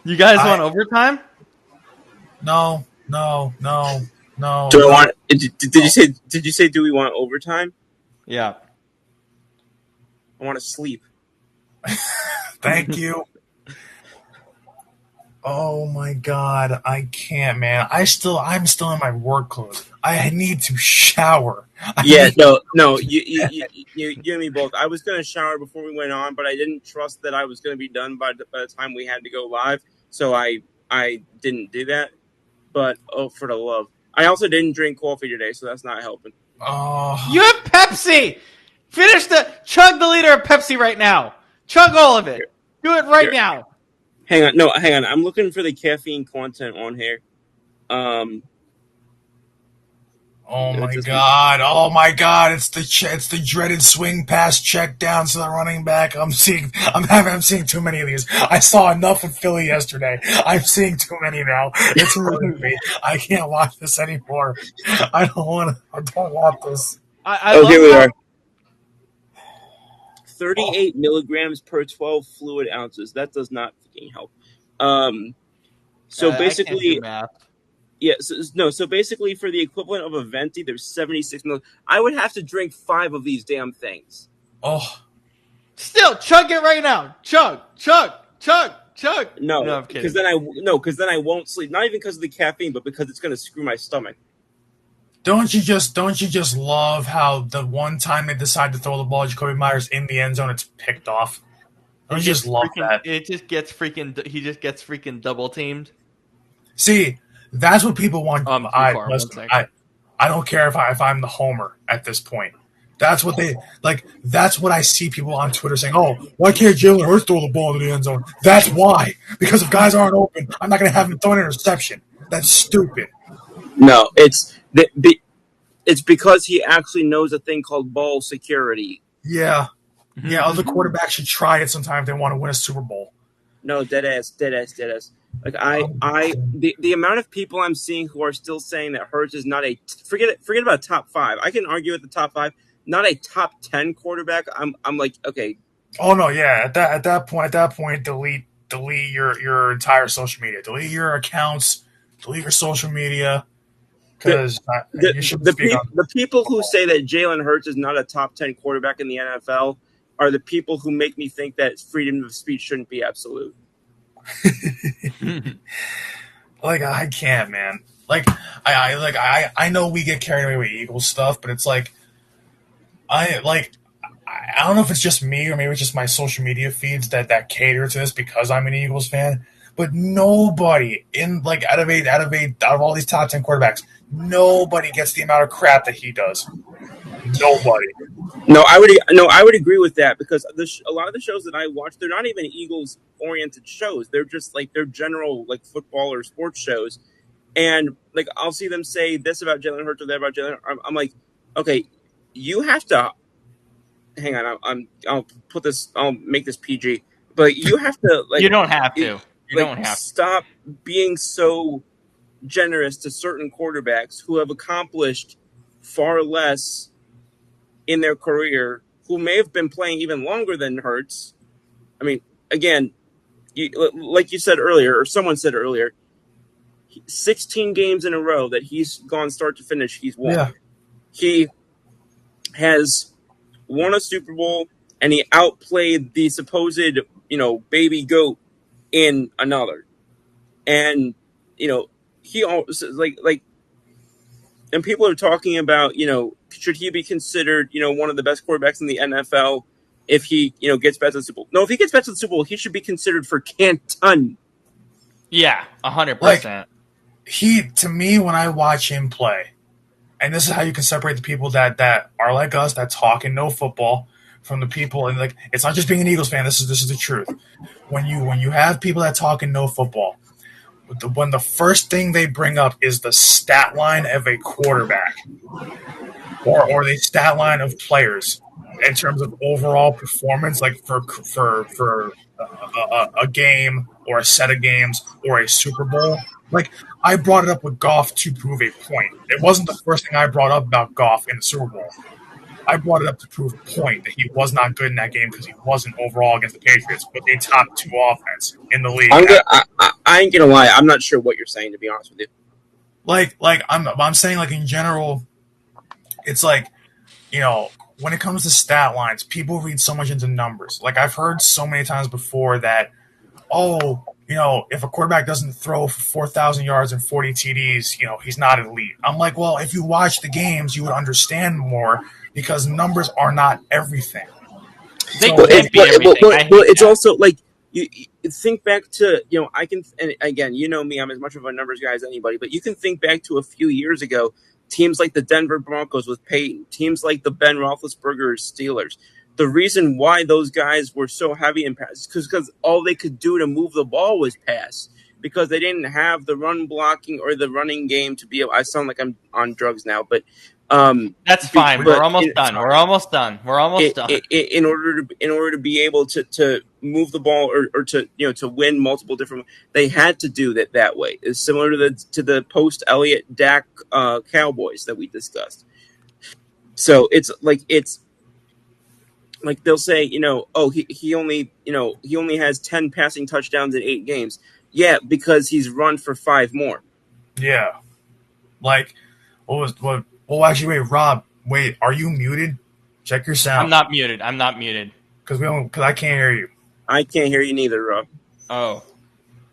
You guys want overtime? No. Do I want? Did you say? Do we want overtime? Yeah. I want to sleep. Thank you. Oh my god, I can't, man. I'm still in my work clothes. I need to shower. No. You and me both. I was gonna shower before we went on, but I didn't trust that I was gonna be done by the time we had to go live, so I didn't do that. But for the love, I also didn't drink coffee today, so that's not helping. Oh, you have Pepsi. Chug the liter of Pepsi right now. Chug all of it. Do it right now. Hang on. I'm looking for the caffeine content on here. Oh my god! It's the dreaded swing pass check down to the running back. I'm seeing too many of these. I saw enough of Philly yesterday. I'm seeing too many now. It's hurting me. I can't watch this anymore. I don't want this. Here we are. 38 milligrams per 12 fluid ounces. That does not fucking help. So basically, yeah. So basically, for the equivalent of a venti, there's 76 mil. I would have to drink 5 of these damn things. Oh, still chug it right now. Chug. No, because then I won't sleep. Not even because of the caffeine, but because it's going to screw my stomach. Don't you just love how the one time they decide to throw the ball at Jacoby Myers in the end zone, it's picked off? Don't you just love that? He just gets freaking double teamed. See, that's what people want. I don't care if I'm the homer at this point. That's what they like. That's what I see people on Twitter saying. Oh, why can't Jalen Hurts throw the ball into the end zone? That's why. Because if guys aren't open, I'm not going to have him throw an interception. That's stupid. No, it's because he actually knows a thing called ball security. Yeah. Yeah, other quarterbacks should try it sometime if they want to win a Super Bowl. No, dead ass. Like the amount of people I'm seeing who are still saying that Hurts is not forget about top 5. I can argue at the top 5, not a top 10 quarterback. I'm like, okay. Oh no, yeah. At that point, delete delete your entire social media, delete your accounts, delete your social media, because you shouldn't speak on the people who football. say that Jalen Hurts is not a top 10 quarterback in the NFL are the people who make me think that freedom of speech shouldn't be absolute. Like I can't, man. Like I know we get carried away with Eagles stuff, but it's like I don't know if it's just me or maybe it's just my social media feeds that cater to this because I'm an Eagles fan. But nobody in like out of all these top 10 quarterbacks, nobody gets the amount of crap that he does. Nobody. No, I would agree with that because a lot of the shows that I watch, they're not even Eagles oriented shows. They're just like they're general like football or sports shows, and like I'll see them say this about Jalen Hurts or that about Jalen. I'm like, okay, you have to hang on. I'll make this PG, but you have to like You don't have to. You like don't have to. stop being so generous to certain quarterbacks who have accomplished far less in their career, who may have been playing even longer than Hurts. I mean, again, like you said earlier, or someone said earlier, 16 games in a row that he's gone start to finish, he's won. Yeah. He has won a Super Bowl, and he outplayed the supposed, baby goat in another. And, he also, like, and people are talking about, should he be considered, one of the best quarterbacks in the NFL if he, gets back to the Super Bowl? No, if he gets back to the Super Bowl, he should be considered for Canton. Yeah, 100%. Like, to me, when I watch him play, and this is how you can separate the people that are like us, that talk and know football, from the people, and like it's not just being an Eagles fan. This is the truth. When you have people that talk and know football, when the first thing they bring up is the stat line of a quarterback, or the stat line of players in terms of overall performance, like for a game or a set of games or a Super Bowl. Like I brought it up with Goff to prove a point. It wasn't the first thing I brought up about Goff in the Super Bowl. I brought it up to prove a point that he was not good in that game because he wasn't overall against the Patriots, but a top 2 offense in the league. I ain't gonna lie, I'm not sure what you're saying, to be honest with you. Like I'm saying, like in general, it's like, when it comes to stat lines, people read so much into numbers. Like I've heard so many times before that, if a quarterback doesn't throw for 4,000 yards and 40 TDs, he's not elite. I'm like, well, if you watch the games, you would understand more because numbers are not everything. It's also like you think back to, I can, and again, me, I'm as much of a numbers guy as anybody, but you can think back to a few years ago, teams like the Denver Broncos with Peyton, teams like the Ben Roethlisberger Steelers. The reason why those guys were so heavy in passes is because all they could do to move the ball was pass, because they didn't have the run blocking or the running game to be able. I sound like I'm on drugs now, but that's fine. We're almost done. We're almost done. In order to be able to move the ball or to to win multiple different, they had to do that way. It's similar to the post Elliott Dak Cowboys that we discussed. So it's like they'll say, he only has 10 passing touchdowns in 8 games. Yeah, because he's run for 5 more. Yeah. Like, well, actually, wait, Rob, are you muted? Check your sound. I'm not muted. Because I can't hear you. I can't hear you neither, Rob. Oh,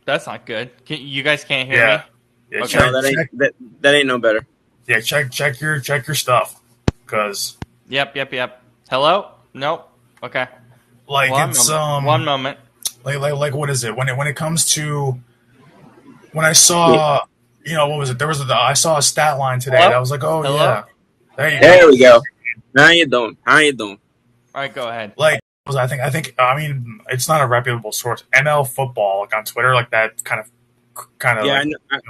that's not good. You guys can't hear me? Yeah, okay. That ain't no better. Yeah, check your stuff. Because. Yep. Hello? Nope. Okay. Like one moment. Like what is it? When it comes to when I saw what was it? I saw a stat line today. Hello? That was like, oh Hello? yeah. There we go. How you doing? All right, go ahead. Like I mean it's not a reputable source. ML football, like on Twitter, like that kind of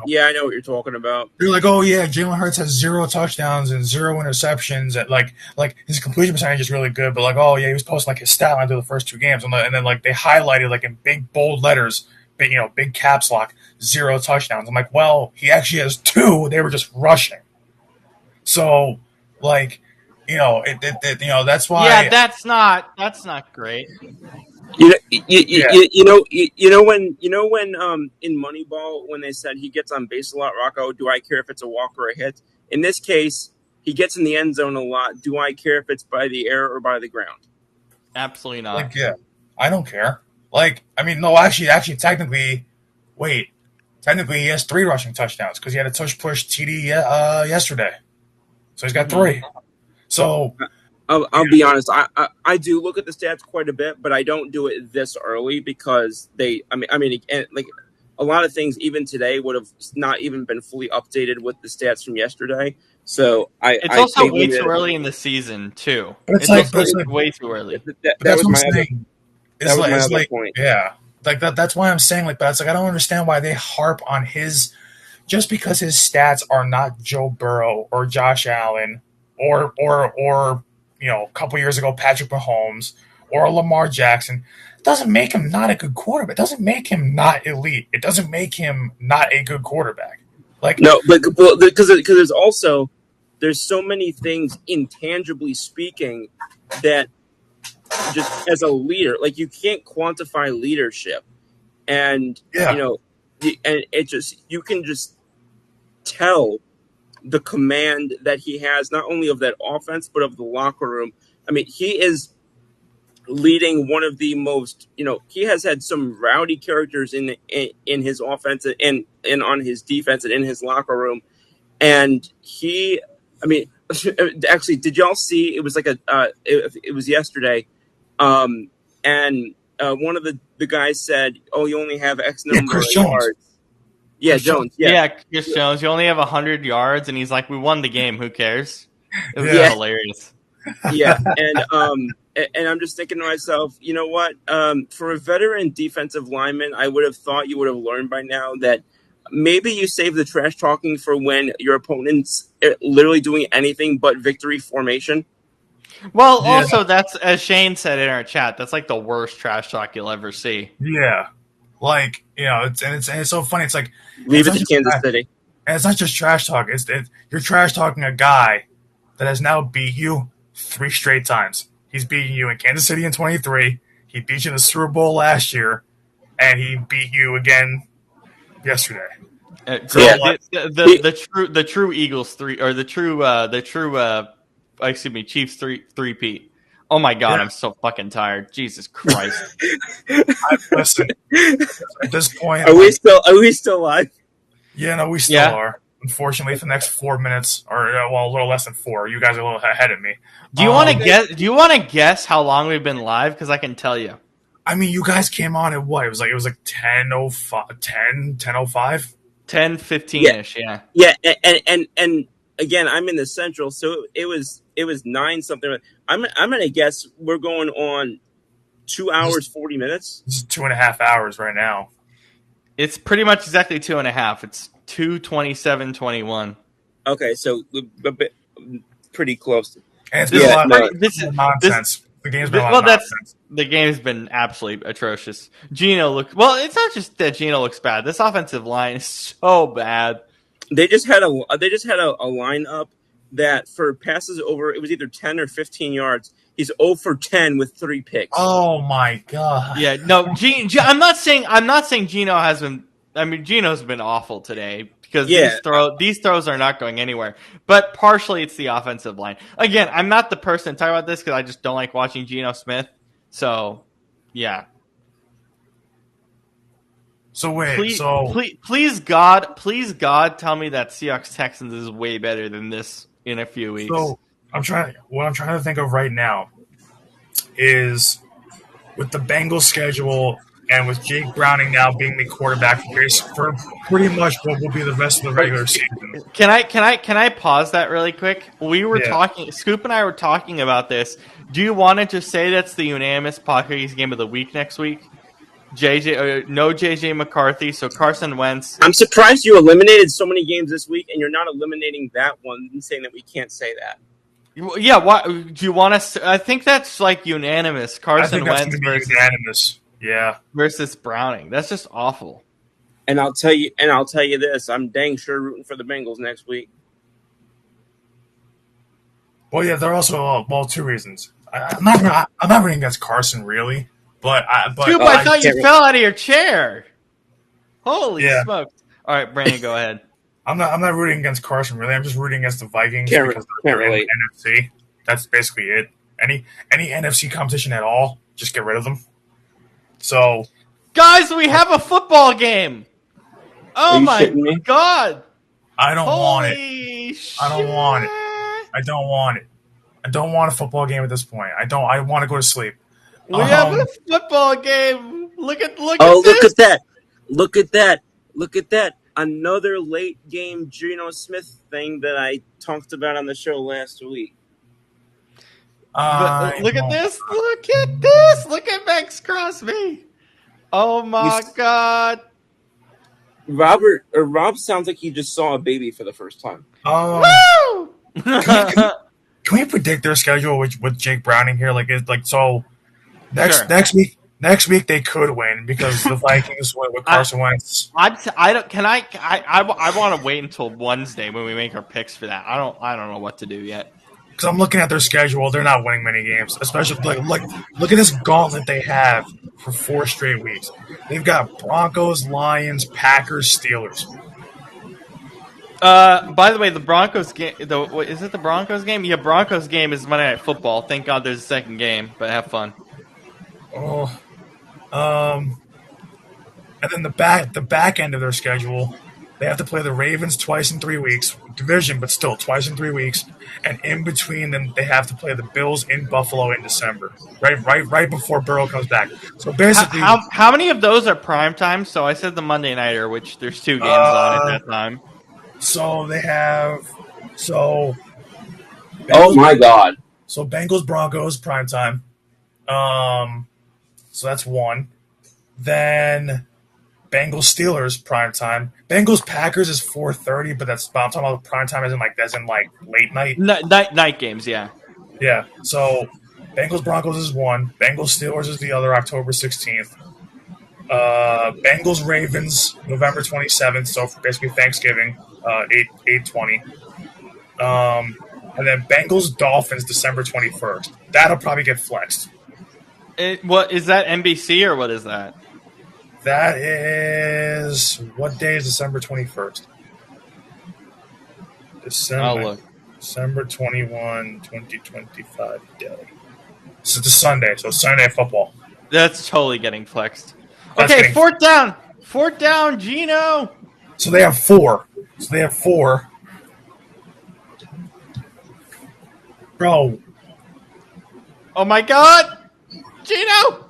yeah, I know what you're talking about. They're like, oh yeah, Jalen Hurts has 0 touchdowns and 0 interceptions, and like his completion percentage is really good, but like, oh yeah, he was posting like his stat line through the first 2 games, and then like they highlighted like in big bold letters, big caps lock, 0 touchdowns. I'm like, well, he actually has 2. They were just rushing. So like, that's why. Yeah, that's not great. When in Moneyball when they said he gets on base a lot, Rocco, do I care if it's a walk or a hit? In this case, he gets in the end zone a lot. Do I care if it's by the air or by the ground? Absolutely not. Like, yeah, I don't care. Like, I mean, no, actually, technically, wait, technically he has 3 rushing touchdowns because he had a tush push TD yesterday, so he's got 3. So I'll be honest. I do look at the stats quite a bit, but I don't do it this early because like a lot of things even today would have not even been fully updated with the stats from yesterday. So it's also way too early in the season too. But it's way too early. That was my other point. Yeah, like that's why I'm saying like that's like I don't understand why they harp on his just because his stats are not Joe Burrow or Josh Allen or a couple years ago Patrick Mahomes or Lamar Jackson. It doesn't make him not a good quarterback. It doesn't make him not elite. It doesn't make him not a good quarterback. Like no, but because there's so many things intangibly speaking that just as a leader, like you can't quantify leadership, and and it just you can just tell the command that he has not only of that offense but of the locker room. I mean, he is leading one of the most, he has had some rowdy characters in his offense and on his defense and in his locker room. And actually, did y'all see, it was like it was yesterday. And one of the guys said, "Oh, you only have X number of yards." Yeah, Jones. Yeah, Chris Jones. You only have 100 yards, and he's like, "We won the game. Who cares?" It was hilarious. Yeah, and I'm just thinking to myself, you know what? For a veteran defensive lineman, I would have thought you would have learned by now that maybe you save the trash talking for when your opponent's literally doing anything but victory formation. Well, also that's, as Shane said in our chat, that's like the worst trash talk you'll ever see. Yeah, like it's so funny. It's like leave it to Kansas City, and it's not just trash talk. You're trash talking a guy that has now beat you 3 straight times. He's beaten you in Kansas City in 23. He beat you in the Super Bowl last year, and he beat you again yesterday. The true Eagles 3 or the true Chiefs 3-peat. Oh my God, I'm so fucking tired. Jesus Christ! Listen, at this point, are we still live? Yeah, no, we still are. Unfortunately, for the next 4 minutes, or a little less than 4, you guys are a little ahead of me. Do you want to guess? Do you want to guess how long we've been live? Because I can tell you. I mean, you guys came on at what? It was like 10:05, 10:15ish. Yeah. And again, I'm in the Central, so it was 9 something. I'm gonna guess we're going on 2 hours 40 minutes. This is 2.5 hours right now. It's pretty much exactly 2.5. It's 2:27:21. Okay, so a bit pretty close. And it's been a lot of nonsense. The game's been a lot of nonsense. The game's been absolutely atrocious. Geno looks well. It's not just that Geno looks bad. This offensive line is so bad. They just had a lineup that for passes over, it was either 10 or 15 yards. He's 0 for 10 with 3 picks. Oh my God! Yeah, no, I'm not saying Geno has been. I mean, Geno's been awful today because these throws are not going anywhere. But partially, it's the offensive line. Again, I'm not the person to talk about this because I just don't like watching Geno Smith. So, yeah. So wait, please God, tell me that Seahawks Texans is way better than this in a few weeks. So what I'm trying to think of right now is with the Bengals schedule and with Jake Browning now being the quarterback for pretty much what will be the rest of the regular season. Can I pause that really quick? We were talking. Scoop and I were talking about this. Do you want to just say that's the unanimous Padres game of the week next week? No JJ McCarthy, so Carson Wentz. I'm surprised you eliminated so many games this week, and you're not eliminating that one and saying that we can't say that. Yeah, why do you want to? I think that's like unanimous. Carson Wentz versus unanimous. Yeah, versus Browning. That's just awful. And I'll tell you this: I'm dang sure rooting for the Bengals next week. Well, yeah, they're also 2 reasons. I'm not rooting against Carson really. Scoop, I thought you fell out of your chair. Holy smokes! All right, Brandon, go ahead. I'm not rooting against Carson, really. I'm just rooting against the Vikings because they're in NFC. That's basically it. Any NFC competition at all, just get rid of them. So, guys, we have a football game. Oh my god! I don't want it. Shit. I don't want it. I don't want it. I don't want a football game at this point. I want to go to sleep. We have a football game. Look at this. Look at that. Look at that. Look at that. Another late game Geno Smith thing that I talked about on the show last week. Look at this. Look at this. Look at Max Crosby. Oh my god. Rob sounds like he just saw a baby for the first time. Woo! Can we predict their schedule with Jake Browning here? Next week they could win because the Vikings went with Carson Wentz. I want to wait until Wednesday when we make our picks for that. I don't know what to do yet. Because I'm looking at their schedule, they're not winning many games. Especially look at this gauntlet they have for 4 straight weeks. They've got Broncos, Lions, Packers, Steelers. By the way, the Broncos game. Is it the Broncos game? Yeah, Broncos game is Monday Night Football. Thank God there's a second game, but have fun. And then the back end of their schedule, they have to play the Ravens twice in 3 weeks, division, but still twice in 3 weeks. And in between them, they have to play the Bills in Buffalo in December, right before Burrow comes back. So basically, how many of those are prime time? So I said the Monday Nighter, which there's 2 games on at that time. So they have Bengals, oh my god! So Bengals Broncos prime time. So that's 1. Then Bengals Steelers prime time. Bengals Packers is 4:30, but I'm talking about prime time as in late night. Night games, yeah. Yeah. So Bengals Broncos is 1. Bengals Steelers is the other, October 16th. Bengals Ravens November 27th. So basically Thanksgiving, 8/20. And then Bengals Dolphins December 21st. That'll probably get flexed. What is that, NBC or what is that? That is what day is December 21st? December 21, 2025 day. So it's a Sunday, so Sunday football. That's totally getting flexed. Okay, fourth down. Fourth down, Geno. So they have 4. Bro. Oh my god. Geno.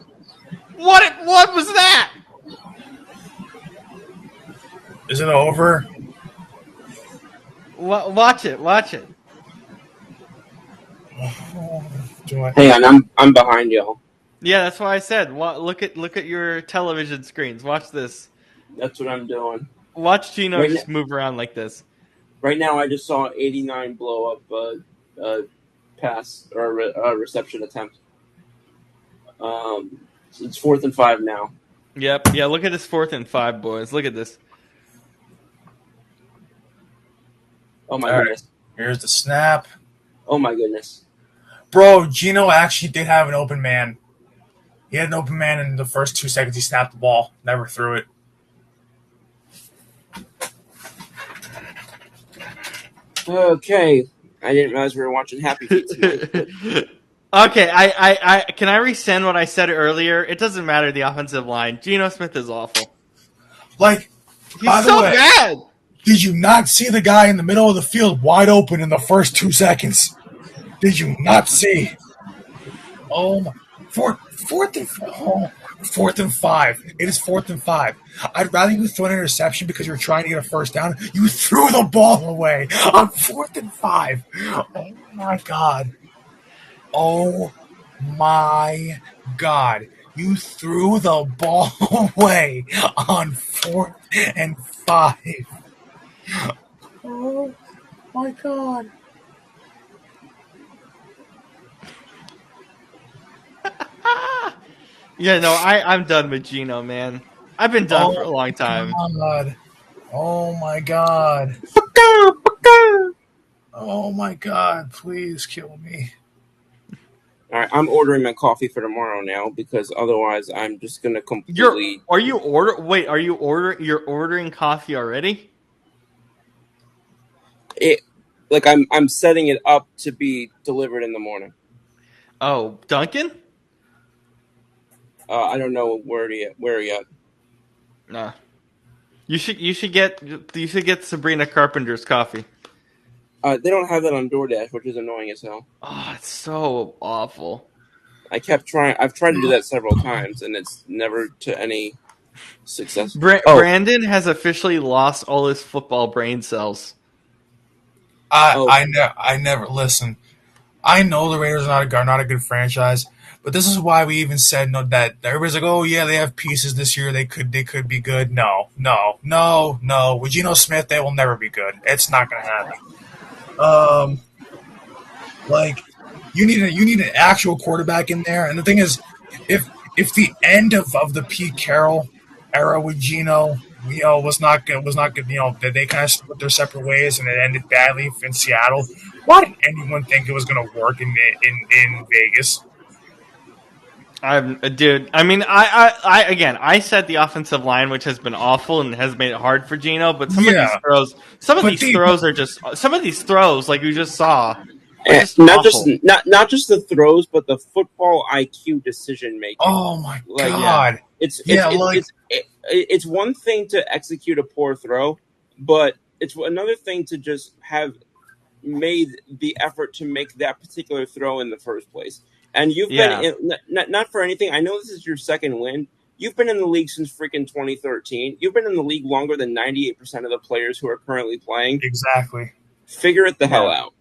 What was that? Is it over? Watch it. Hang on, I'm behind y'all. Yeah, that's why I said. Look at your television screens. Watch this. That's what I'm doing. Watch Geno just move around like this. Right now, I just saw 89 blow up pass or reception attempt. So it's 4th and 5 now. Yep. Yeah. Look at this 4th and 5, boys. Look at this. Oh my goodness. Here's the snap. Oh my goodness. Bro, Geno actually did have an open man. He had an open man in the first 2 seconds. He snapped the ball. Never threw it. Okay. I didn't realize we were watching Happy Feet tonight. Okay, I can I rescind what I said earlier? It doesn't matter the offensive line. Geno Smith is awful. He's so bad. Did you not see the guy in the middle of the field wide open in the first 2 seconds? Did you not see? Oh my! Fourth and 5. It is 4th and 5. I'd rather you throw an interception because you're trying to get a first down. You threw the ball away on 4th and 5. Oh my god! Oh my god! You threw the ball away on 4th and 5. Oh my god! Yeah, no, I'm done with Geno, man. I've been done for a long time. God. Oh my god. Oh my god, please kill me. All right, I'm ordering my coffee for tomorrow now because otherwise I'm just gonna completely. You're ordering coffee already? It, like I'm setting it up to be delivered in the morning. Oh, Duncan? I don't know where yet. Nah. You should get Sabrina Carpenter's coffee. They don't have that on DoorDash, which is annoying as hell. Oh, it's so awful. I kept trying. I've tried to do that several times, and it's never to any success. Oh, Brandon has officially lost all his football brain cells. oh, I never listen. I know the Raiders are not a good franchise, but this is why we even said no. That everybody's like, oh yeah, they have pieces this year. They could be good. No. With Geno Smith, they will never be good. It's not going to happen. Like you need an actual quarterback in there. And the thing is, if the end of the Pete Carroll era with Geno, was not good, they kind of split their separate ways and it ended badly in Seattle. Why did anyone think it was going to work in Vegas? Dude. I mean, I said the offensive line, which has been awful and has made it hard for Geno. But some of these throws, like you just saw, are just awful. not just the throws, but the football IQ decision making. Oh my Like, god! It's one thing to execute a poor throw, but it's another thing to just have made the effort to make that particular throw in the first place. And you've been not for anything. I know this is your second win. You've been in the league since freaking 2013. You've been in the league longer than 98% of the players who are currently playing. Exactly. Figure it the hell out.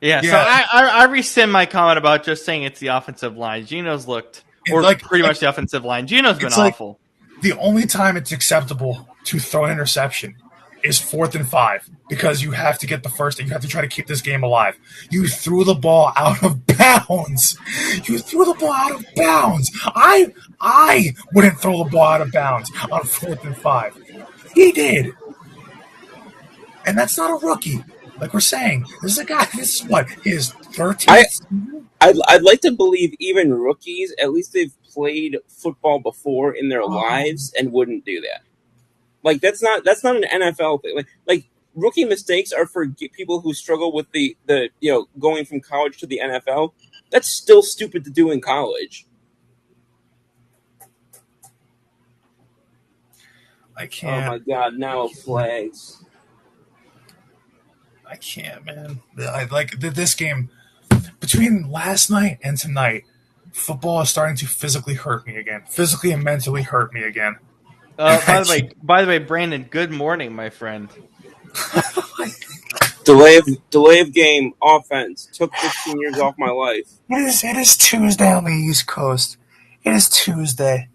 Yeah. So I rescind my comment about just saying it's the offensive line. Geno's looked, or pretty much the offensive line. Geno's been awful. The only time it's acceptable to throw an interception is 4th and 5 because you have to get the first and you have to try to keep this game alive. You threw the ball out of bounds. I wouldn't throw the ball out of bounds on 4th and 5. He did. And that's not a rookie. Like we're saying, this is a guy, this is what, his 13th? I'd like to believe even rookies, at least they've played football before in their lives and wouldn't do that. Like that's not an NFL thing. Like rookie mistakes are for people who struggle with the going from college to the NFL. That's still stupid to do in college. I can't. Oh my god! Now flags. I can't, man. Like this game between last night and tonight, football is starting to physically hurt me again. Physically and mentally hurt me again. By the way, Brandon, good morning, my friend. Delay of game offense took 15 years off my life. It is Tuesday on the East Coast. It is Tuesday.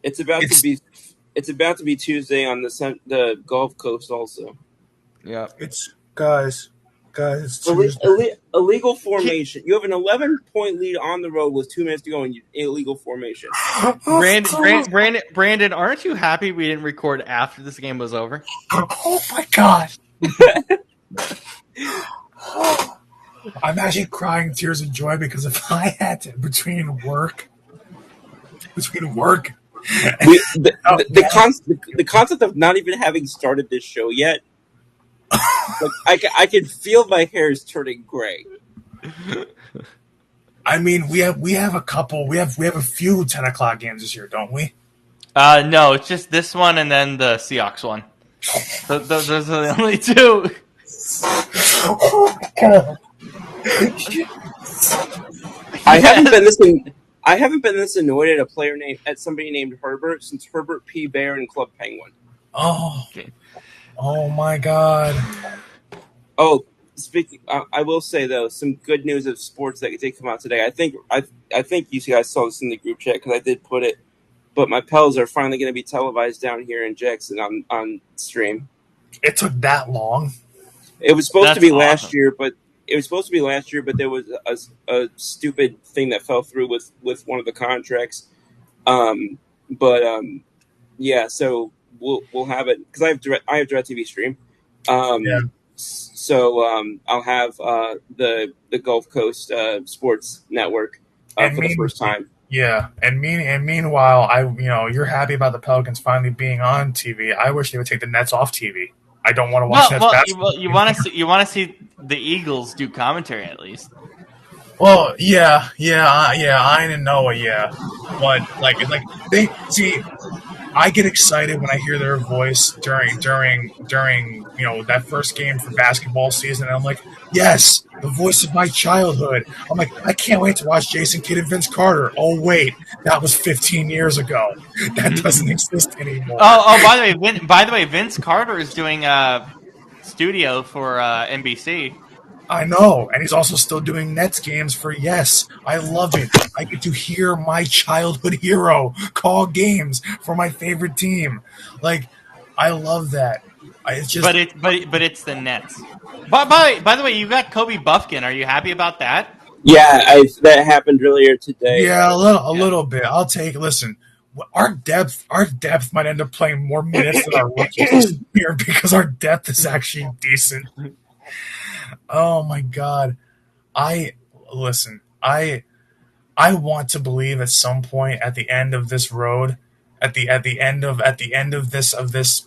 It's about to be Tuesday on the Gulf Coast also. Yeah, it's guys. It's Tuesday. Illegal formation. You have an 11-point lead on the road with 2 minutes to go in illegal formation. Brandon, aren't you happy we didn't record after this game was over? Oh my god! I'm actually crying tears of joy because if I had to between work. The concept of not even having started this show yet. Like I can feel my hairs turning gray. I mean, we have a few 10 o'clock games this year, don't we? No, it's just this one and then the Seahawks one. Those are the only two. Oh my god! I haven't been this annoyed at somebody named Herbert since Herbert P. Bear and Club Penguin. Oh my god! Oh, speaking, I will say though, some good news of sports that did come out today. I think you guys saw this in the group chat because I did put it. But my Pels are finally going to be televised down here in Jackson on stream. It took that long. It was supposed to be last year, but there was a stupid thing that fell through with one of the contracts. Yeah, so we'll have it because I have DirecTV stream. So I'll have the Gulf Coast Sports Network for the first time. Yeah, and meanwhile, you're happy about the Pelicans finally being on TV. I wish they would take the Nets off TV. I don't want to watch Nets basketball. You want to see the Eagles do commentary at least. Well, yeah, I didn't know it, yeah, but like they see. I get excited when I hear their voice during that first game for basketball season. And I'm like, yes, the voice of my childhood. I'm like, I can't wait to watch Jason Kidd and Vince Carter. Oh wait, that was 15 years ago. That doesn't exist anymore. By the way, Vince Carter is doing studio for NBC. I know, and he's also still doing Nets games for Yes. I love it. I get to hear my childhood hero call games for my favorite team. Like, I love that. It's just, but it's the Nets. By the way, you got Kobe Buffkin. Are you happy about that? Yeah, that happened earlier today. Yeah, a little bit. I'll take. Listen, our depth might end up playing more minutes than our rookies this year because our depth is actually decent. Oh my God. I want to believe at some point at the end of this road, at the end of this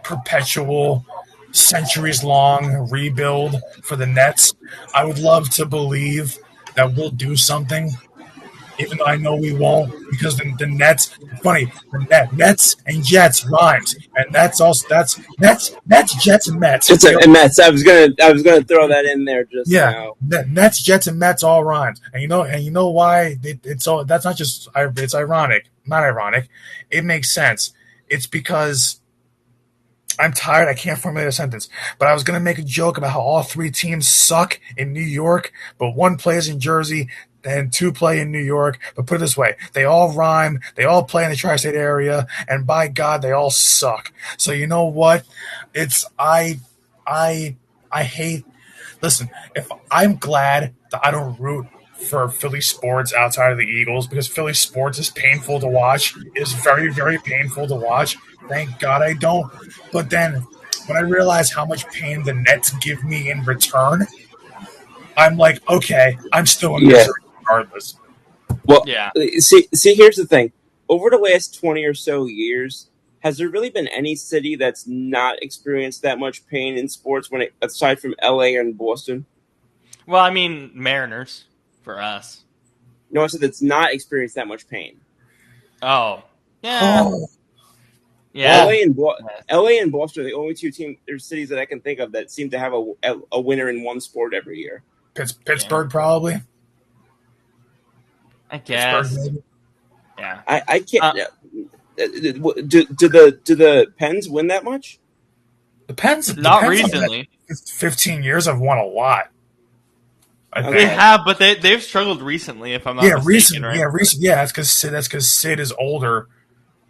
perpetual centuries long rebuild for the Nets, I would love to believe that we'll do something. Even though I know we won't, because the Nets. Funny, the Nets and Jets rhymes, and that's Nets, Jets, and Mets. And Mets. I was gonna throw that in there just now. Nets, Jets, and Mets all rhymes, and you know why it's all. That's not just. It's ironic, not ironic. It makes sense. It's because I'm tired. I can't formulate a sentence. But I was going to make a joke about how all three teams suck in New York, but one plays in Jersey and two play in New York. But put it this way, they all rhyme, they all play in the tri-state area, and by God, they all suck. So you know what? I hate. Listen, if I'm glad that I don't root for Philly sports outside of the Eagles, because Philly sports is painful to watch. It is very, very painful to watch. Thank God I don't. But then when I realize how much pain the Nets give me in return, I'm like, okay, I'm still in misery regardless. Well, see, here's the thing. Over the last 20 or so years, has there really been any city that's not experienced that much pain in sports aside from LA and Boston? Well, I mean, Mariners for us. No, I said that's not experienced that much pain. Oh, yeah. Oh. Yeah. LA and Boston are the only two cities that I can think of that seem to have a winner in one sport every year. Pittsburgh, probably. I guess. Yeah. I can't. Do the Pens win that much? The Pens, not recently. 15 years, have won a lot. They have, but they've struggled recently. If I'm not mistaken, right? Yeah, that's because Sid is older,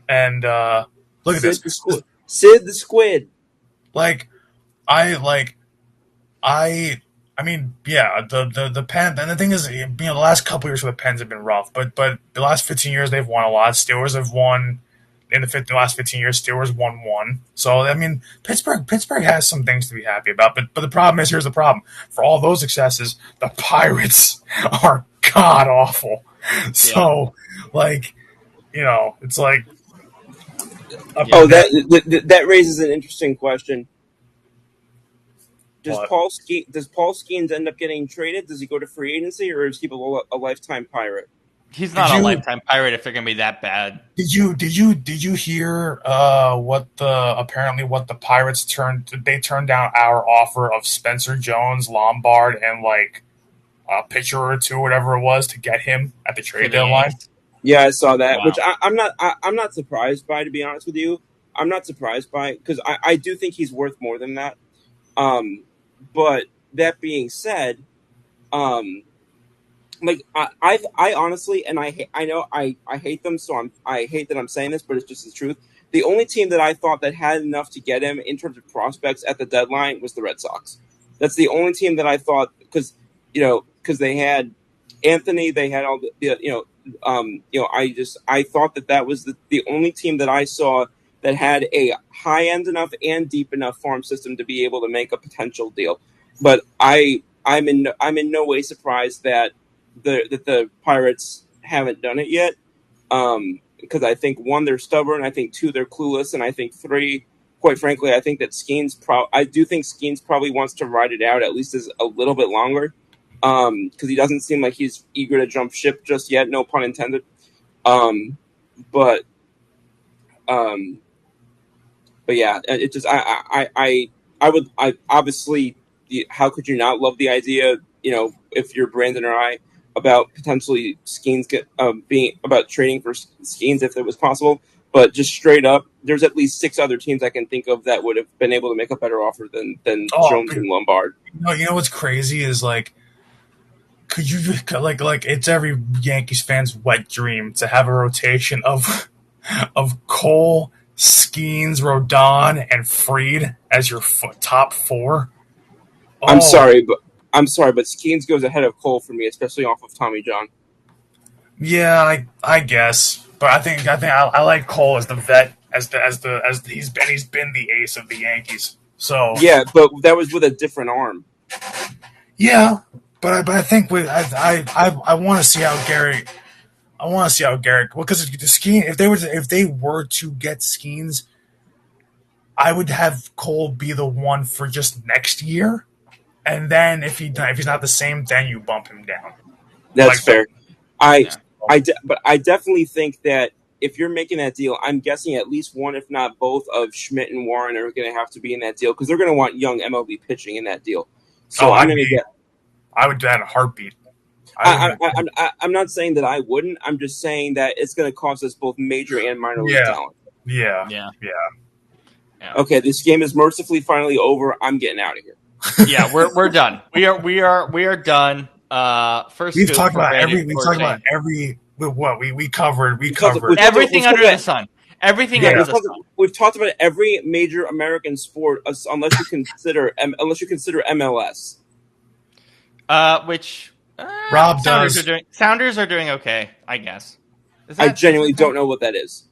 and look at this. Sid the Squid. I mean, yeah, the Pen, and the thing is, the last couple years for the Pens have been rough, but the last 15 years they've won a lot. Steelers have won in the last 15 years. Steelers won one. So I mean, Pittsburgh has some things to be happy about, but the problem is, here's the problem: for all those successes, the Pirates are god awful. So, it's like. That raises an interesting question. Does Paul Skeens end up getting traded? Does he go to free agency, or is he a lifetime Pirate? He's not a lifetime Pirate if they're going to be that bad. Did you hear what the Pirates turned down our offer of Spencer Jones, Lombard, and a pitcher or two, whatever it was, to get him at the trade deadline? Yeah, I saw that, which I'm not surprised by, to be honest with you. I'm not surprised by, because I do think he's worth more than that. But that being said, I honestly, and I know I hate them, so I hate that I'm saying this, but it's just the truth. The only team that I thought that had enough to get him in terms of prospects at the deadline was the Red Sox. That's the only team that I thought, because they had Anthony, they had all I thought that was the only team that I saw that had a high end enough and deep enough farm system to be able to make a potential deal. But I'm in no way surprised that the Pirates haven't done it yet. Because I think 1, they're stubborn. I think 2, they're clueless, and I think 3, quite frankly, I think that I do think Skeens probably wants to ride it out at least as a little bit longer. Because he doesn't seem like he's eager to jump ship just yet. No pun intended. But yeah, it just I obviously, how could you not love the idea? If you're Brandon or I, about potentially Skeens being about trading for Skeens if it was possible. But just straight up, there's at least 6 other teams I can think of that would have been able to make a better offer than Jones and Lombard. You know what's crazy is could you like it's every Yankees fan's wet dream to have a rotation of Cole, Skeens, Rodon, and Fried as your top 4. Oh. I'm sorry, but Skeens goes ahead of Cole for me, especially off of Tommy John. Yeah, I guess, but I think I like Cole as the vet, as he's been the ace of the Yankees. So yeah, but that was with a different arm. Yeah, but I think I want to see how Garrett. I want to see how Garrett. Because the Skeens, if they were to get Skeens, I would have Cole be the one for just next year, and then if he's not the same, then you bump him down. That's fair. But I definitely think that if you're making that deal, I'm guessing at least one, if not both, of Schmidt and Warren are going to have to be in that deal because they're going to want young MLB pitching in that deal. So I would do that in a heartbeat. I'm not saying that I wouldn't. I'm just saying that it's going to cost us both major and minor league talent. Yeah. Okay, this game is mercifully finally over. I'm getting out of here. Yeah, we're done. We are done. First, we've talked about every. We covered everything under the sun. Everything under the sun. We've talked about every major American sport, unless you consider MLS. Which Rob Sounders does. Sounders are doing okay, I guess. I genuinely don't know what that is.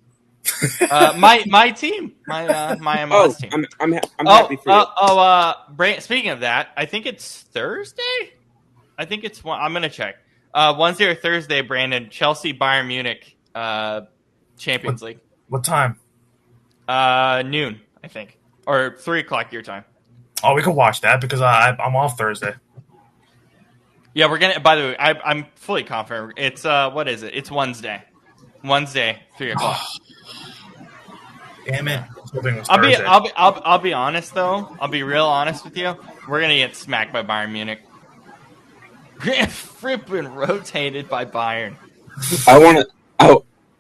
My team, my MLS team. I'm happy for you. Speaking of that, I think it's Thursday. I think it's one. I'm gonna check. Wednesday or Thursday, Brandon. Chelsea, Bayern Munich, Champions League. What time? Noon, I think, or 3:00 your time. Oh, we can watch that because I'm off Thursday. Yeah, we're gonna. By the way, I'm fully confident. It's what is it? It's Wednesday. Wednesday, 3:00. Damn it! I was hoping it was Thursday. I'll be honest though. I'll be real honest with you. We're gonna get smacked by Bayern Munich. Frippin' rotated by Bayern.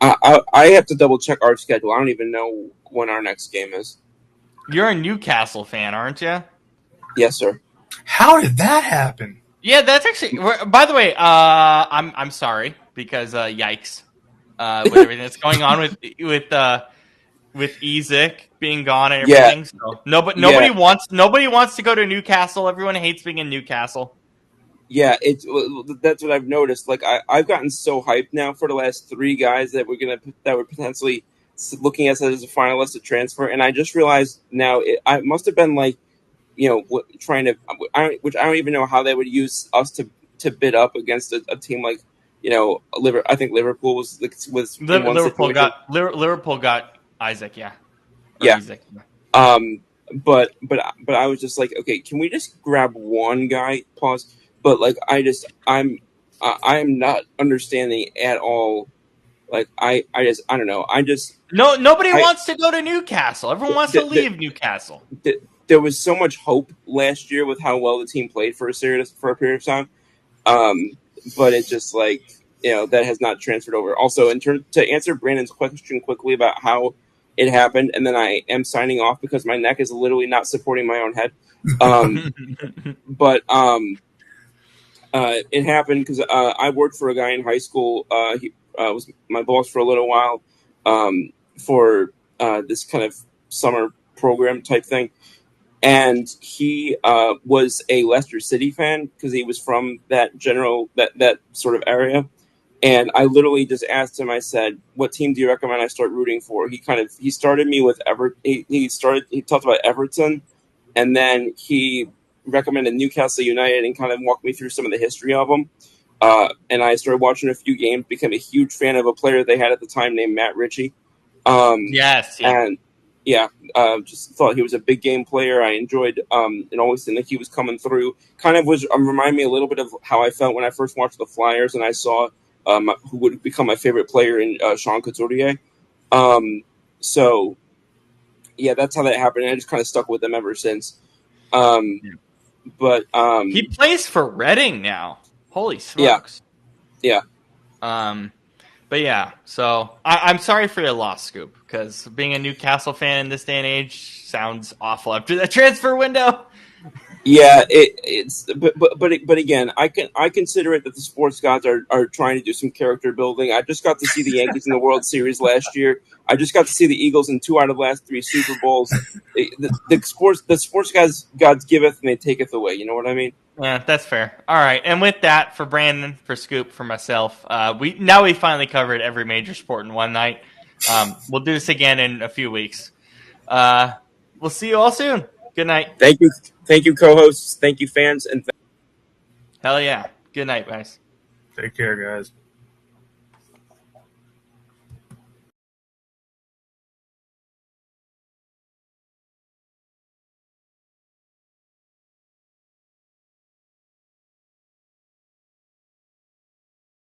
I have to double check our schedule. I don't even know when our next game is. You're a Newcastle fan, aren't you? Yes, sir. How did that happen? Yeah, that's actually. By the way, I'm sorry because yikes, with everything that's going on with Ezek being gone and everything. Yeah. So nobody wants to go to Newcastle. Everyone hates being in Newcastle. Yeah, that's what I've noticed. Like I've gotten so hyped now for the last 3 guys that were potentially looking at us as a finalist to transfer, and I just realized now I must have been like, trying to, which I don't even know how they would use us to bid up against a team like, I think Liverpool was Liverpool got Isaac, yeah. Isaac. But I was just like, okay, can we just grab one guy? Pause. But like, I'm not understanding at all. Like, I don't know. Nobody wants to go to Newcastle. Everyone wants to leave Newcastle. There was so much hope last year with how well the team played for a period of time. But it just that has not transferred over. Also, to answer Brandon's question quickly about how it happened, and then I am signing off because my neck is literally not supporting my own head. But it happened because I worked for a guy in high school. He was my boss for a little while for this kind of summer program type thing. And he was a Leicester City fan because he was from that sort of area. And I literally just asked him, I said, what team do you recommend I start rooting for? He started me with he talked about Everton, and then he recommended Newcastle United and kind of walked me through some of the history of them. and I started watching a few games. Became a huge fan of a player they had at the time named Matt Ritchie. Yes, yeah. And yeah, just thought he was a big game player. I enjoyed and always think that he was coming through. Kind of was remind me a little bit of how I felt when I first watched the Flyers and I saw who would become my favorite player in Sean Couturier. So yeah, that's how that happened. And I just kind of stuck with them ever since. But he plays for Reading now. Holy yeah, smokes! yeah. But yeah, so I'm sorry for your loss, Scoop, because being a Newcastle fan in this day and age sounds awful after the transfer window. Yeah, but again, I consider it that the sports gods are trying to do some character building. I just got to see the Yankees in the World Series last year. I just got to see the Eagles in 2 out of the last 3 Super Bowls. The sports gods giveth and they taketh away. You know what I mean? Yeah, that's fair. All right, and with that, for Brandon, for Scoop, for myself, we finally covered every major sport in one night. We'll do this again in a few weeks. We'll see you all soon. Good night. Thank you, co-hosts. Thank you, fans, and. Hell yeah. Good night, guys. Take care, guys.